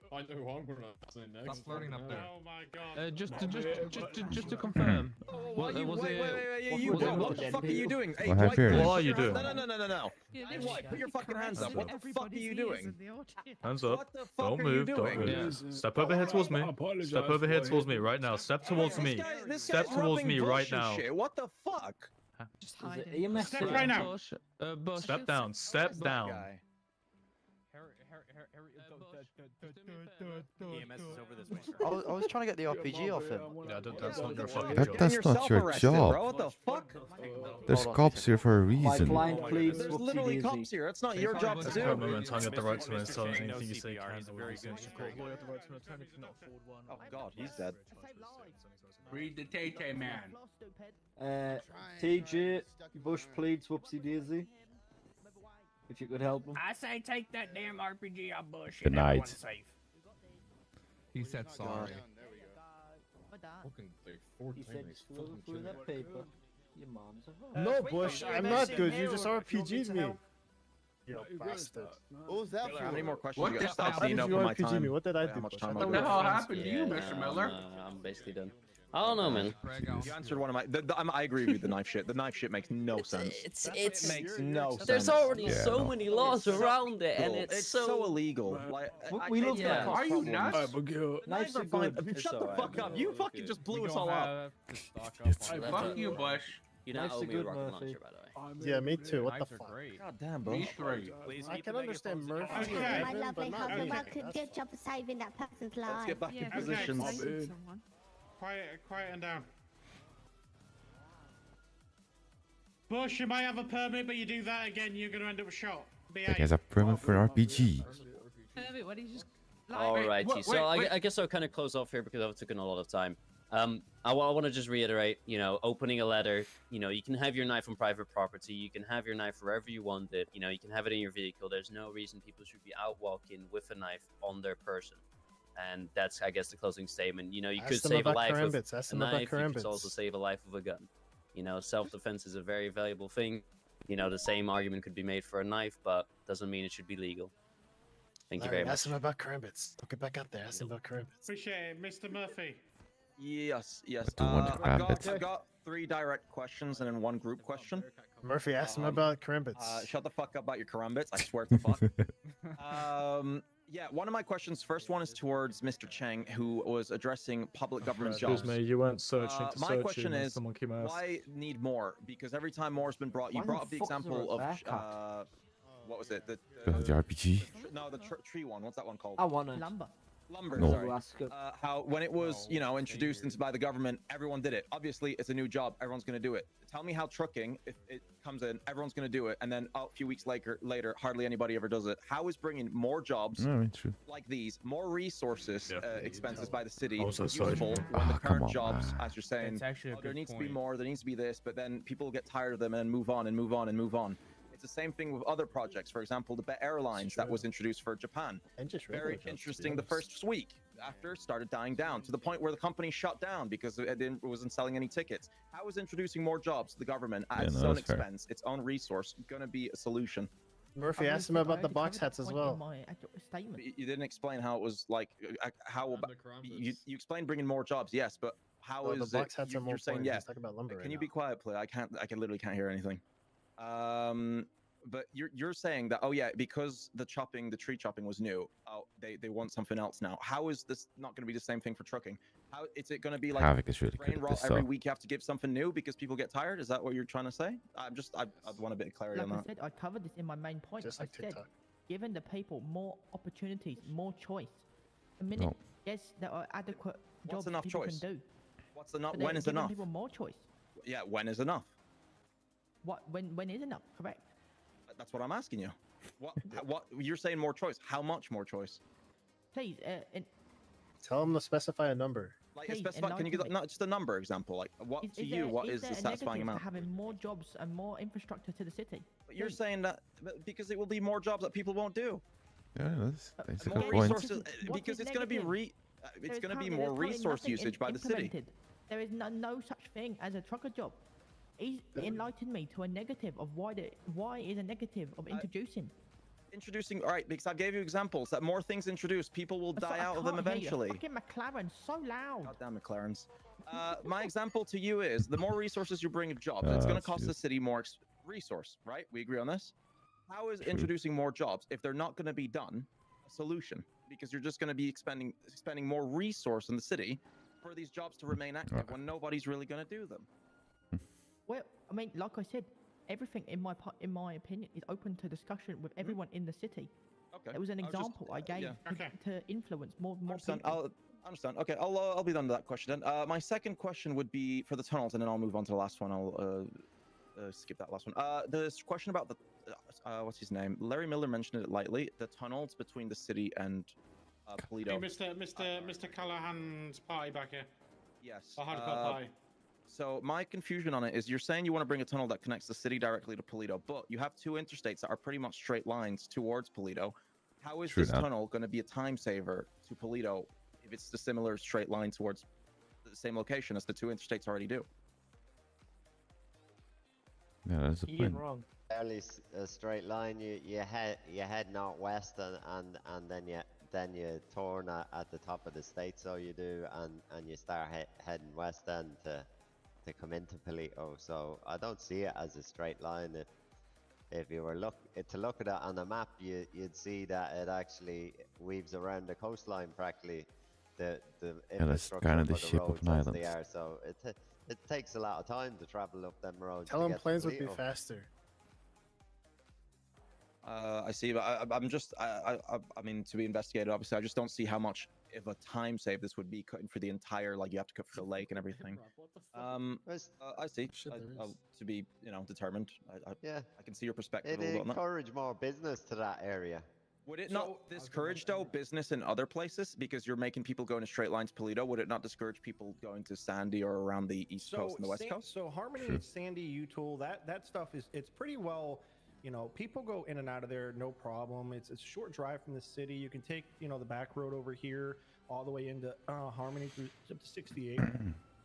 I know who I'm gonna say next. Stop flirting up there. Oh my god. Just to confirm. What Was it? what the fuck are you doing? Hey, What have Dwight, you put done? your What are you fucking- doing? No. Hey, Dwight, put your fucking hands up. What the fuck are you doing? Hands up. What the fuck Don't are move. you Don't doing? move. Step over here towards me. Step over here towards me right now. Step towards me. This Step guy's towards rubbing me Bush right and now. shit. What the fuck? Just hide. Step right now. Bush. Step down. Step down. Guy. EMS is over this way, sir. I was trying to get the RPG off him. Yeah, that's not your fucking That, job. that's not your job. Bro. What the fuck? There's Hold on, cops here for a My reason. client pleads There's wupsie literally daisy. cops here. That's not your job to Take do. a moment, tongue at the right to Mr. so Chang anything knows you say CPR. can He's a very good security. Oh god, he's dead. Read the Tay man. TJ, Bush pleads whoopsie daisy. If you could help him. I say take that damn RPG off Bush. Good night. everyone's safe. He said sorry. He said screw through that paper. Your mom's a hoe. No, wait, Bush, wait, I'm wait, not sit good. here You just or do you want me RPG'd to me. help? You bastard. What was that for? How many more questions What you the got? Stop hell seeing did up you for my RPG time. me? What did I How do, much Bush? time I I thought What we the got? hell happened to you, Yeah, Mr. Miller? I'm basically done. I don't know, man. You answered one of my. I agree with you. The knife shit. The knife shit makes no sense. It's makes no sense. there's already Yeah, so no. many laws around it, and Illegal. it's so illegal. Like, We love yeah. that. Are you nuts? Knives are fine. good. Shut the alright, fuck up. man. You fucking just blew us all up. Hey, fuck you, Bush. You not Knives owe are me a good, rocket Murphy. launcher, by the way. Yeah, me too. What the fuck? God damn, bro. Me three. I can understand Murphy Okay. and My Evan, lovely but not husband, me. well, good job for saving that person's life. Let's get back in Okay. positions. Quiet and down. Bush, you might have a permit, but you do that again, you're gonna end up shot. He has a permit for an RPG. Why do you just Alrighty, so I guess I'll kind of close off here because I've taken a lot of time. I want to just reiterate, you know, opening a letter, you know, you can have your knife on private property, you can have your knife wherever you want it, you know, you can have it in your vehicle. There's no reason people should be out walking with a knife on their person. And that's, I guess, the closing statement. You know, you Ask could them save a about life with Karambits. Ask a them about knife, you could Karambits. also save a life with a gun. You know, self-defense is a very valuable thing. You know, the same argument could be made for a knife, but doesn't mean it should be legal. Thank you very much. Ask them about Karambits. Don't get back out there. Ask them about Karambits. Appreciate it, Mr. Murphy. Yes. The one I've got 3 direct questions and then 1 group question. Murphy, ask them about Karambits. Shut the fuck up about your karambits. I swear to fuck. Yeah, one of my questions, first one is towards Mr. Chang, who was addressing public government jobs. Excuse me, you weren't searching to My search question you, is, someone came out. why need more? Because every time more's been brought, you Why brought the up the fuck is there example a of, backup? what was it? The RPG? No, the tree one. What's that one called? I want it. Lumber, No. sorry. How when it was, you know, introduced into by the government, everyone did it. Obviously, it's a new job. Everyone's going to do it. Tell me how trucking, if it comes in, everyone's going to do it, and then a few weeks later, hardly anybody ever does it. How is bringing more jobs True. like these, more resources, expenses by the city, Also, useful sorry. when the Ah, come current on, jobs, man. as you're saying, That's actually a there good needs to be point. more, there needs to be this, but then people get tired of them and move on and move on and move on. It's the same thing with other projects. For example, the Bet Airlines that was introduced for Japan. And just regular Very jobs, to be interesting the honest. first week. After started dying down to the point where the company shut down because it wasn't selling any tickets. How is introducing more jobs to the government at its own that's fair. expense, its own resource, going to be a solution? Murphy, ask them about the box hats as well. You didn't explain how it was like how about you explained bringing more jobs, yes, but how No, the is box it? had some You're more saying points. yeah. Let's talk about lumber Can right you now. be quiet, please? I literally can't hear anything. But you're saying that, oh yeah, because the tree chopping was new, oh they want something else now. How is this not going to be the same thing for trucking? How is it going to be like Havoc is really brain good at rot this every stuff. week? You have to give something new because people get tired. Is that what you're trying to say? I want a bit of clarity Like on I that. said, I covered this in my main point. Just like I said, TikTok. giving the people more opportunities, more choice. A minute, No. yes, there are adequate What's jobs enough people choice? can do. What's enough? But When they're is giving enough? people more choice. Yeah, when is enough? When is enough? Correct. That's what I'm asking you. What you're saying more choice? How much more choice? Please, Tell them to specify a number. Like Please, specify, can you give not just a number example? Like what to you? What is the satisfying amount? Having more jobs and more infrastructure to the city. But you're saying that because it will be more jobs that people won't do. Yeah, that's a More good point. resources because it's going to be it's going to be more resource usage by the city. There is no such thing as a trucker job. He's enlightened me to a negative of why is a negative of introducing. Introducing, all right, because I gave you examples that more things introduced, people will die out of them eventually. Fucking McLaren, so loud. Goddamn McLarens. My example to you is the more resources you bring of jobs, it's going to cost the city more resource, right? We agree on this? How is introducing more jobs, if they're not going to be done, a solution? Because you're just going to be expending more resource in the city for these jobs to remain active when nobody's really going to do them. Well, I mean, like I said, everything in my opinion is open to discussion with everyone in the city. Okay. It was an example I gave to influence more people. I'll understand. Okay, I'll be done with that question then. My second question would be for the tunnels, and then I'll move on to the last one. I'll skip that last one. This question about the what's his name? Larry Miller mentioned it lightly. The tunnels between the city and Polito. Hey, Mr. Callahan's party back here. Yes. A hardcore party. So my confusion on it is you're saying you want to bring a tunnel that connects the city directly to Polito, but you have two interstates that are pretty much straight lines towards Polito. How is this tunnel going to be a time saver to Polito if it's the similar straight line towards the same location as the two interstates already do? Yeah, that's a point. Wrong. Fairly straight line. You head northwest and then you turn at the top of the state, so you do, and you start heading west end to come into Polito. So I don't see it as a straight line. If you were to look at it on the map, you'd see that it actually weaves around the coastline practically. The that's kind of the ship of an island. They are, so it takes a lot of time to travel up them roads. Tell them planes would be faster. I see, but I'm just, I mean, to be investigated, obviously, I just don't see how much of a time save this would be cutting for the entire, like, you have to cut for the lake and everything. I see. To be, determined. I can see your perspective. It encourage more business to that area. Would it not discourage, though, business in other places? Because you're making people go in a straight line to Polito. Would it not discourage people going to Sandy or around the East Coast and the West Coast? So Harmony, Sandy, Utool, that stuff it's pretty well, people go in and out of there, no problem. It's a short drive from the city. You can take, the back road over here all the way into Harmony through up to 68.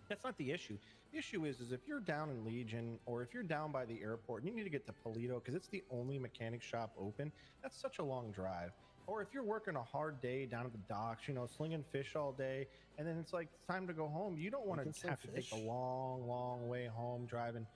That's not the issue. The issue is if you're down in Legion or if you're down by the airport and you need to get to Polito because it's the only mechanic shop open, that's such a long drive. Or if you're working a hard day down at the docks, slinging fish all day, and then it's like time to go home. You don't want to have to take a long way home driving,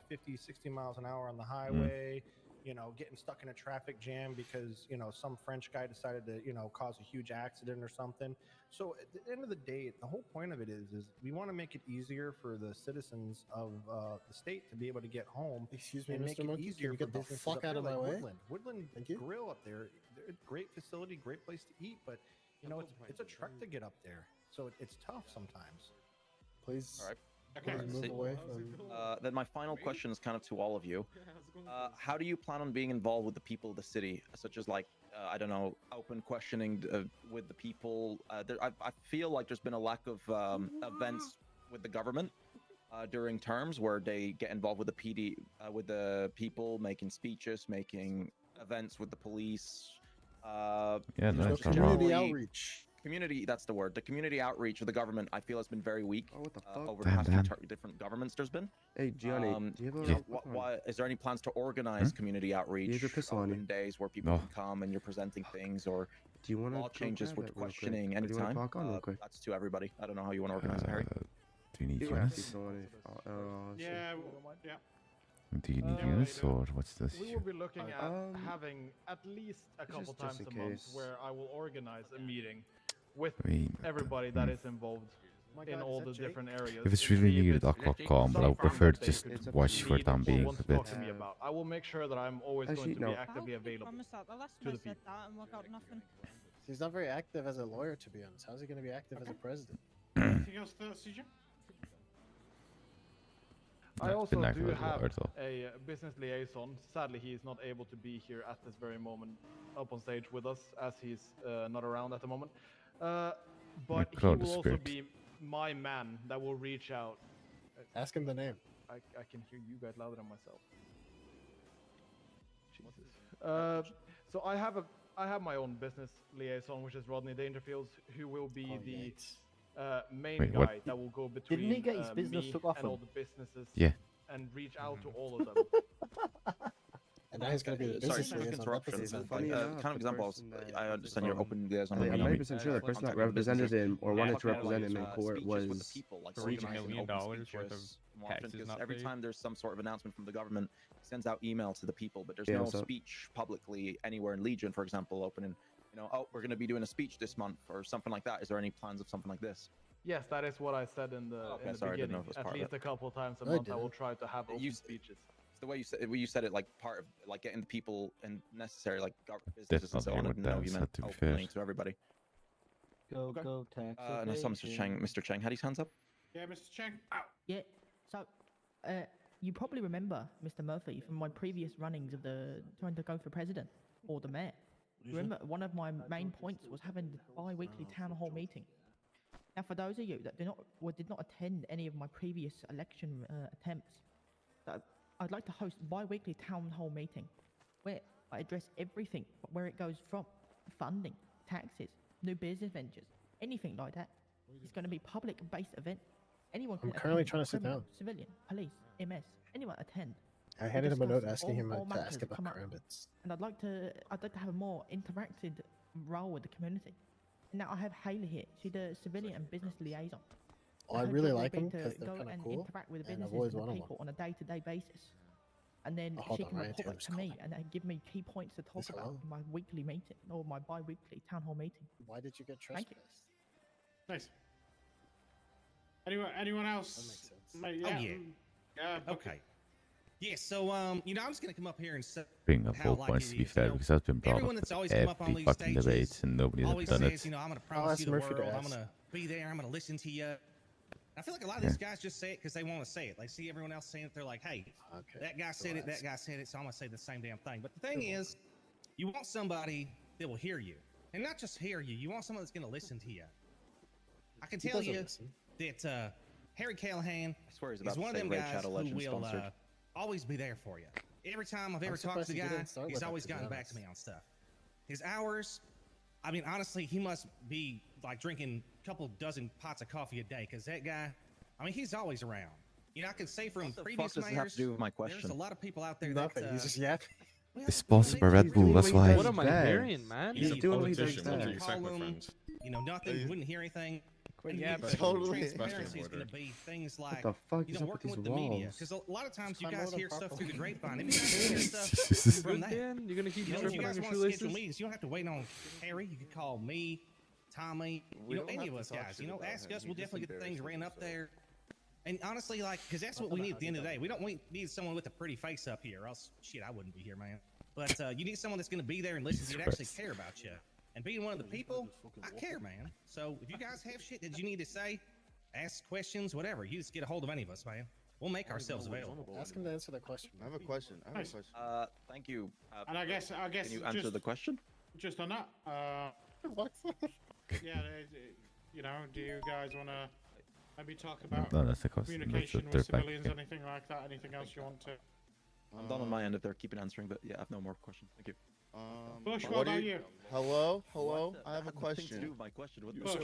50, 60 miles an hour on the highway, getting stuck in a traffic jam because, some French guy decided to, cause a huge accident or something. So at the end of the day, the whole point of it is we want to make it easier for the citizens of the state to be able to get home. Excuse me, and Mr. make it Monkey, easier can you for get the businesses fuck up there out of my way? Woodland Grill up there. They're a great facility, great place to eat, but it's a trek to get up there, so it's tough sometimes. Please. All right. Okay. Move away from... Then my final question is kind of to all of you. How do you plan on being involved with the people of the city, such as I don't know, open questioning with the people? I feel like there's been a lack of events with the government during terms where they get involved with the PD, with the people, making speeches, making events with the police. Community outreach. Community, that's the word. The community outreach of the government, I feel, has been very weak over the Damn, past few different governments there's been. Hey, Gianni, do you have a... Why, is there any plans to organize community outreach, open days where people can come and you're presenting things, or do you want law changes with questioning anytime? That's to everybody. I don't know how you want to organize it, Harry. Do you need You don't have to units? keep going Yeah, yeah. Do you need units or what's the We issue? will be looking at having at least a couple just times in a month case. where I will organize a meeting with I mean, everybody that is involved in all the different areas. if it's and really see if needed, it's I'll calm, but I would something prefer that to they just could watch for the need time or being want a to bit. talk to me about. I will make sure that I'm always Actually, going to be no. actively available Promise that the last to time the I said people. that and we got nothing. He's not very active as a lawyer, to be honest. How's he going to be active as a president? Anything else there, CJ? I also been active do as a have lawyer, though. a business liaison. Sadly, he is not able to be here at this very moment up on stage with us, as he's not around at the moment. But he proud will also spirit. be my man that will reach out. Ask him the name. I can hear you guys louder than myself. Jesus. So I have my own business liaison, which is Rodney Dangerfields, who will be the main Wait, guy what? that will go between Didn't he get his business me took off and all him? the businesses Yeah. and reach out to all of them. And now he's going to be the Sorry, business quick liaison. That interruption. doesn't sound Funny good. enough, Kind of the example is, person that I understand you're from- open liaison. I'm you know, 90% sure the person that represented him or wanted to represent him in court speeches with the was people, like $3 organizing million open worth of speeches more often, taxes 'cause not every paid. time there's some sort of announcement from the government, it sends out email to the people, but there's Yeah, no what's up? speech publicly anywhere in Legion, for example, opening, oh, we're going to be doing a speech this month or something like that. Is there any plans of something like this? Yes, that is what I said in the, Okay, in the sorry, I didn't know beginning. if it was At part of least it. a couple of times a No, I month, I will didn't. try to have open You speeches. It's the way you said it, like part of like getting the people and necessary like businesses That's and not so really on. I what didn't know Dan you said, meant to be fair. openly to everybody. Go, go, tax. No, so Mr. Cheng, had his hands up. Yeah, Mr. Cheng. Yeah. So, you probably remember Mr. Murphy from my previous runnings of the trying to go for president or the mayor. Remember, one of my main points was having the bi-weekly town hall meeting. Now, for those of you that did not attend any of my previous election attempts, I'd like to host a bi-weekly town hall meeting where I address everything, where it goes from funding, taxes, new business ventures, anything like that. It's going to be public-based event. Anyone can I'm currently attend, trying to sit criminal, down. Civilian, police, MS, anyone attend. I handed him a note discuss asking him all to matters ask that about come up. crime bits. And I'd like to have a more interactive role with the community. Now I have Hayley here. She's the civilian and business liaison. Well, I Her really job will like be them to because they're go kind of and cool. interact with the and I've businesses always and the wanted one. people on a day-to-day basis. And then Oh, hold she on, can Ryan report back Taylor's to me calling. and give me key points to talk Yes, about hello? in my weekly meeting or my bi-weekly town hall meeting. Why did you get Thank you. trespassed? Nice. Anyone else? That makes sense. Mate, Oh, yeah. yeah. Yeah. Okay. Yeah, so I'm just gonna come up here and say Bring up how all like points it to be is, fair, you know, because that's been brought everyone up that's at always come up on every these fucking stages debates and nobody's always done says, it. I'm gonna I'll promise ask you the Murphy to world, I'm ask. gonna be there, I'm gonna listen to you. I feel like a lot of these guys just say it because they want to say it. They see everyone else saying it, they're like, hey, that guy said it, that guy said it, so I'm gonna say the same damn thing. But the thing is, you want somebody that will hear you. And not just hear you, you want someone that's gonna listen to you. I can He tell doesn't you listen. that Harry Callahan I swear he's is about one to of say them Raid guys Shadow who Legends will sponsored. always be there for you. Every time I've I'm ever talked to surprised the he guy, didn't start he's with that, always to be gotten back honest. to me on stuff. His hours, I mean, honestly, he must be like drinking a couple dozen pots of coffee a day because that guy, I mean, he's always around. You know, I can say from What the previous fuck does it have mayors, to do with my there's question? a lot of people out there Nothing. that He's just yapping. It's sponsored by Red Bull, that's why. What am I hearing, man? He's doing what he does you best. wouldn't call him, you know, nothing, you wouldn't hear anything. Quit And yapping. the Totally. transparency is going to be things like, the fuck you is know, up with working these with the media. walls? Because a lot of times you Climb guys over hear stuff properly. through the grapevine. If you guys hear stuff from Good, that, Dan? You're gonna keep you know, if you tripping guys on your want to schedule shoelaces? meetings, you don't have to wait on Harry. You can call me, Tommy, We you know, don't any have of to us talk guys. shit You know, about ask him. us. He We'll just definitely get things embarrasses ran up himself. there. And honestly, like, because that's what we need at the end of the day. We don't need someone with a pretty face up here, or else, shit, I wouldn't be here, man. But you need someone that's going to be there and listen to you and actually care about you. And being one of the people, I care, man. So if you guys have shit that you need to say, ask questions, whatever, you just get a hold of any of us, man. We'll make ourselves available. Ask him to answer that question. I have a question. Nice. Thank you. And I guess Can you answer just, the question? just on that, What? yeah, you know, do you guys want to maybe talk about No, that's the question. communication That's with the third civilians, back. anything like that? Anything else you want to? I'm done on my end if they're keeping answering, but yeah, I have no more questions. Thank you. Bush, what do about you? Hello? What? I have a That had nothing to question. do with my question. What the Bush. fuck?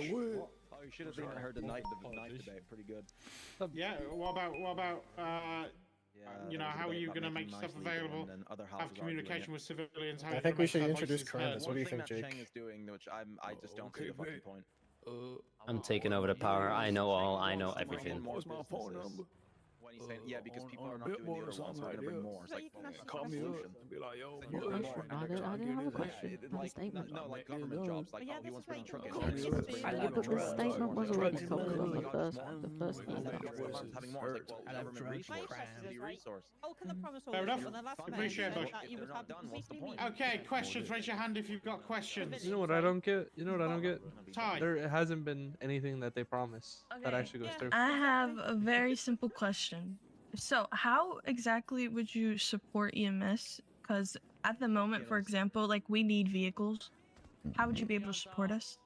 Oh, you should have heard the night debate. Pretty good. Yeah. What about you know, how are you going to make stuff available? Have communication with civilians. How I you think gonna we make should their introduce voices crime. heard? What do you One thing think, that Jake? Cheng is doing, which I just don't see the fucking point. I'm taking over the power. I know all. I know everything. What's my phone number? When he's saying, yeah, because people are not doing the other ones, so we're gonna bring more. It's like, call me up and be like, yo, I don't have a question. I have a statement. no, like government jobs, like, oh, he wants to bring trucking. But the statement was already covered on the first email. Having more, it's like, well, government resource. How can the promise Fair enough. on the last Appreciate night it. that you would have weekly meetings? Okay, questions. Raise your hand if you've got questions. You know what I don't get? You know what I don't get? Ty. There hasn't been anything that they promise that actually goes through. I have a very simple question. So, how exactly would you support EMS? Because at the moment, for example, like we need vehicles. How would you be able to support us?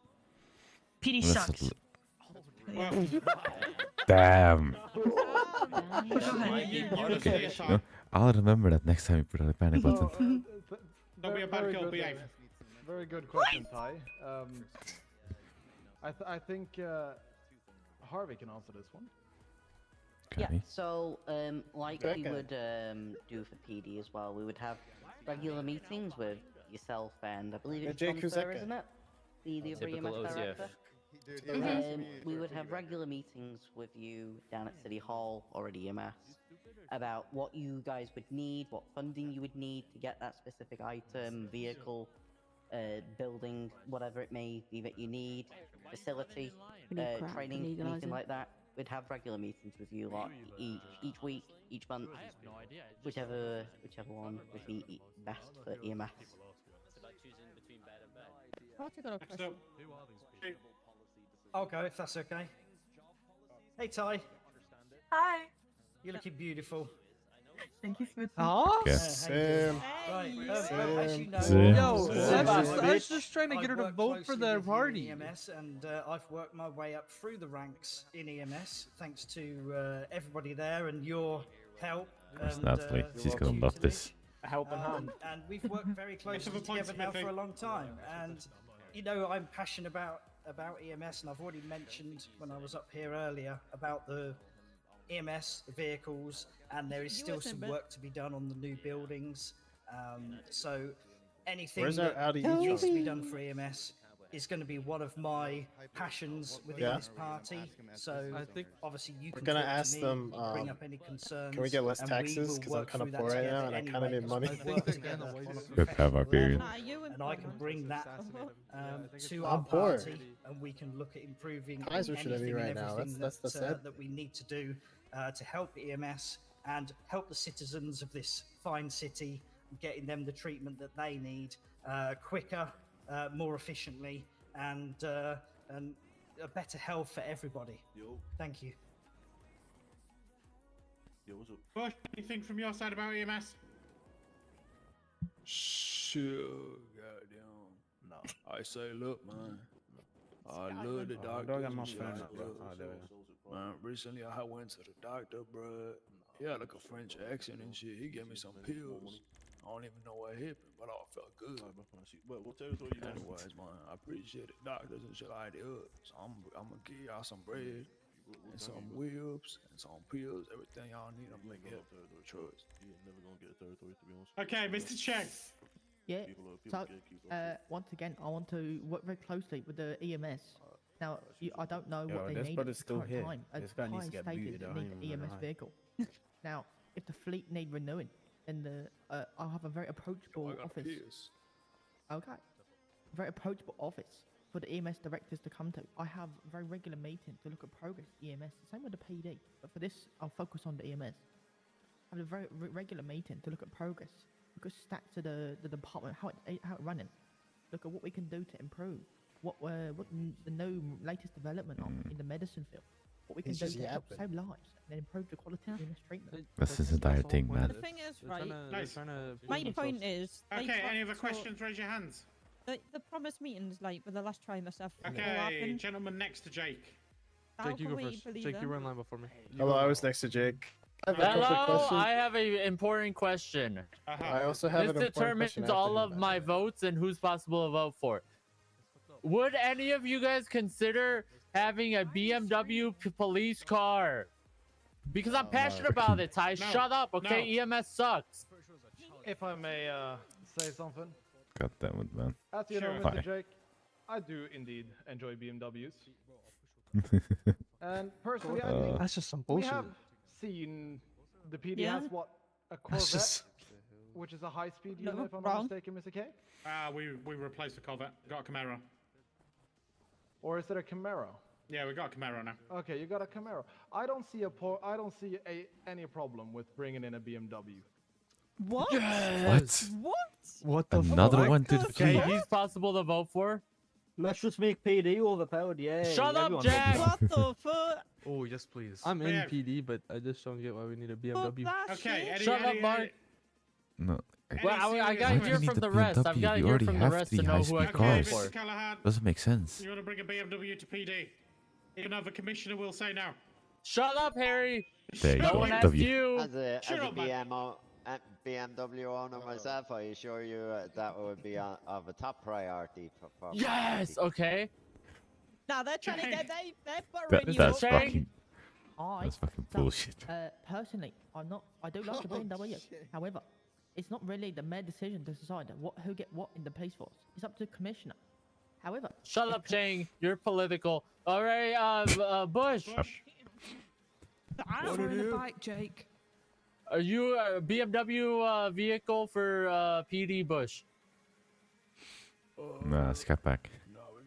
PD sucks. Damn. Go ahead. Okay. No, I'll remember that next time you put on the panic button. Don't be a bad girl, behave. Very good question, Ty. I think Harvey can answer this one. Yeah, so like we would do for PD as well, we would have regular meetings with yourself and I believe it's John Sir, isn't it? The other EMS director. We would have regular meetings with you down at City Hall or at EMS about what you guys would need, what funding you would need to get that specific item, vehicle, building, whatever it may be that you need, facility, training, anything like that. We'd have regular meetings with you lot each week, each month, whichever one would be best for EMS. I'll go if that's okay. Hey Ty. Hi. You're looking beautiful. Thank you for Okay. Same. Right. As you know, I was just trying to get her to vote for their party. EMS, and I've worked my way up through the ranks in EMS thanks to everybody there and your help. Natalie, she's gonna love this. A helping hand. And we've worked very closely together now for a long time. And you know, I'm passionate about EMS, and I've already mentioned when I was up here earlier about the EMS vehicles, and there is still some work to be done on the new buildings. So anything that needs to be done for EMS is going to be one of my passions within this party. So I think obviously you can ask them, bring up any concerns. Can we get less taxes? Because I'm kind of poor right now and I kind of need money. Good have our period. And I can bring that to our party, and we can look at improving anything and everything that we need to do to help EMS and help the citizens of this fine city, getting them the treatment that they need quicker, more efficiently, and a better health for everybody. Thank you. Bush, anything from your side about EMS? Sure, goddamn. No. I say, look, man. I love the doctor. Man, recently I went to the doctor, bro. He had like a French accent and shit. He gave me some pills. I don't even know what happened, but I felt good. Anyways, man, I appreciate it. Doctors and shit like that. So I'm gonna give y'all some bread and some whips and some pills, everything y'all need. I'm gonna get trust. Okay, Mr. Check. Yeah. So, once again, I want to work very closely with the EMS. Now, I don't know what they need at the current time. As Ty stated, they need an EMS vehicle. Now, if the fleet need renewing, then I'll have a very approachable office. Okay. Very approachable office for the EMS directors to come to. I have very regular meetings to look at progress EMS. Same with the PD, but for this, I'll focus on the EMS. I have a very regular meeting to look at progress. Look at stats of the department, how it's running. Look at what we can do to improve. What the new latest development in the medicine field. What we can do to help save lives and improve the quality of EMS treatment. That's his entire thing, man. The thing is, right? My point is. Okay, any other questions? Raise your hands. The promised meetings, like with the last trimester. Okay, gentleman next to Jake. Jake, you go first. Jake, you were in line before me. Hello, I was next to Jake. Hello, I have an important question. I also have an important question. This determines all of my votes and who's possible to vote for. Would any of you guys consider having a BMW police car? Because I'm passionate about it, Ty. Shut up, okay? EMS sucks. If I may say something. God damn it, man. As you know, Mr. Jake, I do indeed enjoy BMWs. And personally, I think That's just some we bullshit. have seen the PD Yeah. has what, a That's Corvette, just- which is a high-speed No, unit, if I'm wrong. not mistaken, Mr. K? We replaced the Corvette. Got a Camaro. Or is it a Camaro? Yeah, we got a Camaro now. Okay, you got a Camaro. I don't see any problem with bringing in a BMW. What? What? What? the Another fuck? one to the Okay, fleet. he's possible to vote for. Let's just make PD overpowered, yeah. Shut up, everyone Jack! knows that. What the fuck? Oh, yes, please. I'm in Yeah. PD, but I just don't get why we need a BMW. Okay, Shut up, Mark. No. Well, I Why gotta do hear you need from the the rest. I've BMW? gotta You hear already from the have rest to three know who I high-speed can vote cars. for. Callahan, Doesn't make sense. you want to bring a BMW to PD? Even though the commissioner will say no. Shut up, Harry. There you No go. one asked W. you. As a Shut up, man. BMW owner myself, I assure you that would be of a top priority for Yes. Okay. Now they're trying to get they're That, buttering you that's up. fucking. I That's fucking so, bullshit. Personally, I do like the BMW. However, it's not really the mayor decision to decide who get what in the police force. It's up to the commissioner. However, Shut up, Chang. You're political. All right, Bush. Ask for the bike, Jake. Are you a BMW vehicle for PD Bush? Nah, scat back.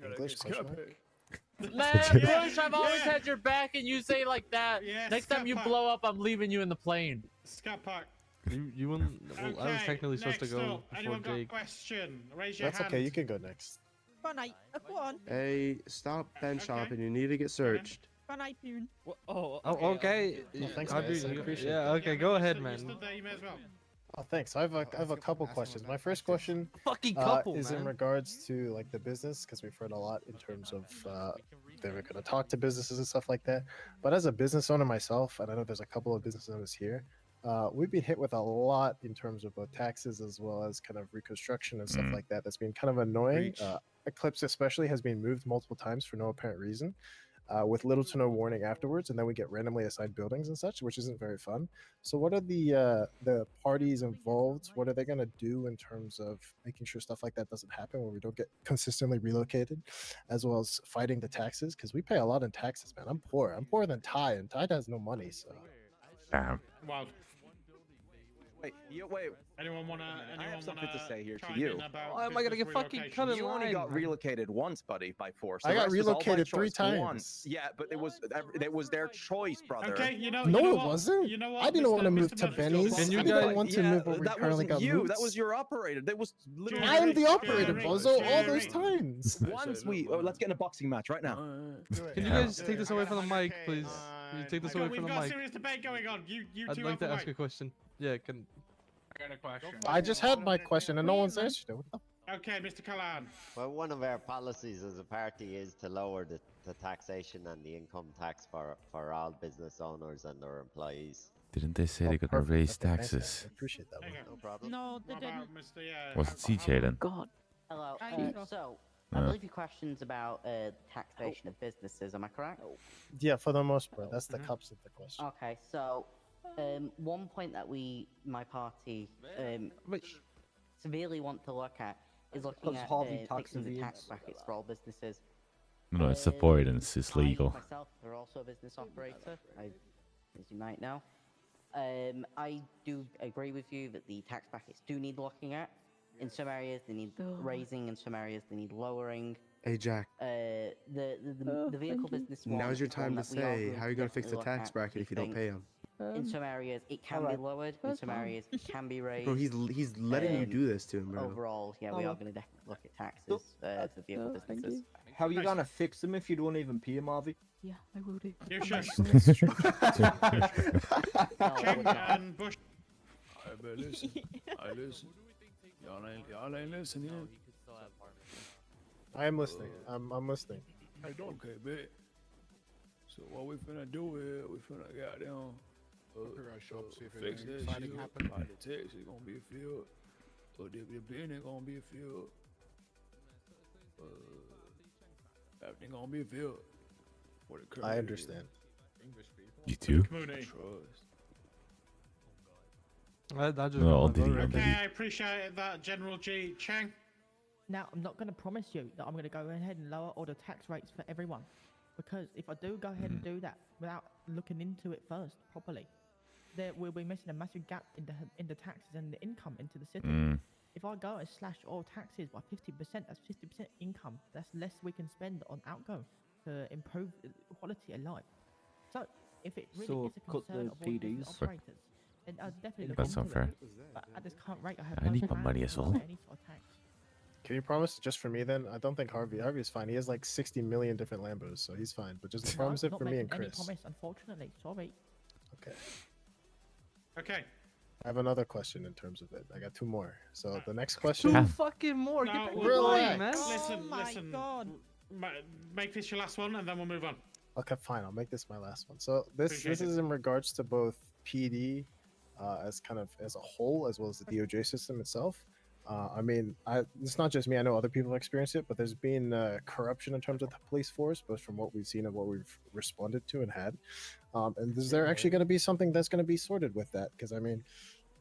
English question mark? Man, Bush, I've always had your back, and you say like that. Yeah, Next time you Scat blow up, I'm leaving you in the plane. Scat Park. You wouldn't. Well, I was technically supposed to next go up, before anyone got a Jake. question? Raise your That's hand. okay, you can go next. Go on, go on. Hey, stop bench shopping. You need to get searched. Go on, Poon. Oh, okay. Well, thanks, I'll guys. do- I appreciate yeah, it. okay, go ahead, You man. stood there, you may as well. Oh, thanks. I have a couple questions. My first question Fucking couple, is in man. regards to like the business, because we've heard a lot in terms of they were going to talk to businesses and stuff like that. But as a business owner myself, and I know there's a couple of business owners here, we've been hit with a lot in terms of both taxes as well as kind of reconstruction and stuff like that. That's been kind of annoying. Eclipse especially has been moved multiple times for no apparent reason. With little to no warning afterwards, and then we get randomly assigned buildings and such, which isn't very fun. So, what are the parties involved? What are they going to do in terms of making sure stuff like that doesn't happen when we don't get consistently relocated, as well as fighting the taxes? Because we pay a lot in taxes, man. I'm poor. I'm poorer than Ty, and Ty has no money. So, Damn. Wild. Wait. Anyone wanna? I have something to say here to chime you. in about Why am I gonna business get fucking relocation? cut in You only line, got man? relocated once, buddy, by force. I The got rest is all by relocated 3 choice. times. Once. Yeah, but it was their choice, brother. Okay, you know. no, you know it what? wasn't. You know what? I didn't want to Mr. move to Murphy, Benny's. Can you I didn't guys- want to move where we that currently wasn't got you. moved. That was your operator. That was literally. I am the Jerry, operator, Jerry, Bozo, all those Jerry. times. Once we let's get in a boxing match right now. Can you guys take this away from the mic, please? Can you take this away We've from the got a mic? serious debate going on. You I'd two like to have ask a question. Yeah, can. I got a question. I just had my question and no one's answered it. What the Okay, Mr. Callahan. Well, one of our policies as a party is to lower the taxation and the income tax for all business owners and their employees. Didn't they say they're gonna raise taxes? I appreciate that. No problem. No, they What didn't. about Mr. Was it CJ then? God. Hello. So, I Yeah. believe your question's about taxation of businesses. Am I correct? Yeah, for the most part, that's the cups of the question. Okay, so one point that my party severely want to look at is looking Because at Harvey tax fixing the evasions. tax brackets for all businesses. No, it's avoidance. It's legal. Myself, are also a business operator, as you might know. I do agree with you that the tax brackets do need looking at. In some areas, they need raising. In some areas, they need lowering. Hey, Jack. The vehicle business. one Now's your is one time to that we are say going how are you to going to fix the definitely look tax at. bracket We if you don't think pay him. in some areas, it can be lowered. In some areas, it can be raised. Bro, he's letting you do this to him, bro. Overall, yeah, we are going to definitely look at taxes for vehicle businesses. How are you gonna fix them if you don't even pay him, Harvey? Yeah, I will do. You should. No, and Bush. I bet listen. I listen. Y'all ain't listening. I am listening. I'm listening. Okay, bet. So what we finna do is we finna goddamn fix that shit. Like the tax is gonna be filled. Or the business gonna be filled. Everything gonna be filled. For the current I year. understand. You too? Community. Trust. I just No, got my did he? vote. Okay, I appreciate that, General G. Chang. Now, I'm not going to promise you that I'm going to go ahead and lower all the tax rates for everyone, because if I do go ahead and do that without looking into it first properly, there will be missing a massive gap in the taxes and the income into the city. If I go and slash all taxes by 50%, that's 50% income. That's less we can spend on outgo to improve quality of life. So, if it really is a cut concern the of all business PDs. operators, then I'll definitely look That's into unfair. it. But at this current rate, I have I no need my plans money to as lower well. any sort of tax. Can you promise just for me then? I don't think Harvey's fine. He has like 60 million different Lambos, so he's fine. But just No, promise it not for me and making any Chris. promise, unfortunately. Sorry. Okay. Okay. I have another question in terms of it. I got 2 more. So the next question. Two fucking more. No, Get the we'll- going, man. Listen, my listen. God. Make this your last one, and then we'll move on. Okay, fine. I'll make this my last one. So this Appreciate it. is in regards to both PD as kind of as a whole, as well as the DOJ system itself. I mean, it's not just me. I know other people experience it, but there's been corruption in terms of the police force, both from what we've seen and what we've responded to and had. And is there actually going to be something that's going to be sorted with that? Because I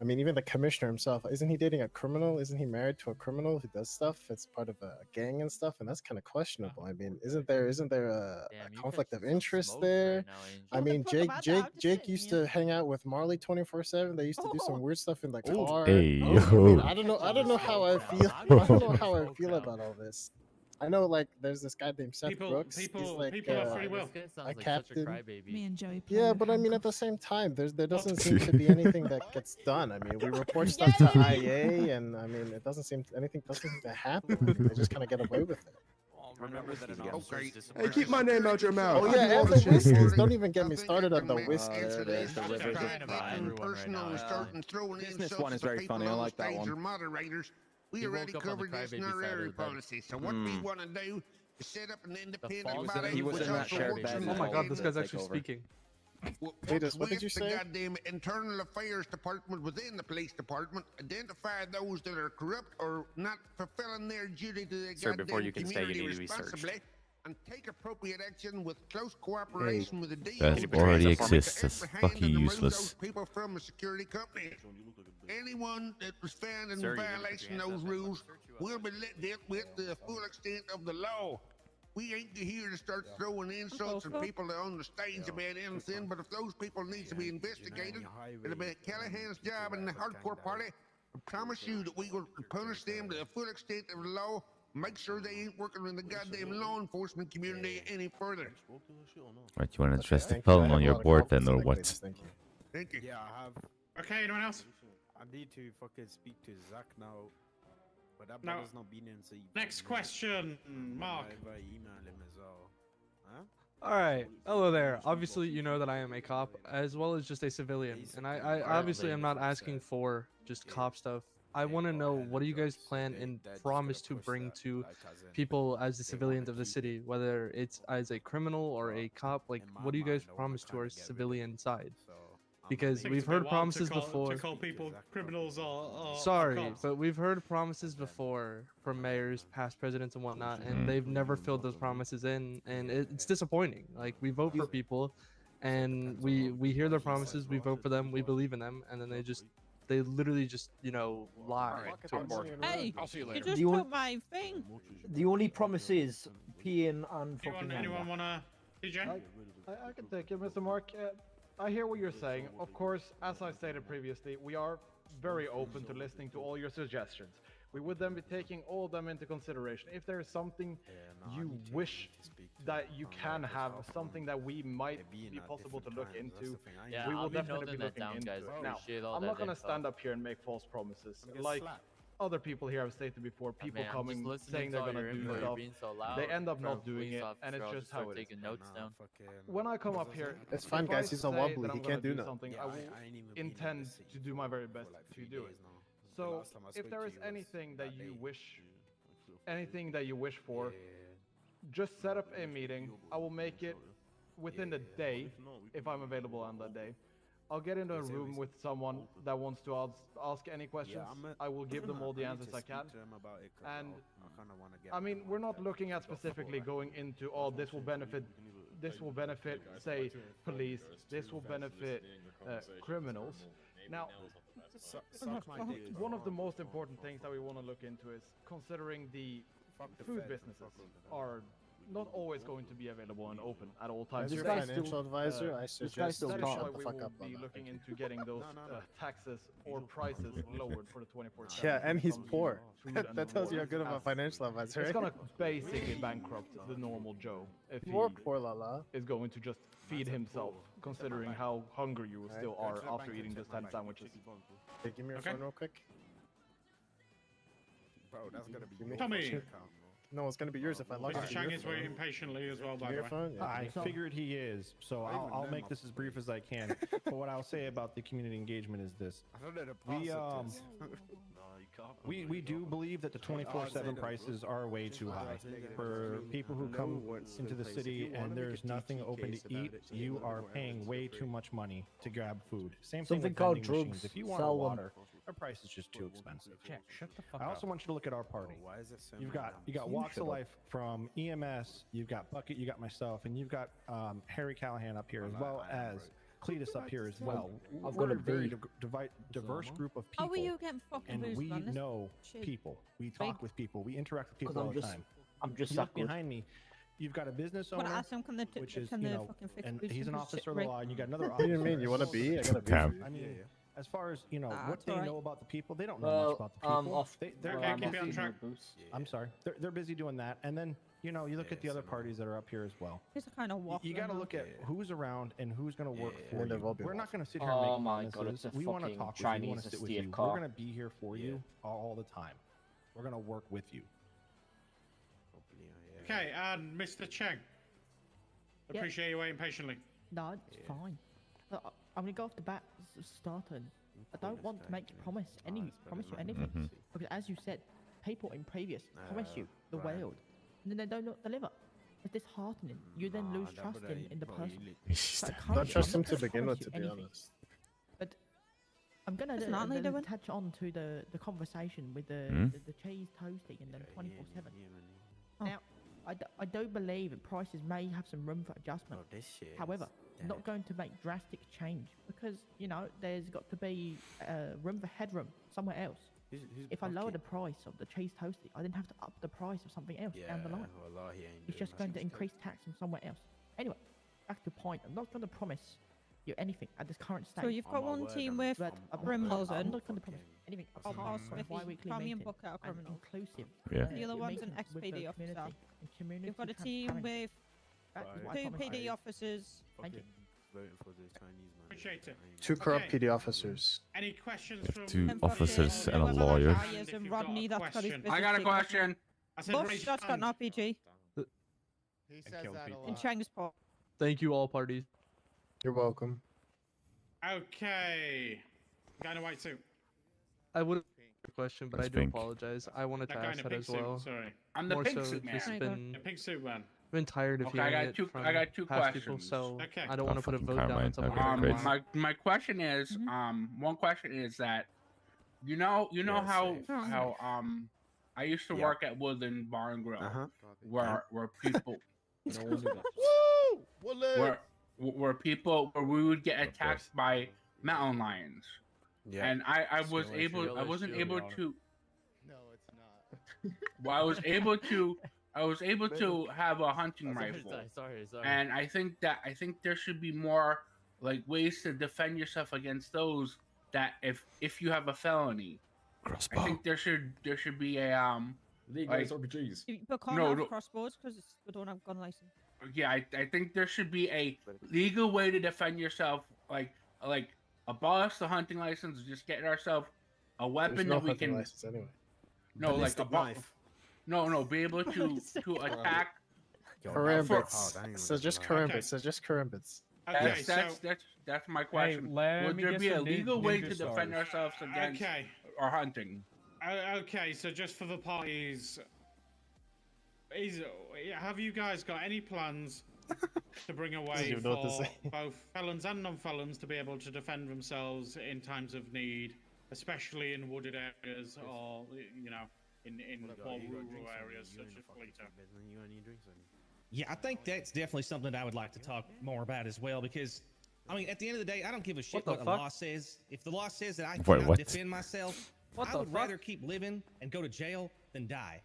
mean, even the commissioner himself, isn't he dating a criminal? Isn't he married to a criminal who does stuff? It's part of a gang and stuff, and that's kind of questionable. I mean, isn't there a conflict of interest there? I mean, Jake used to hang out with Marley 24/7. They used to do some weird stuff in the car. Hey, I yo. mean, I don't know how I feel. I don't know how I feel about all this. I know, like, there's this guy named Seth Brooks. He's like have free will. Sounds a captain. Me and Joey. Yeah, but I mean, at the same time, there doesn't seem to be anything that gets done. I mean, we report stuff to IA, and I mean, it doesn't seem anything doesn't seem to happen. I mean, they just kind of get away with it. Remember that an Okay. Hey, keep my name out your mouth. Oh I yeah, do all and the the shit. whiskeys. Don't even get me started on the whiskey. Business one is very funny. I like that one. Moderators. We He already woke up on the covered this in crybaby our side of area the bed. policy. So what we want to do is set up an independent body. He was which in that also shared works bed. in Oh my the god, this guy's Take actually over. speaking. Cletus, what did you with say? The goddamn internal affairs department within the police department identify those that are corrupt or not fulfilling their duty to the Sir, goddamn before you can stay, you community need to be searched. responsibly, and take appropriate action with close cooperation with the DOJ. That already to exists. That's apprehend fucking and remove useless. those people from a security company. Anyone that was found in Sir, you need to put your violation hands of those up. rules will be dealt with to the full extent of the law. We ain't here to start throwing insults at people that on the stage about anything, but if those people need to be investigated, it'll be Callahan's job and the hardcore party. I promise you that we will punish them to the full extent of the law. Make sure they ain't working in the goddamn law enforcement community any further. Right, you want to address the Thank you. I felon have on a your lot of board then, or confidence in what? Cletus, Thank you. Thank you. Yeah, I have. Okay, anyone else? I need to fucking speak to Zach now. But that No. brother's not been in, so Next question, Mark. I email him as well. Huh? Alright, hello there. Obviously, you know that I am a cop, as well as just a civilian. And I obviously am not asking for just cop stuff. I want to know, what do you guys plan and promise to bring to people as the civilians of the city, whether it's as a criminal or a cop? Like, what do you guys promise to our civilian side? Because we've heard promises before. To call people criminals or Sorry, cops. but we've heard promises before from mayors, past presidents, and whatnot, and they've never filled those promises in, and it's disappointing. Like, we vote for people, and we hear their promises, we vote for them, we believe in them, and then they literally just, you know, lie to us. Hey, I'll see you you later. just You want- took my thing. The only promise is peeing and fucking. Anyone wanna? DJ? I can take it, Mr. Mark. I hear what you're saying. Of course, as I stated previously, we are very open to listening to all your suggestions. We would then be taking all of them into consideration. If there is something you wish that you can have, something that we might be possible to look into, Yeah, we I'll will be definitely noting be that looking down, into guys. it. Now, Appreciate all I'm that not going to info. stand up here and make false promises. Like other people here have stated before, people Man, I'm coming just listening saying to they're all going to your do info. You're stuff. being so loud. They end up For a not doing police it, officer, and it's I'll just start how it is. taking notes down. When I come up here, It's fine, if guys. I He's a say wobbly. that He I'm can't gonna do nothing. something, I will intend to do my very best to do it. So, if there is anything that you wish for, just set up a meeting. I will make it within the day, if I'm available on that day. I'll get into a room with someone that wants to ask any questions. I will give them all the answers I can. And I mean, we're not looking at specifically going into, oh, this will benefit, say, police, this will benefit criminals. Now, One of the most important things that we want to look into is considering the food businesses are not always going to be available and open at all times. As your financial advisor, I suggest you shut the fuck up on be that. looking into getting those taxes or prices lowered for the 24/7. Yeah, and he's poor. Food and That tells you how water good of a as- financial advisor. It's right? gonna basically bankrupt the normal Joe if he More poor Lala. is going to just feed himself, considering how hungry you still are after eating just 10 sandwiches. Hey, give me your phone real quick. Bro, that's gonna be Give me- Tommy. No, it's gonna be yours if I log Mr. into Chang your is phone. waiting patiently as well, by the Your way. phone? Yeah. I figured he is, so I'll make this as brief as I can. But what I'll say about the community engagement is this: we do believe that the 24/7 prices are way too high for people who come into the city and there's nothing open to eat. You are paying way too much money to grab food. Same thing Something with called vending machines. drugs. If you want Sell them. water, our price is just too expensive. Shut the fuck I also want you to look at our party. You got Walks of Life from EMS, you've got Bucket, you got myself, and you've got Harry Callahan up here as well as Cletus up here as well. I've We're got a a very bee. diverse group of How people. are you getting fucking And boost we on this know shit? people. We talk with people. We interact with people 'Cause all I'm the just- time. I'm just You that look good. behind me. You've got a business I'm gonna owner, ask them, can they which is, can you they know, fucking fix and boost he's an on this officer shit of the rig? law, and you got another What do you officer. mean? You want a bee? I got a bee Damn. for you. I mean, as far as you know, Ah, what it's they alright. know about the people, they don't know Well, much about the people. off. They're Okay, I'm keep off it on the track. boost. I'm sorry. They're busy doing that, and then you know you look at the other parties that are up here as well. It's a kind of waffle. You got to look at who's around and who's going to work for And there you. will be We're not waffle. going to sit here and Oh make my God, promises. it's a We want to fucking talk with you. We want Chinese to sit with assisted you. car. We're going to be here for you all the time. We're going to work with you. Okay, and Mr. Cheng. Yeah. Appreciate you waiting patiently. No, it's fine. But I'm gonna go off the bat starting. I don't want to make you promise anything because, as you said, people in previous promise you the world, and then they don't deliver. It's disheartening. You then lose trust in the person. So Don't currently, trust I'm him not to gonna begin with, promise to you be anything. honest. But I'm gonna Isn't that then doing? touch on to the conversation with the cheese toasting and then 24/7. Now, I do believe that prices may have some room for adjustment. However, not going to make drastic change because there's got to be room for headroom somewhere else. If I lower the price of the cheese toasty, I then have to up the price of something else down the line. It's just going to increase tax from somewhere else. Anyway, back to the point. I'm not going to promise you anything at this current stage. So you've got one team with But I'm criminals not in. going to promise anything. Oh, apart from a Smithy, bi-weekly Tommy and meeting Bucket are and criminals. inclusive. Yeah. The other one's an meeting with the ex-PD officer. community and community You've got a team transparency. with That is what I two promise. PD officers. Thank you. Appreciate it. Two corrupt Okay. PD officers. Any questions from Two from officers the- and a If lawyer. you've And got Rodney, a that's got his question. business. I got a people. question. I said Bush, raise that's got an hand. RPG. He says that a In lot. Chang's part. Thank you, all parties. You're welcome. Okay. Guy in a white suit. I would have a question, but That's I do pink. apologize. I wanted That to guy ask in a that pink as suit. well. Sorry. I'm the More pink so suit man. just The pink suit man. been tired of Okay, I hearing got it two- from I got two past people, questions. so Okay. I don't want to put a fucking vote down Carmine, on someone. okay, else. great. My question is, one question is that, you know how I used to work at Woodland Bar and Grill, where people, where we would get attacked by mountain lions, and I wasn't able to. No, it's not. Well, I was able to have a hunting rifle. Sorry. And I think there should be more like ways to defend yourself against those that if you have a felony. Crossbow. I think there should be a Legalize RPGs. But can't No, have no. crossbows because we don't have gun license. yeah, I think there should be a legal way to defend yourself, like abolish the hunting license, just get ourselves a weapon There's no that we hunting can license anyway. no like no be able to attack. Karambits. So just karambits. So just karambits. Okay, That's my question. let Would me there get be a some legal way ninja to defend stars. ourselves against Okay. our hunting? Okay, so just for the parties, have you guys got any plans to bring away even know what to for say. both felons and non-felons to be able to defend themselves in times of need, especially in wooded areas or in more rural areas such as Fleeter? Yeah, I think that's definitely something that I would like to talk more about as well, because I mean, at the end of the day, I don't give a shit What what the the fuck? law says. If the law says that I Wait, cannot what? defend myself, What I the would fuck? rather keep living and go to jail than die.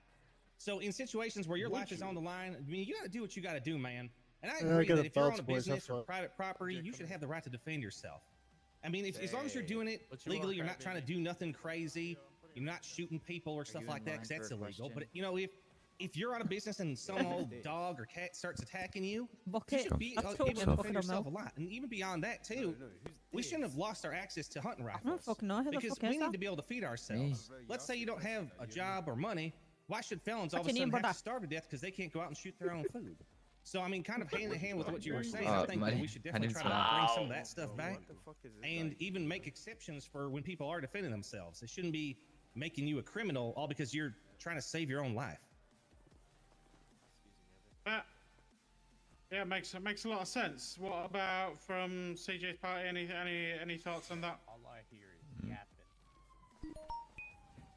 So in situations where your life is on the line, I mean, you got to do what you got to do, man. And I agree get that it, if you're on belts, a boys, business have or fun. private property, you should have the right to defend yourself. I mean, as long as you're doing it legally, you're not trying to do nothing crazy. You're not shooting people or stuff like that, because that's illegal. But you know, if you're on a business and some old dog or cat starts attacking you, you should be able to defend yourself a lot. And even beyond that too, we shouldn't have lost our access to hunting rifles because we need to be able to feed ourselves. Let's say you don't have a job or money. Why should felons all of a sudden have to starve to death because they can't go out and shoot their own food? So I mean, kind of hand in hand with what you were saying, I think that we should definitely try to bring some of that stuff back, and even make exceptions for when people are defending themselves. They shouldn't be making you a criminal all because you're trying to save your own life. Yeah, makes a lot of sense. What about from CJ's party? Any thoughts on that? All I hear is yapping.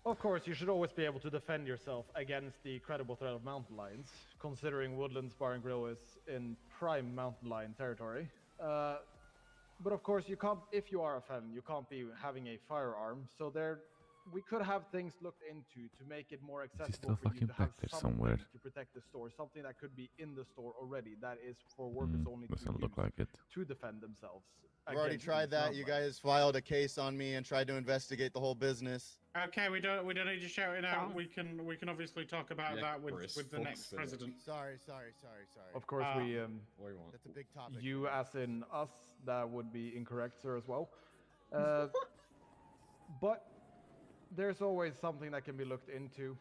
Of course, you should always be able to defend yourself against the credible threat of mountain lions, considering Woodlands Bar and Grill is in prime mountain lion territory. But of course, you can't, if you are a felon, you can't be having a firearm. So we could have things looked into to make it more accessible for you to have something somewhere. to protect the store, something that could be in the store already, that is for workers only to Doesn't look use like it. to defend themselves. I've already against tried these that. mountain You lions. guys filed a case on me and tried to investigate the whole business. Okay, we don't need to shout it out. We can obviously talk about that with the next president. Sorry. Of course, That's a big topic. you as in us, that would be incorrect, sir, as well. But there's always something that can be looked into.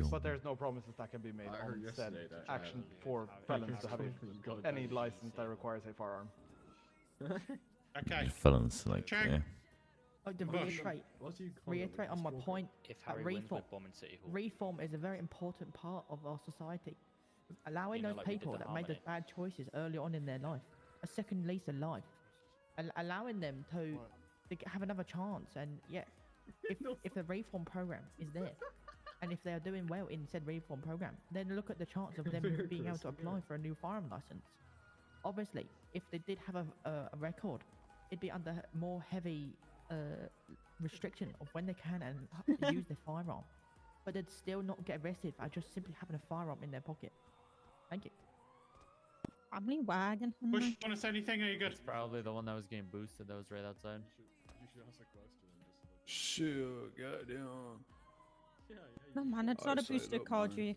But there's no promises that can be made on said action for felons to have any license that requires a firearm. Okay. Felons, like, Check. yeah. Oh, to reiterate on my point, If that Harry wins with bombing City Hall. reform is a very important part of our society. Allowing You know, those like we did people to that made those Harmony. bad choices early on in their life a second lease of life, allowing them to have another chance. And yeah, if the reform program is there, and if they are doing well in said reform program, then look at the chance of them being able to apply for a new firearm license. Obviously, if they did have a record, it'd be under more heavy restriction of when they can and use their firearm, but they'd still not get arrested for just simply having a firearm in their pocket. Thank you. Family wagon. Bush, want to say anything? Are you good? It's probably the one that was getting boosted that was right outside. Sure, goddamn. No man, it's not a I'd say, boosted look, card, man. you.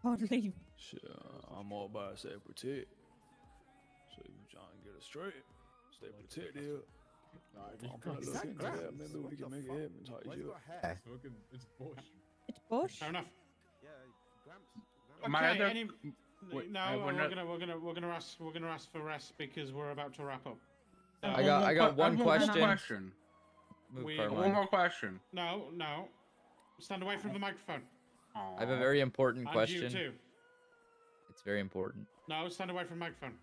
Hardly. Shit, I'm all about say protect. So you trying to get it straight, stay protected. I'm probably looking into that. Maybe we can make it happen. Type shit. It's Bush. It's Bush. Fair enough. My Okay, other- any... Wait, No, we're we're gonna ask for rest because we're about to wrap up. I got one question. Move We- Carmine. One more question. No. Stand away from the microphone. I have a very important And question. you too. It's very important. No, stand away from the microphone.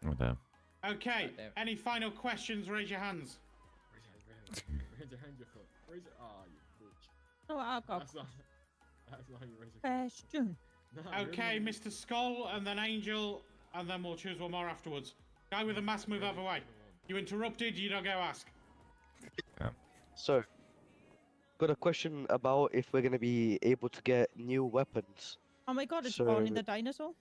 Oh, damn. Okay. Any final questions? Raise your hands. Raise your hand, you foot. Raise your. Ah, you bitch. Oh, I've got That's not how you raise your question. Okay, Mr. Skull, and then Angel, and then we'll choose one more afterwards. Guy with the mask, move out of the way. You interrupted. You don't go ask. So, got a question about if we're gonna be able to get new weapons. Oh my god, it's So- spawning the dinosaur.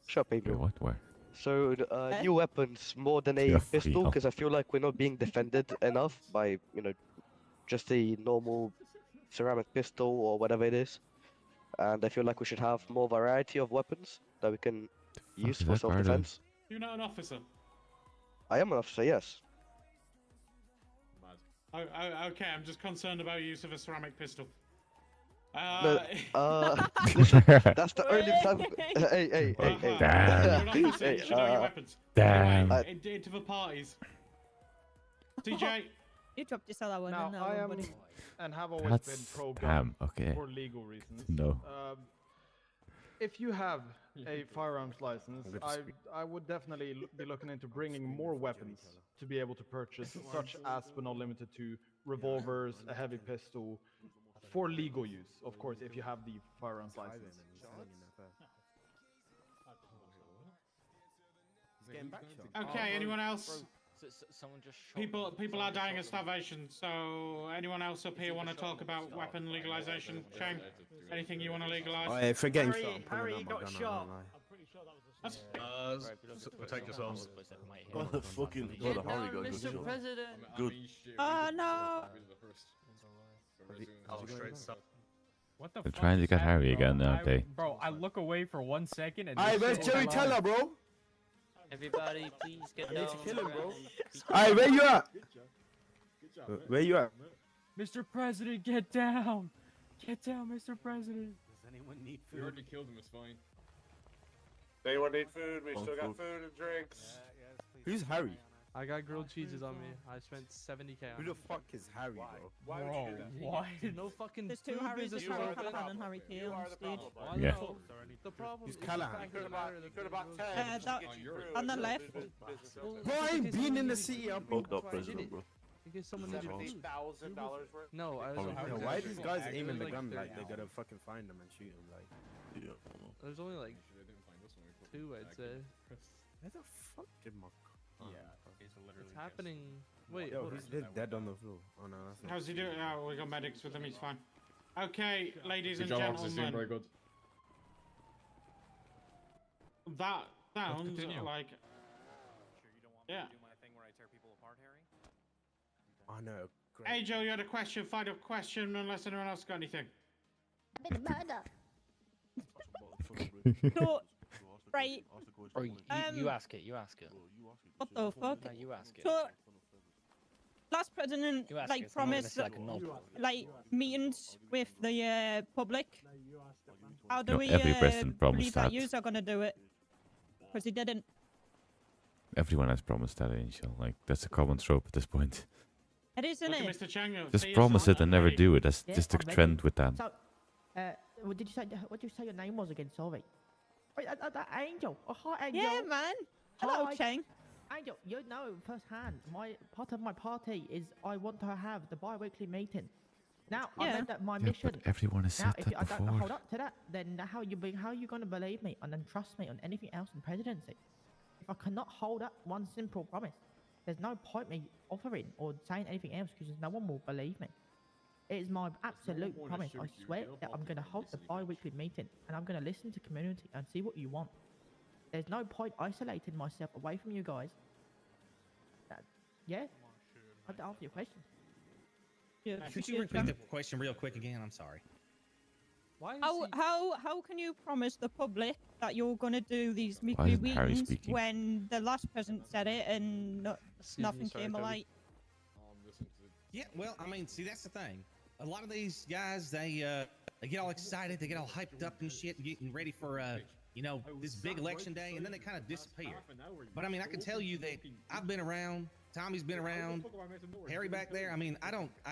Shut up, Wait, baby. what? Where? So, new weapons more than a Yeah, pistol, free, because I feel like we're not being defended enough by, just a normal ceramic pistol or whatever it is. And I feel like we should have more variety of weapons that we can use is for that part of- self-defense. You're not an officer. I am an officer, yes. Oh, okay, I'm just concerned about use of a ceramic pistol. No, listen, that's the only time. Hey. You're an officer, you should know your weapons. Damn. Anyway, into the parties. TJ. You dropped yourself that one. Now, no, I am buddy. and have always That's been pro-gun damn, okay. for legal reasons. No. If you have a firearms license, I would definitely be looking into bringing more weapons to be able to purchase, such as but not limited to revolvers, a heavy pistol, for legal use, of course, if you have the firearms license. Okay, anyone else? Someone just People are dying of starvation. So anyone else up here want to talk about weapon legalization? Shane, anything you want to legalize? Oh, yeah, if you're getting shot, I'm pulling out my gun, I won't lie. Protect yourselves. What the fucking Get Harry down, got good Mr. shot. President. Good. Oh no! What the They're fuck trying to is get Harry happening, again, aren't they? Bro, I look away for 1 second and. Alright, where's Jerry Teller, bro? Everybody, please get I down. need to kill him, bro. Alright, where you at? Where you at? Mr. President, get down! Get down, Mr. President! Does anyone need We already killed him, it's fine. Does anyone need food? We still got food and drinks. Who's Harry? I got grilled cheeses on me. I spent 70k on Who the it. fuck is Harry, bro? Bro, why? No fucking There's two food Harrys, business there's Harry open. Callahan and Harry Keel on stage. Why Yeah. no? The problem Who's is the Callahan? fact of the matter that Could have the about 10. That, on the left. Bro, I ain't been in the city. I'm Fucked up president, bro. Because someone needed food. $70,000 worth. No, I was Yo, why these guys aiming the gun like they gotta fucking find them and shoot them? Like, Yeah. There's only like 2, I'd say. where the fuck did my? It's happening. Wait, Yo, hold he's on. dead on the floor. Oh no, that's not. How's he doing? Oh, we got medics with him. He's fine. Okay, ladies and Good job, officer. Doing very gentlemen. good. That sounds continue. like. Yeah. Oh no. Great. Hey Joe, you had a question. Find a question unless anyone else got anything. So, right. Or you ask it. You ask it. What the fuck? No, you ask it. So, last president You ask like it, so I'm not gonna promised say like a no. like meetings with the public. How do No, we every president promised believe that that. yous are gonna do it? Because he didn't. Everyone has promised that, Angel. Like, that's a common trope at this point. It is, isn't Look at it? Mr. Chang. Just promise it and never do it. That's Yeah, just a I'm ready. trend with that. So, what did you say? What did you say your name was again? Sorry. Wait, that Angel. Oh, hi, Angel. Yeah, man. Hello, Hi. Chang. Angel, you know firsthand, my part of my party is I want to have the bi-weekly meeting. Now, I Yeah. made that my Yeah, mission. but everyone has Now, said if I that don't hold before. up to that, then how you going to believe me and then trust me on anything else in presidency? If I cannot hold up one simple promise, there's no point me offering or saying anything else because no one will believe me. It is my absolute promise. I swear that I'm going to hold the bi-weekly meeting and I'm going to listen to community and see what you want. There's no point isolating myself away from you guys. Yeah? I had to answer your question. Yeah, Could you repeat the question real quick again? I'm sorry. Why is How can you promise the public that you're gonna do these weekly isn't Harry meetings speaking? when the last president said it and nothing sorry, came Toby. alight? Yeah, well, I mean, see, that's the thing. A lot of these guys, they get all excited, they get all hyped up and shit, getting ready for you know, this big election day, and then they kind of disappear. But I mean, I can tell you that I've been around, Tommy's been around, Harry back there. I mean,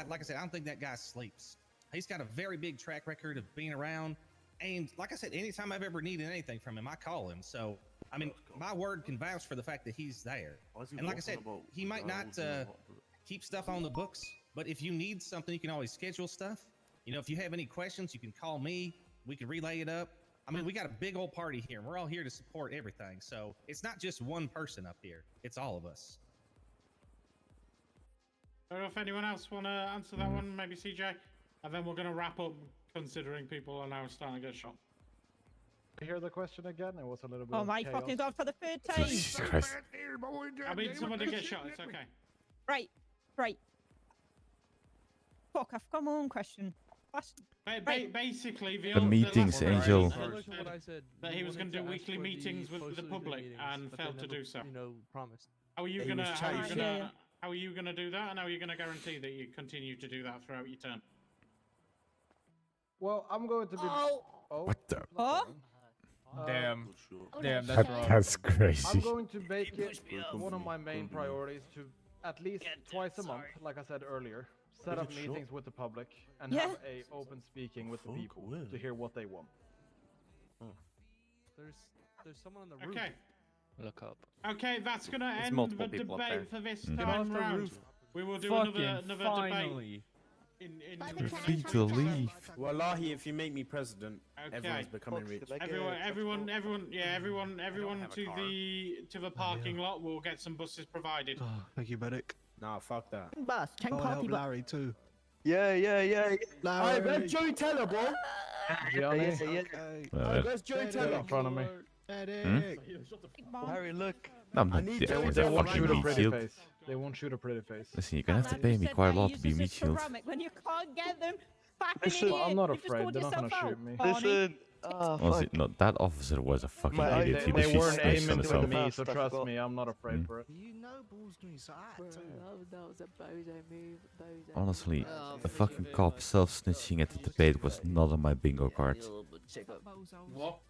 like I said, I don't think that guy sleeps. He's got a very big track record of being around, and like I said, anytime I've ever needed anything from him, I call him. So, I mean, my word can vouch for the fact that he's there. And like I said, he might not keep stuff on the books, but if you need something, you can always schedule stuff. You know, if you have any questions, you can call me. We can relay it up. I mean, we got a big old party here, and we're all here to support everything. So it's not just one person up here; it's all of us. I don't know if anyone else want to answer that one, maybe CJ, and then we're going to wrap up. Considering people are now starting to get shot. I hear the question again. It was a little bit. Oh of my chaos. fucking god, for the third time! Jesus Christ. I mean, someone did get shot. It's okay. Right. Fuck, I forgot my own question. Basically, The meetings, Angel. that he was going to do weekly meetings with the public and failed to do so. You know, promised. How are you He gonna? was How are you chased. gonna? How are you gonna do that? And how are you gonna guarantee that you continue to do that throughout your term? Well, I'm going to be. What the? Damn. Uh, Damn, That- that's crazy. I'm going to make it one of my main priorities to at least twice a month, like I said earlier, set up meetings with the public and Yeah. have a open speaking with the people to hear what they want. There's someone on the roof. Okay. Look up. Okay, that's gonna There's end multiple the people up debate there. for this Get time off the round. roof. We will do Fucking another debate. finally. You're free to leave. Wallahi, if you make me president, Okay. everyone's becoming rich. Everyone to the parking lot. We'll get some buses provided. Oh, thank you, medic. Nah, fuck that. Bus, check Go party help bus. Larry too. Yeah. Larry. where's Joey Teller, bro? Where's Joey Teller? In front of me. Harry, look. I'm not need there to- with They a won't fucking shoot a meat pretty shield. face. They won't shoot a pretty face. Listen, you're gonna have to pay me quite a lot to be meat shield. When you can't get them, fucking Listen, idiot. I'm not You've just afraid. called They're not gonna yourself shoot out, me. Barney. Listen. Oh, Honestly, fuck. no, that officer was a fucking My- idiot. He They literally weren't snitched on aiming himself. with me, so Stuff trust got- me, I'm not afraid for it. You know Ball's doing something too. That was a bozo move. Honestly, the fucking cop self-snitching at the debate was not on my bingo card. What?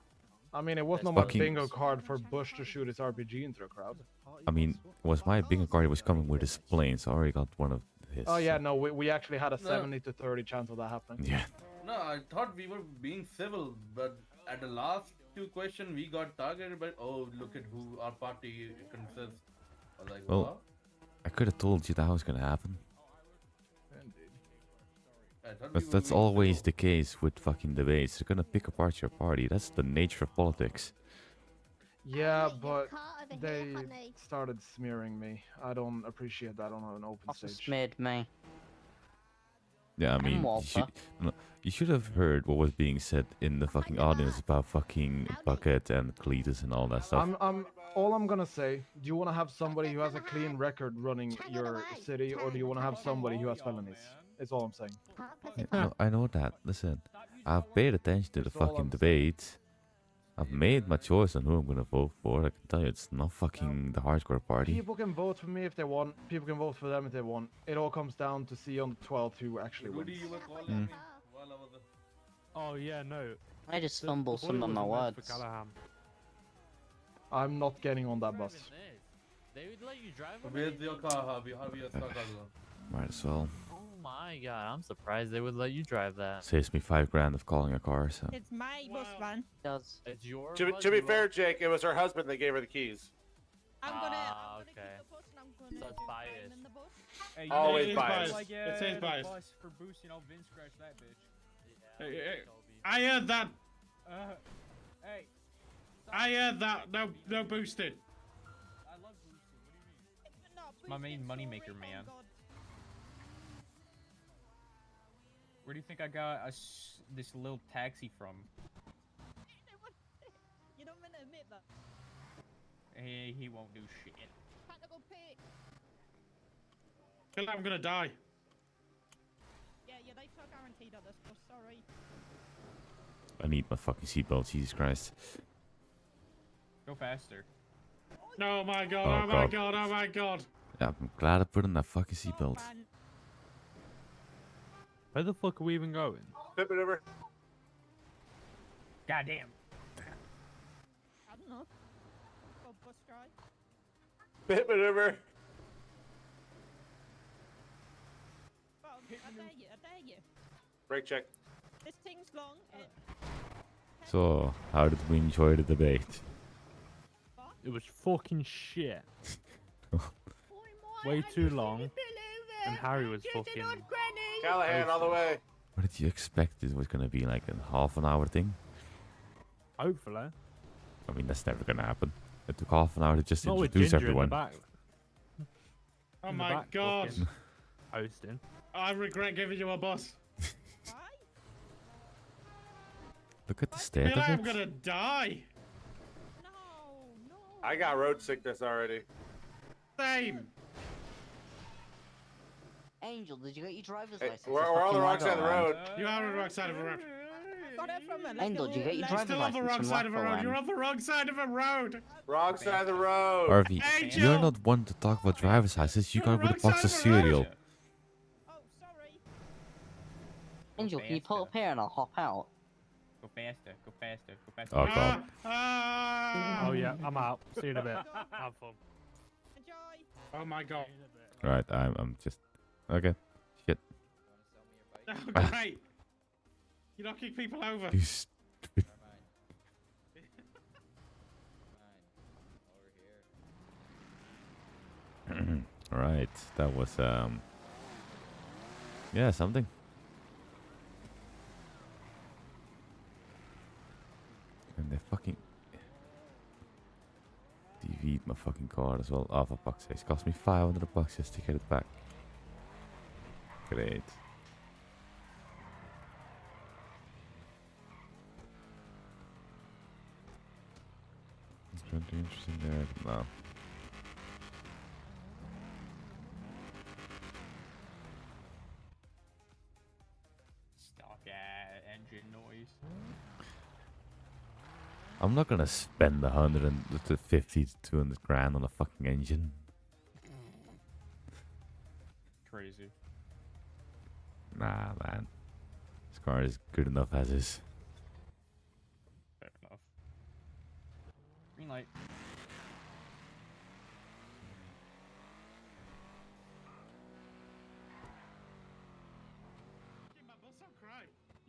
I mean, it wasn't on my Fucking- bingo card for Bush to shoot his RPG into the crowd. I mean, it was my bingo card. It was coming with his plane, so I already got one of his. Oh yeah, no, we actually had a 70 to 30 chance of that happening. Yeah. No, I thought we were being civil, but at the last two questions, we got targeted by, oh, look at who our party consists. I was like, Well, what? I could have told you that was gonna happen. I thought we But were that's being always civil. the case with fucking debates. They're gonna pick apart your party. That's the nature of politics. Yeah, but they started smearing me. I don't appreciate that on an open stage. Smeared me. Yeah, I mean, Walter. you should have heard what was being said in the fucking audience about fucking Bucket and Cletus and all that stuff. All I'm gonna say, do you want to have somebody who has a clean record running your city, or do you want to have somebody who has felonies? It's all I'm saying. Yeah, no, I know that. Listen, I've paid attention to the fucking debate. I've made my choice on who I'm gonna vote for. I can tell you, it's not fucking the hardcore party. People can vote for me if they want. People can vote for them if they want. It all comes down to see on the 12th who actually wins. Rudy, you were calling Mm. me while I was there. Oh yeah, no. I just stumbled The some bullet of my wasn't meant words. for Callahan. I'm not getting on that bus. They would let you drive. Where's your car, Harvey? Harvey, your car. Might as well. Oh my god, I'm surprised they would let you drive that. Saves me $5 grand of calling a car. So It's my bus van. Does. It's your. To be fair, Jake, it was her husband that gave her the keys. I'm gonna okay. keep the bus and I'm gonna So it's put biased. him in the bus. Hey, Always it is biased. Like, It says the biased. bus for boosting, Vince scratched that bitch. I heard that. Hey. I heard that. No boosted. I love boosting. What do you mean? It's my main moneymaker, man. Where do you think I got this little taxi from? You don't want to admit that. Hey, he won't do shit. Practical pig. Feel like I'm gonna die. Yeah, they took guaranteed on this bus. Sorry. I need my fucking seatbelt. Jesus Christ. Go faster. Oh my god! Oh, Oh my God. god! Oh my god! Yeah, I'm glad I put on that fucking seatbelt. Where the fuck are we even going? Pit maneuver. Goddamn. I don't know. Go bus drive. Pit maneuver. Well, I dare you. Brake check. This thing's long. So, how did we enjoy the debate? It was fucking shit. Way too long. And Harry was fucking. Callahan, all the way. What did you expect it was gonna be like a half an hour thing? Hopefully. I mean, that's never gonna happen. It took half an hour to just Not with introduce Ginger everyone. in the back. Oh In the my back god! fucking Hosting. I regret giving you a bus. Look at the I state feel like I'm of it. gonna die. I got road sickness already. Same. Angel, did you get your driver's Hey, license? we're This on fucking the wrong lad side of the got road. around. You are on the wrong side of the road. Got it from a Angel, did you get your You're driver's still on the license wrong from side of the road. Lafayette? You're on the wrong side of the road. Wrong side of the road. Harvey, Angel! you're not one to talk about driver's license. You got with a box of cereal. Angel, can you pull up here and I'll hop out? Go faster. Go faster. Go faster. Oh god. Ah! Oh yeah, I'm out. See you in a bit. Have fun. Oh my god. Right, I'm just okay. Shit. Oh, great. You're knocking people over. You stupid. All right, that was yeah, something. they fucking DV'd my fucking car as well. Oh, for fuck's sake. It cost me $500 just to get it back. Great. Something interesting there? No. Stock engine noise. I'm not gonna spend 150 to 200 grand on a fucking engine. Crazy. Nah, man. This car is good enough as is. Fair enough. Green light.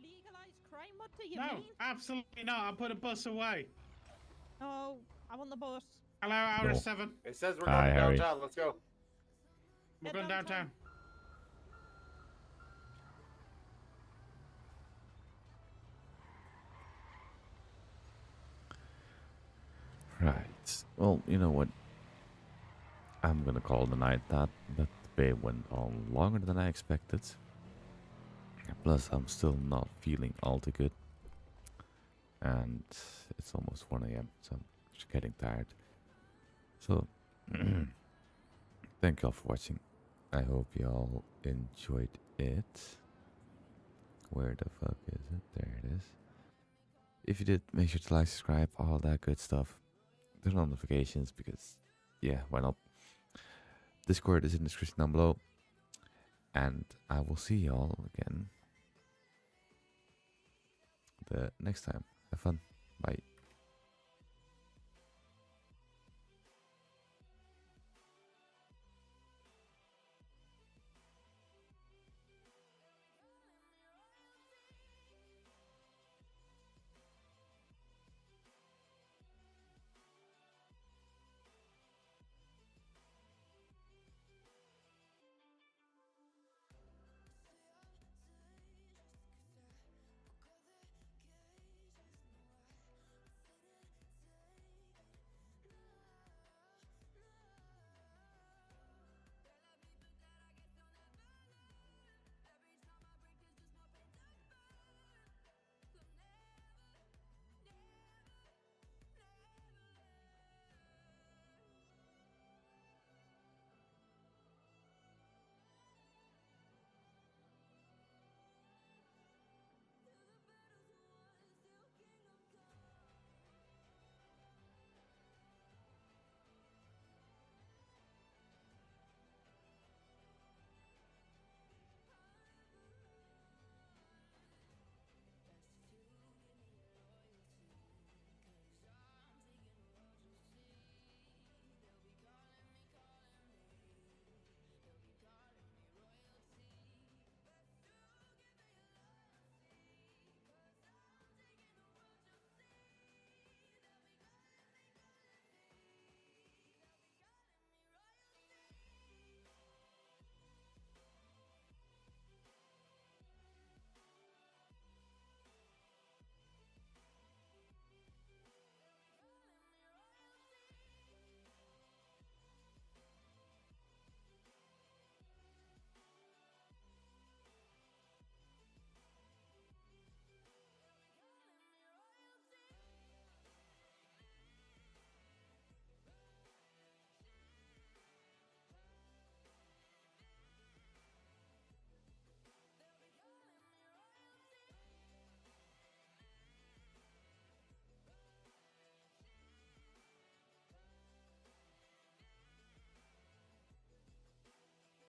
Legalize crime? What do you No, mean? absolutely not. I'll put a bus away. No, I want the bus. Hello, hour No. 7. It says we're Hi, going Harry. downtown. Let's go. We're going downtown. Right. Well, you know what? I'm gonna call the night that the day went on longer than I expected. Plus, I'm still not feeling all too good. And it's almost 1 a.m., so I'm just getting tired. So, thank y'all for watching. I hope y'all enjoyed it. Where the fuck is it? There it is. If you did, make sure to like, subscribe, all that good stuff. Turn on notifications because, yeah, why not? Discord is in the description down below. And I will see y'all again the next time. Have fun. Bye.